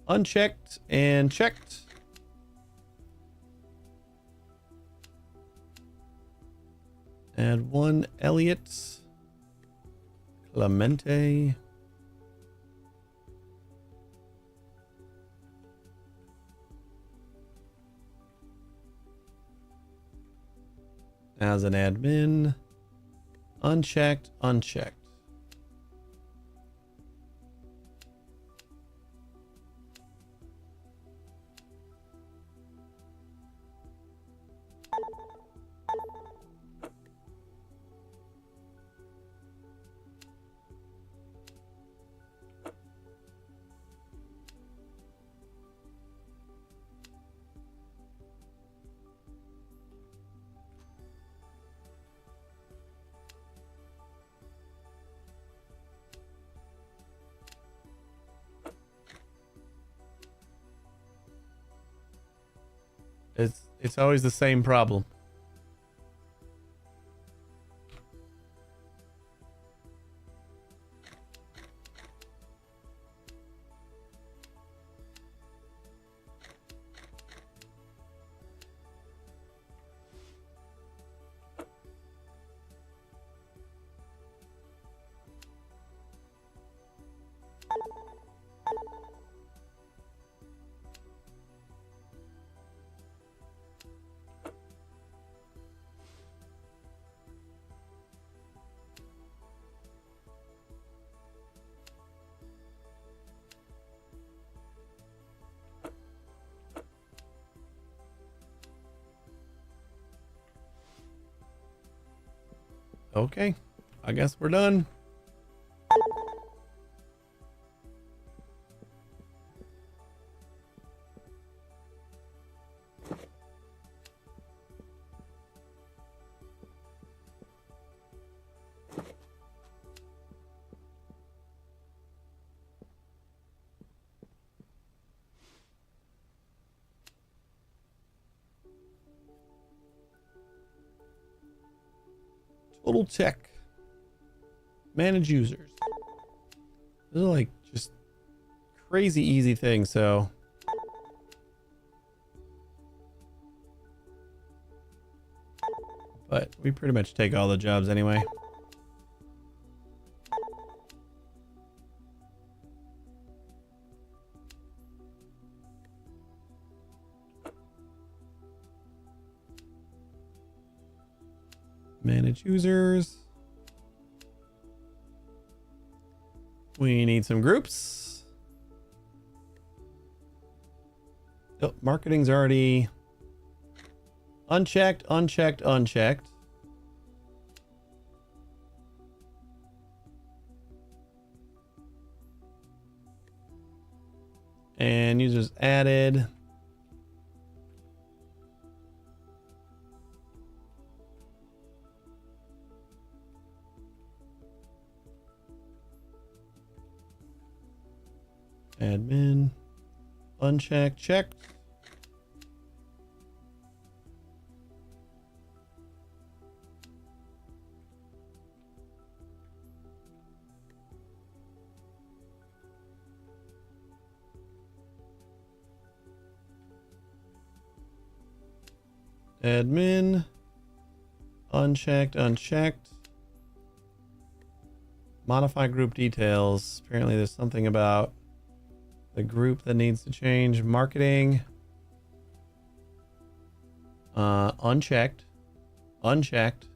unchecked and checked. Add one Elliot Clemente. As an admin, unchecked, unchecked. It's always the same problem. Okay. I guess we're done. Total tech. Manage users. Those are like just crazy easy things, so. But we pretty much take all the jobs anyway. Manage users. We need some groups. Oh, marketing's already unchecked, unchecked, unchecked. And users added. Admin, unchecked, checked. Admin, unchecked, unchecked. Modify group details. Apparently there's something about the group that needs to change. Marketing. Unchecked. Unchecked.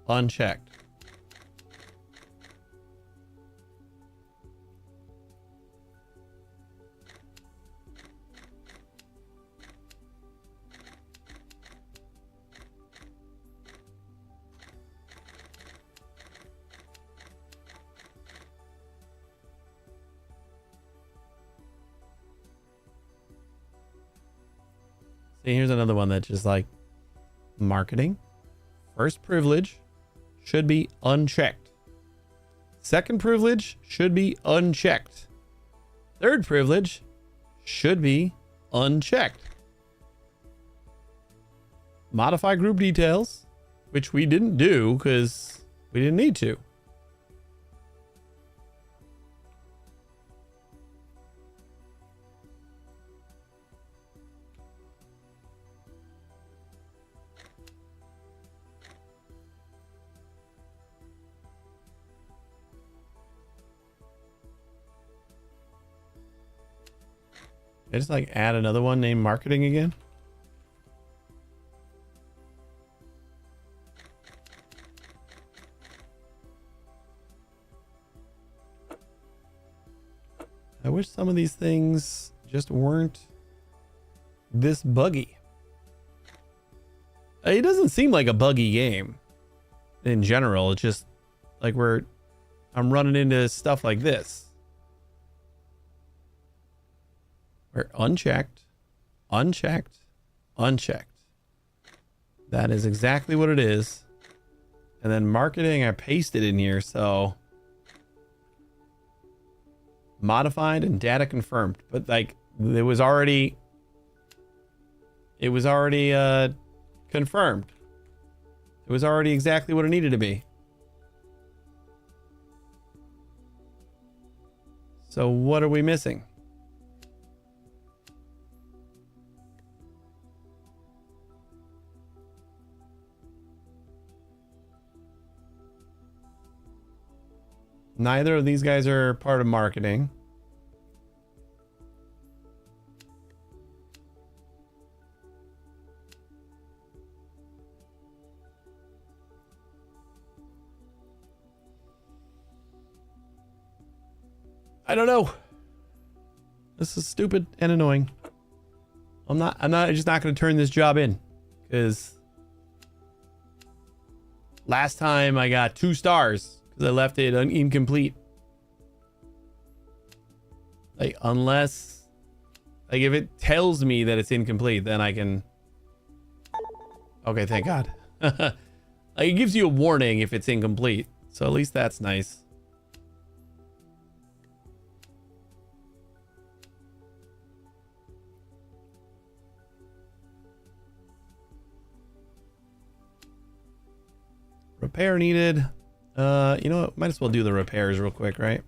Unchecked. See, here's another one that's just like marketing. First privilege should be unchecked. Second privilege should be unchecked. Third privilege should be unchecked. Modify group details, which we didn't do because we didn't need to. I just like add another one named marketing again. I wish some of these things just weren't this buggy. It doesn't seem like a buggy game in general. It's just like I'm running into stuff like this. We're unchecked, unchecked, unchecked. That is exactly what it is. And then marketing, I pasted in here, so modified and data confirmed. But like it was already confirmed. It was already exactly what it needed to be. So what are we missing? Neither of these guys are part of marketing. I don't know. This is stupid and annoying. I'm just not going to turn this job in because Last time I got 2 stars because I left it incomplete. Like, unless, like, if it tells me that it's incomplete, then I can. Okay, thank God. Like, it gives you a warning if it's incomplete, so at least that's nice. Repair needed. You know what? Might as well do the repairs real quick, right?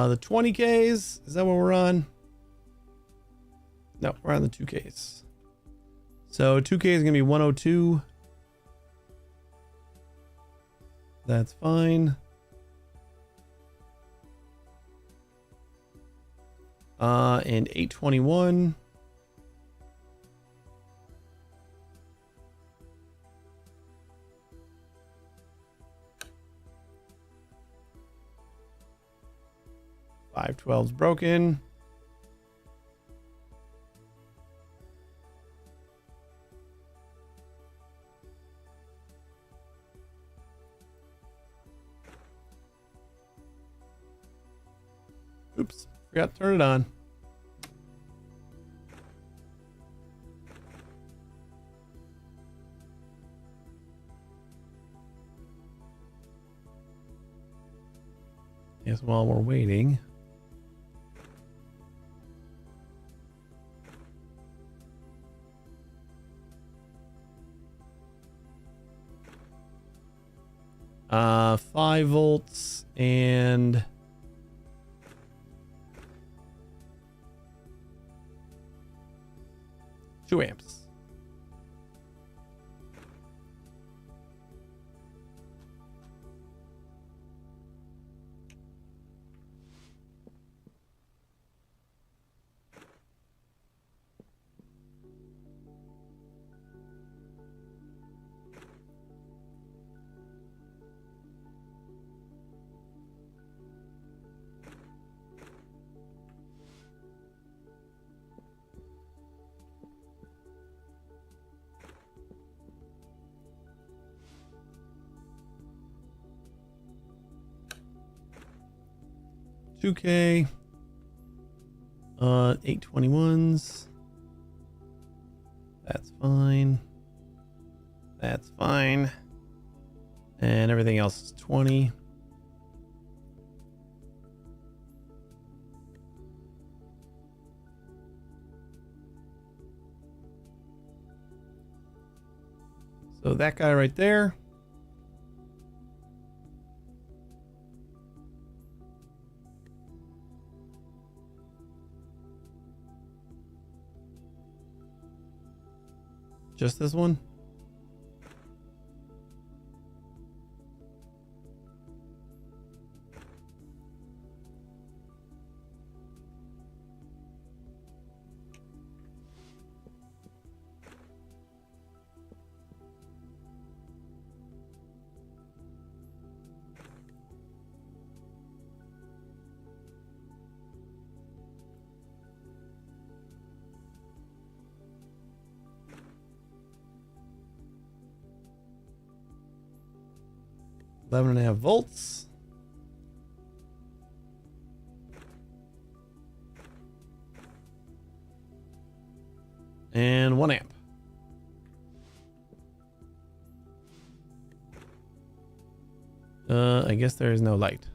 The 20Ks, is that what we're on? No, we're on the 2Ks. So 2K is gonna be 102. That's fine. And 821. $512's broken. Oops, forgot to turn it on. Yes, while we're waiting. Uh, 5 volts and 2 amps. $2K, 821s. That's fine. That's fine. And everything else is 20. So that guy right there. Just this one? Eleven and a half volts. And 1 amp. I guess there is no light.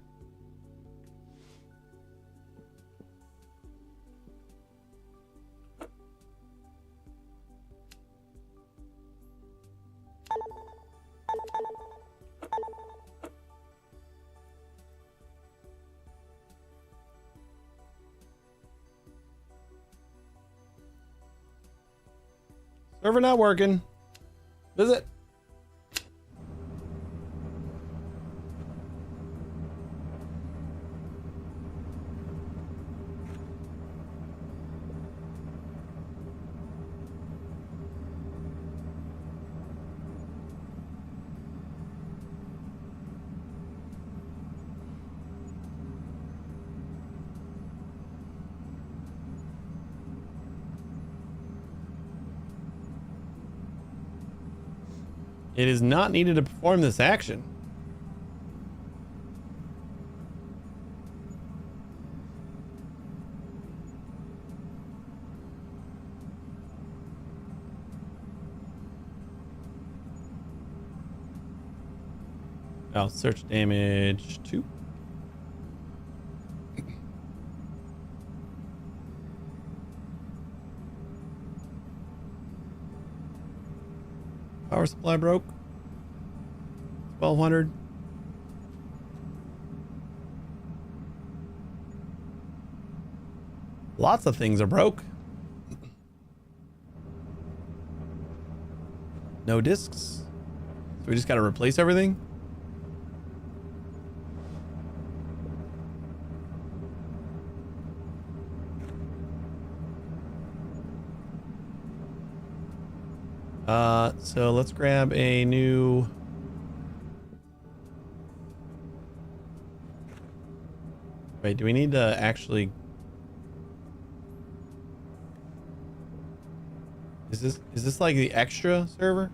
Server not working. Visit. It is not needed to perform this action. Oh, search damage 2. Power supply broke. 1200. Lots of things are broke. No discs. So we just got to replace everything. So let's grab a new. Wait, do we need to actually? Is this like the extra server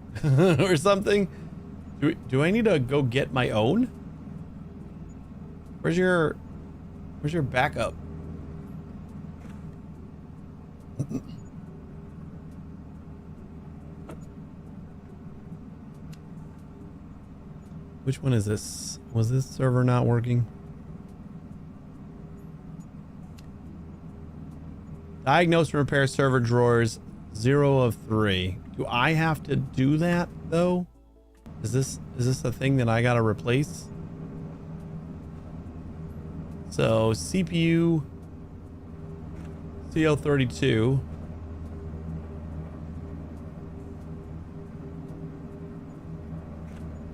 or something? Do I need to go get my own? Where's your backup? Which one is this? Was this server not working? Diagnose and repair server drawers 0 of 3. Do I have to do that though? Is this a thing that I gotta replace? So CPU CL32.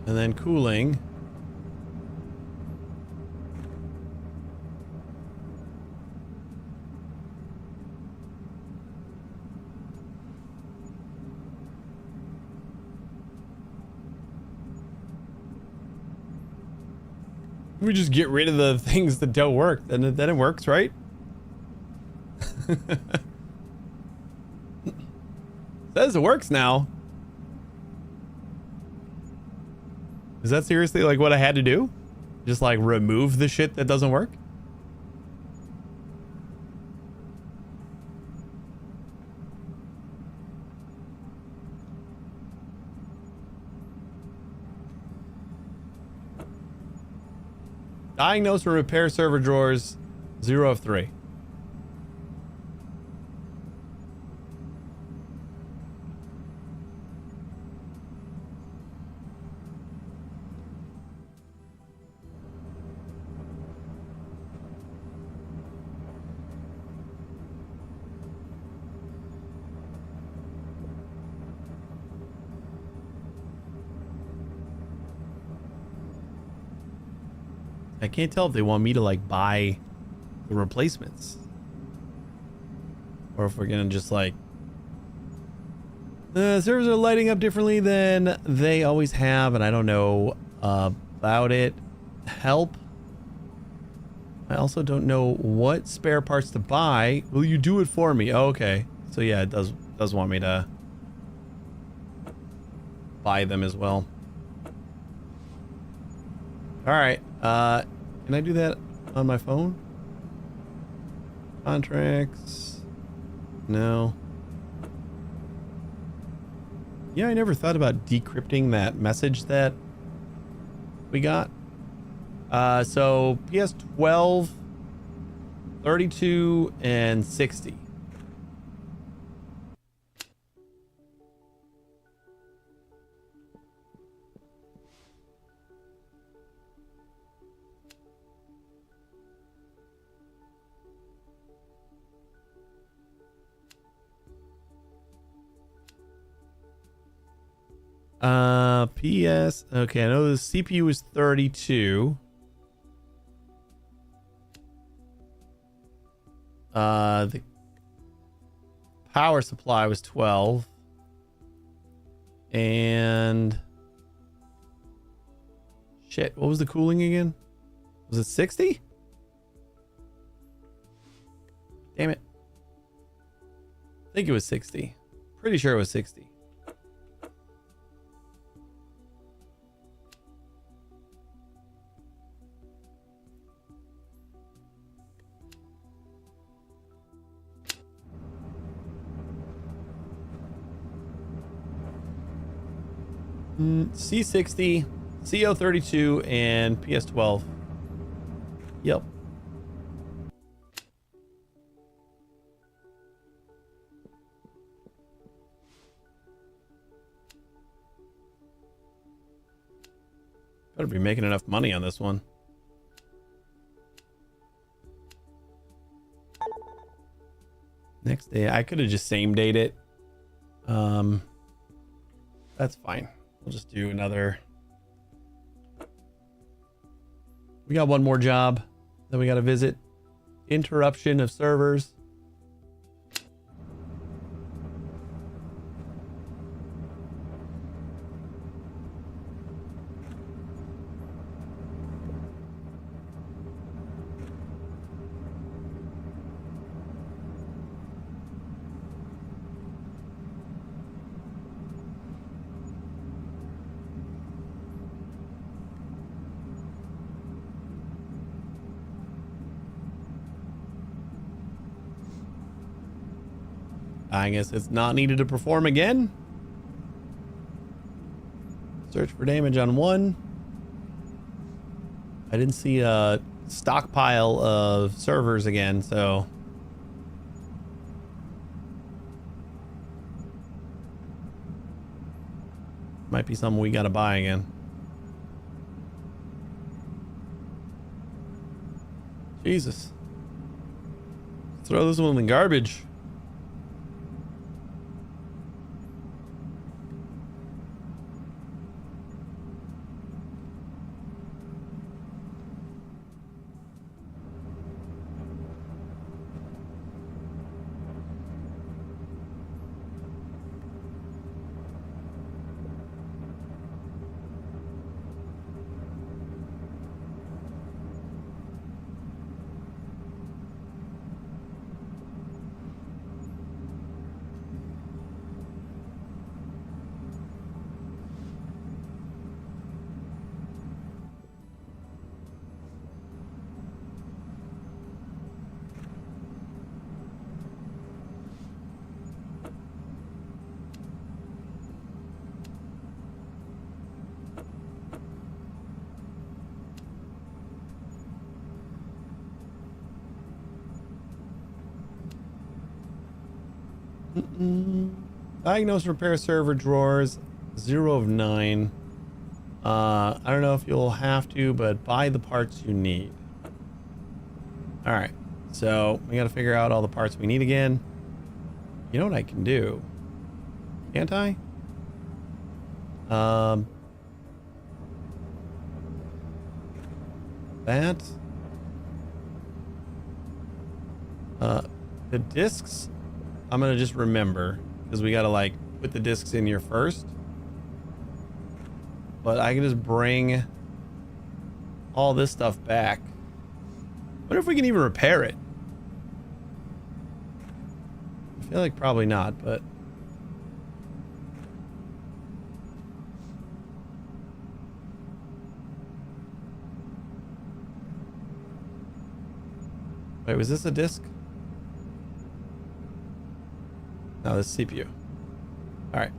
And then cooling. We just get rid of the things that don't work, then it works, right? Says it works now. Is that seriously like what I had to do? Just like remove the shit that doesn't work? Diagnose and repair server drawers 0 of 3. I can't tell if they want me to like buy the replacements or if we're gonna just like the servers are lighting up differently than they always have, and I don't know about it. Help. I also don't know what spare parts to buy. Will you do it for me? Oh, okay. So yeah, it does want me to buy them as well. All right. Can I do that on my phone? Contracts. No. Yeah, I never thought about decrypting that message that we got. So PS12, 32, and 60. PS. Okay, I know the CPU is 32. The power supply was 12. And shit, what was the cooling again? Was it 60? Damn it. I think it was 60. Pretty sure it was 60. C60, CO32, and PS12. Yep. Better be making enough money on this one. Next day, I could have just same date it. That's fine. We'll just do another. We got one more job that we got to visit. Interruption of servers. I guess it's not needed to perform again. Search for damage on one. I didn't see a stockpile of servers again, so might be something we gotta buy again. Jesus. Throw this one in the garbage. Diagnose, repair server drawers, 0 of 9. I don't know if you'll have to, but buy the parts you need. All right, so we got to figure out all the parts we need again. You know what I can do? Can't I? That. The discs, I'm gonna just remember because we gotta like put the discs in here first. But I can just bring all this stuff back. Wonder if we can even repair it. I feel like probably not, but wait, was this a disc? No, this is CPU. All right.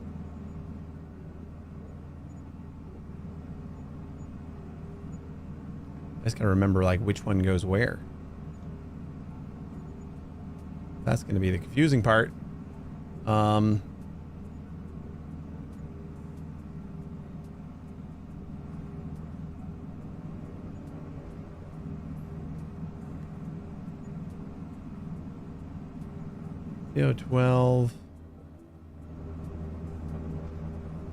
I just gotta remember like which one goes where. That's gonna be the confusing part. You know, 12.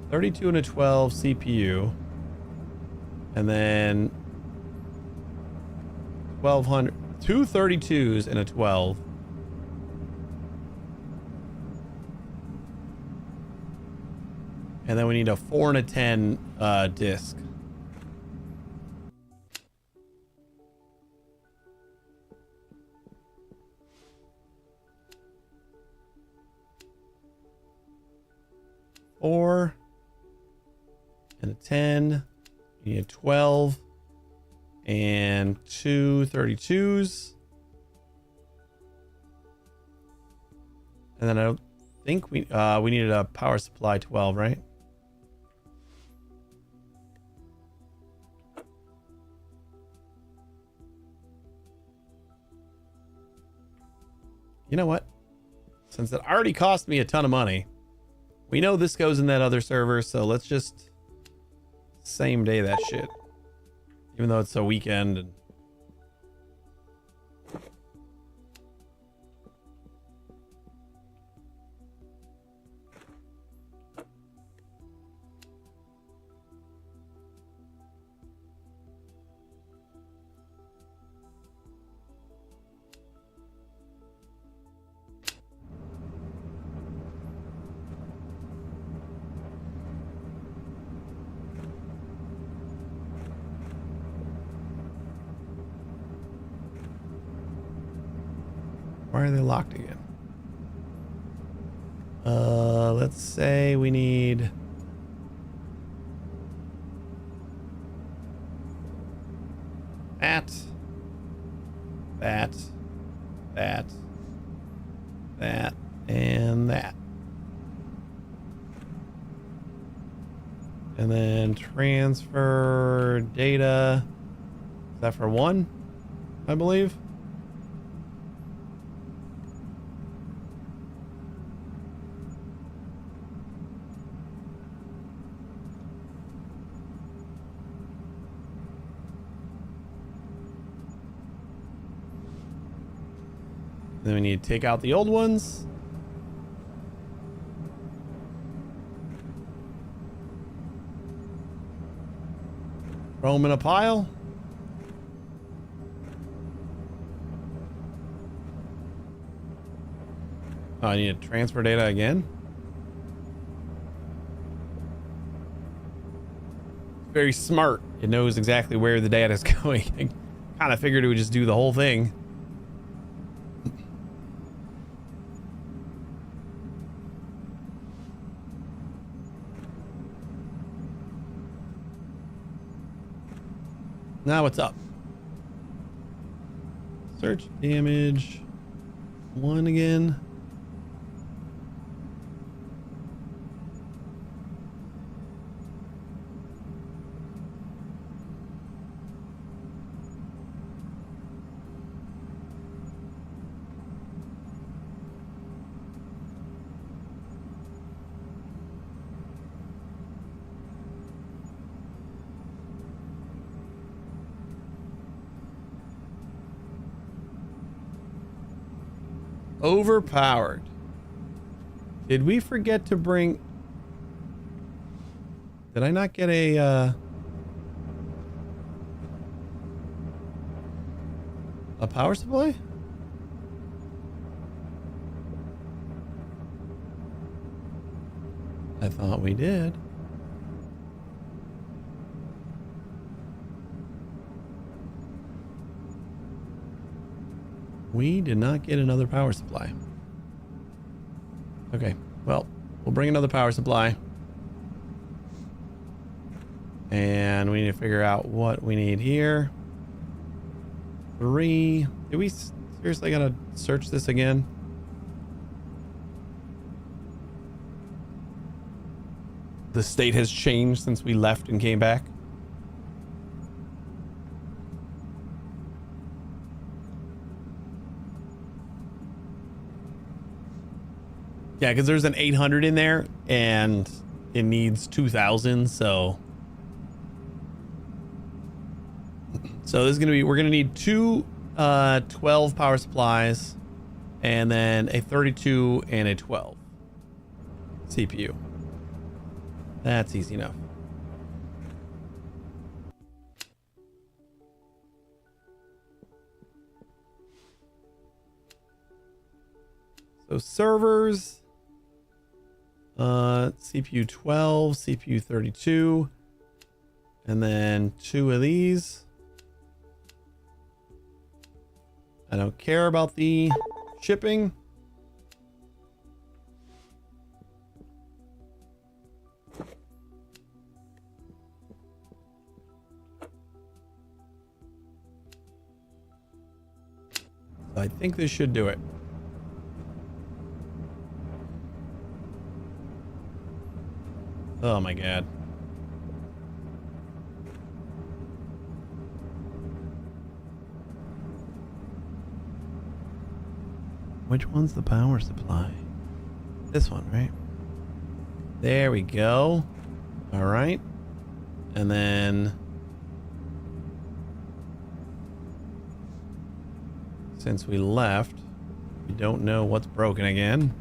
32 and a 12 CPU. And then 1200. Two 32s and a 12. And then we need a 4 and a 10 disc. Four and a 10. You need a 12 and two 32s. And then I don't think we needed a power supply 12, right? You know what? Since it already cost me a ton of money, we know this goes in that other server, so let's just same day that shit. Even though it's a weekend and why are they locked again? Let's say we need that, and that. And then transfer data. Is that for one? I believe. Then we need to take out the old ones. Throw them in a pile. Oh, I need to transfer data again. Very smart. It knows exactly where the data is going. I kind of figured it would just do the whole thing. Now what's up? Search damage 1 again. Overpowered. Did we forget to bring... Did I not get a power supply? I thought we did. We did not get another power supply. Okay, well, we'll bring another power supply. And we need to figure out what we need here. 3. Did we seriously gotta search this again? The state has changed since we left and came back. Yeah, because there's an 800 in there and it needs 2,000, so this is gonna be, we're gonna need two 12 power supplies and then a 32 and a 12 CPU. That's easy enough. So servers, CPU 12, CPU 32, and then 2 of these. I don't care about the shipping. I think this should do it. Oh my god. Which one's the power supply? This one, right? There we go. All right. And then since we left, we don't know what's broken again.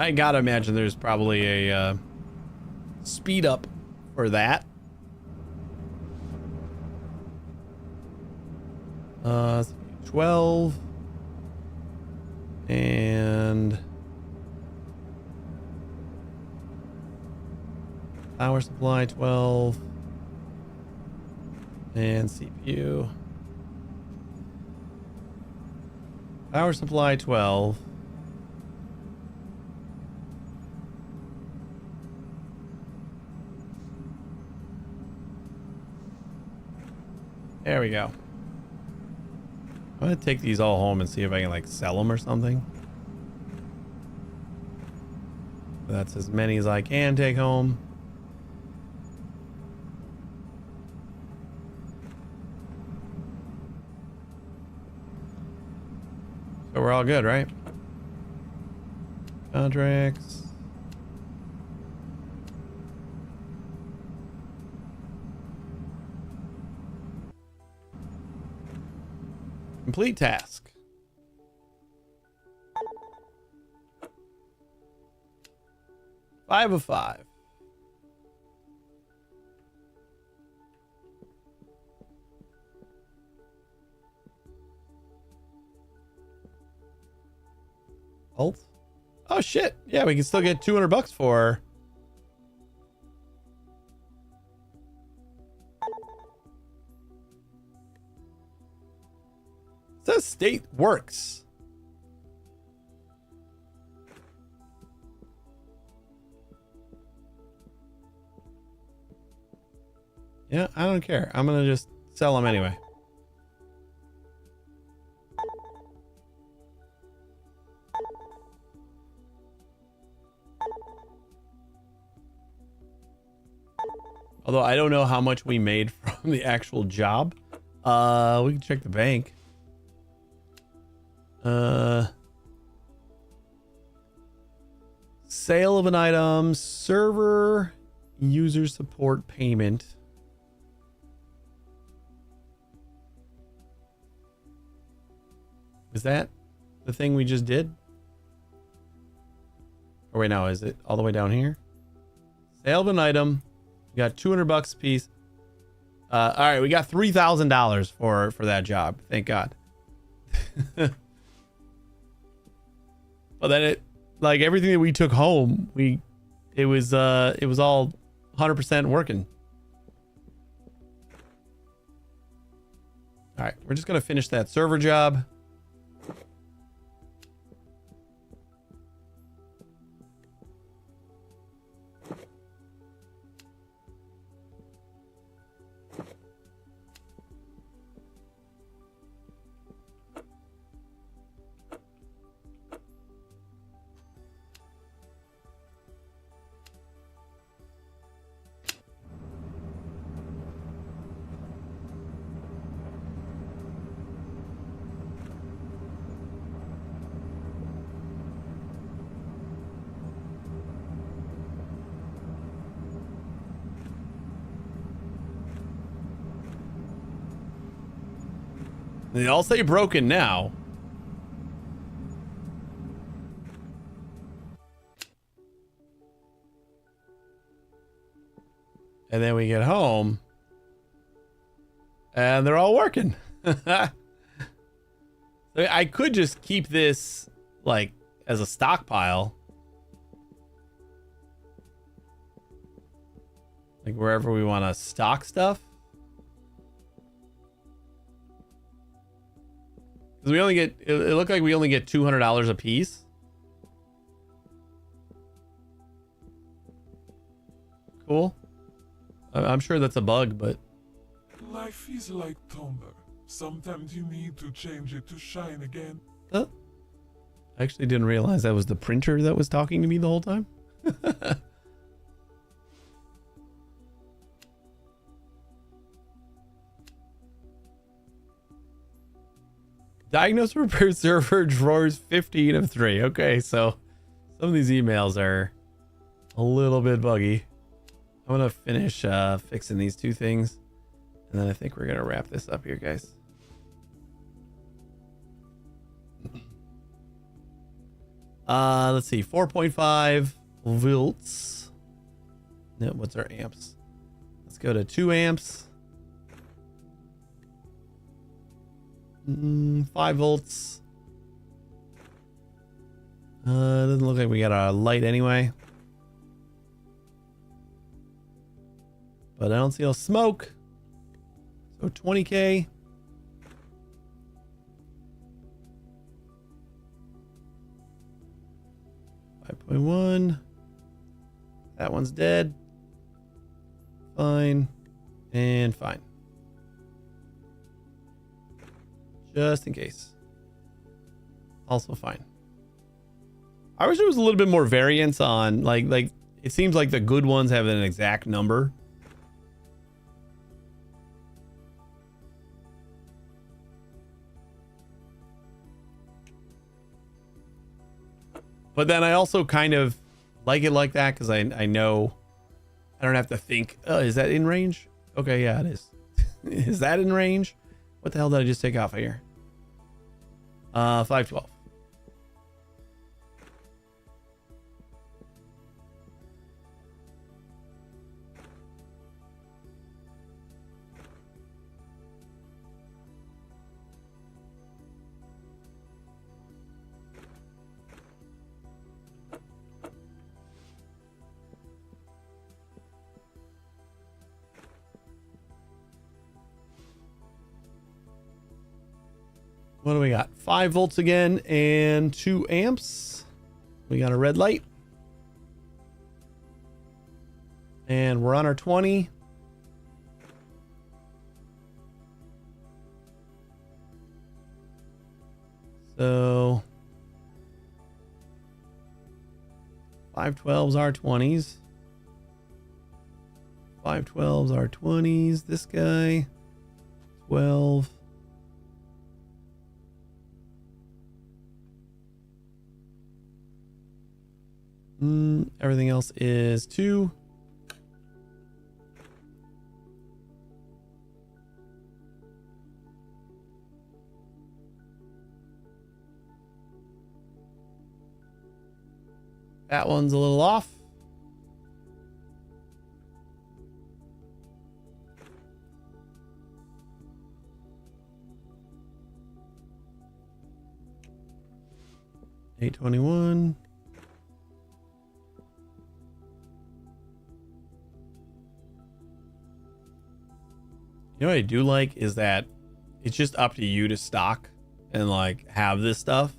I gotta imagine there's probably a speed up for that. 12 and power supply 12 and CPU. Power supply 12. There we go. I'm gonna take these all home and see if I can like sell them or something. That's as many as I can take home. So we're all good, right? Contracts. Complete task. Five of 5. Alt. Oh shit. Yeah, we can still get $200 for her. It says state works. Yeah, I don't care. I'm gonna just sell them anyway. Although I don't know how much we made from the actual job. We can check the bank. Sale of an item, server, user support payment. Is that the thing we just did? Or wait, no, is it all the way down here? Sale of an item. We got $200 a piece. All right, we got $3,000 for that job. Thank God. But then it, like everything that we took home, it was all 100% working. All right, we're just gonna finish that server job. They all say broken now. And then we get home and they're all working. I could just keep this like as a stockpile. Like wherever we want to stock stuff. Because we only get, it looked like we only get $200 a piece. Cool. I'm sure that's a bug, but Life is like thunder. Sometimes you need to change it to shine again. I actually didn't realize that was the printer that was talking to me the whole time. Diagnose repair server drawers 15 of 3. Okay, so some of these emails are a little bit buggy. I'm gonna finish fixing these two things, and then I think we're gonna wrap this up here, guys. Let's see, 4.5 volts. No, what's our amps? Let's go to 2 amps. 5 volts. Doesn't look like we got a light anyway. But I don't see no smoke. So 20K. .1. That one's dead. Fine. And fine. Just in case. Also fine. I wish there was a little bit more variance on like it seems like the good ones have an exact number. But then I also kind of like it like that because I know I don't have to think, oh, is that in range? Okay, yeah, it is. Is that in range? What the hell did I just take off of here? 512. What do we got? 5 volts again and 2 amps. We got a red light. And we're on our 20. So 512s are 20s. 512s are 20s. This guy 12. Everything else is 2. That one's a little off. $821. You know what I do like is that it's just up to you to stock and like have this stuff.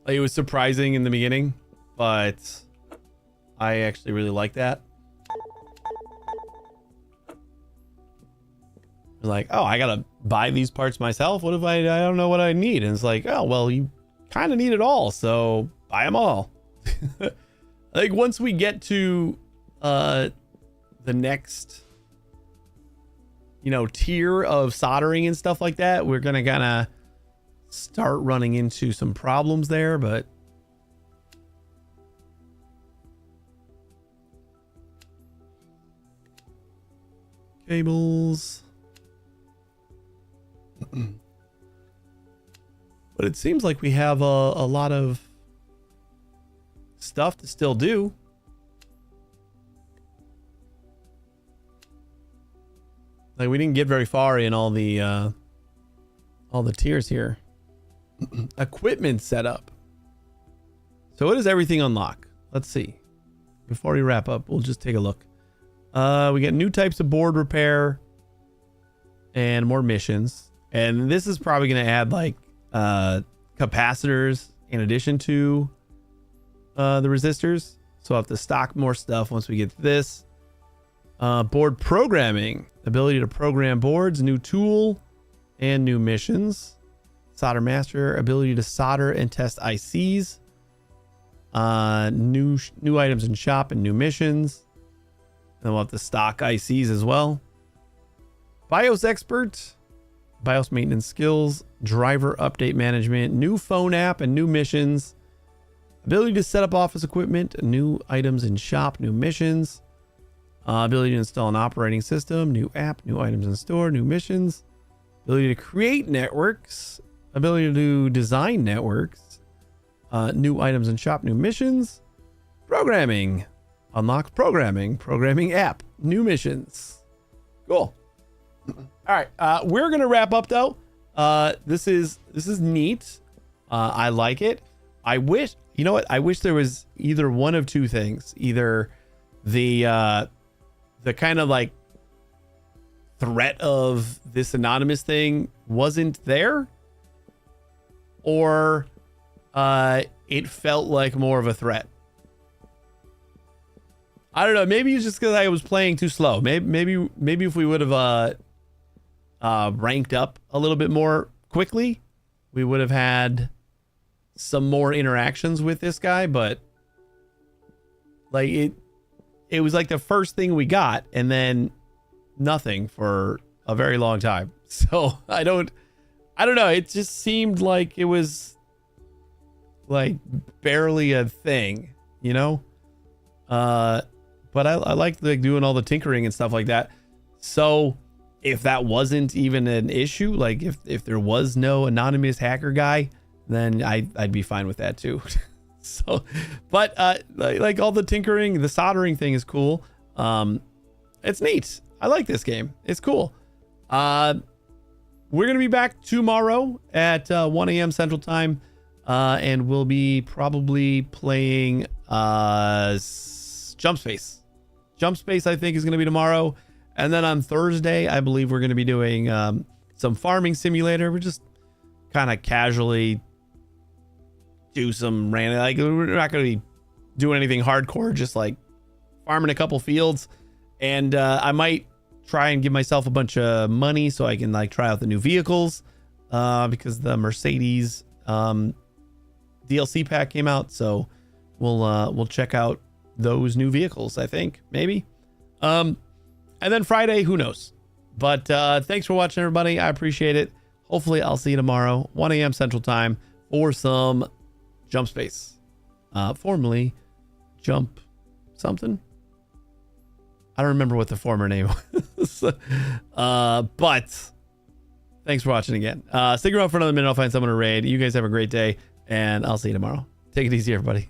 Like, it was surprising in the beginning, but I actually really like that. Like, oh, I gotta buy these parts myself. What if I don't know what I need? And it's like, oh, well, you kind of need it all, so buy them all. Like, once we get to the next, you know, tier of soldering and stuff like that, we're gonna kind of start running into some problems there. But cables. But it seems like we have a lot of stuff to still do. Like, we didn't get very far in all the tiers here. Equipment setup. So what does everything unlock? Let's see. Before we wrap up, we'll just take a look. We get new types of board repair and more missions. And this is probably going to add like capacitors in addition to the resistors. So I'll have to stock more stuff once we get to this. Board programming, ability to program boards, new tool and new missions. Solder master, ability to solder and test ICs. New items in shop and new missions. And we'll have to stock ICs as well. BIOS expert, BIOS maintenance skills, driver update management, new phone app and new missions. Ability to set up office equipment, new items in shop, new missions. Ability to install an operating system, new app, new items in store, new missions. Ability to create networks, ability to design networks, new items in shop, new missions. Programming, unlock programming app, new missions. Cool. All right, we're gonna wrap up though. This is neat. I like it. I wish, you know what? I wish there was either one of two things. Either the kind of like threat of this anonymous thing wasn't there, or it felt like more of a threat. I don't know. Maybe it's just because I was playing too slow. Maybe if we would have ranked up a little bit more quickly, we would have had some more interactions with this guy. But like it was like the first thing we got, and then nothing for a very long time. So I don't know. It just seemed like it was like barely a thing, you know? But I like doing all the tinkering and stuff like that. So if that wasn't even an issue, like if there was no anonymous hacker guy, then I'd be fine with that too. So, but like all the tinkering, the soldering thing is cool. It's neat. I like this game. It's cool. We're gonna be back tomorrow at 1 a.m. Central Time, and we'll be probably playing Jump Space. Jump Space, I think, is gonna be tomorrow, and then on Thursday, I believe we're gonna be doing some farming simulator. We're just kind of casually do some random, like we're not gonna be doing anything hardcore, just like farming a couple fields, and I might try and give myself a bunch of money so I can like try out the new vehicles, because the Mercedes DLC pack came out, so we'll check out those new vehicles, I think, maybe. And then Friday, who knows? But thanks for watching, everybody. I appreciate it. Hopefully I'll see you tomorrow, 1 a.m. Central Time, for some Jump Space, formerly Jump something. I don't remember what the former name was. But thanks for watching again. Stick around for another minute. I'll find someone to raid. You guys have a great day, and I'll see you tomorrow. Take it easy, everybody.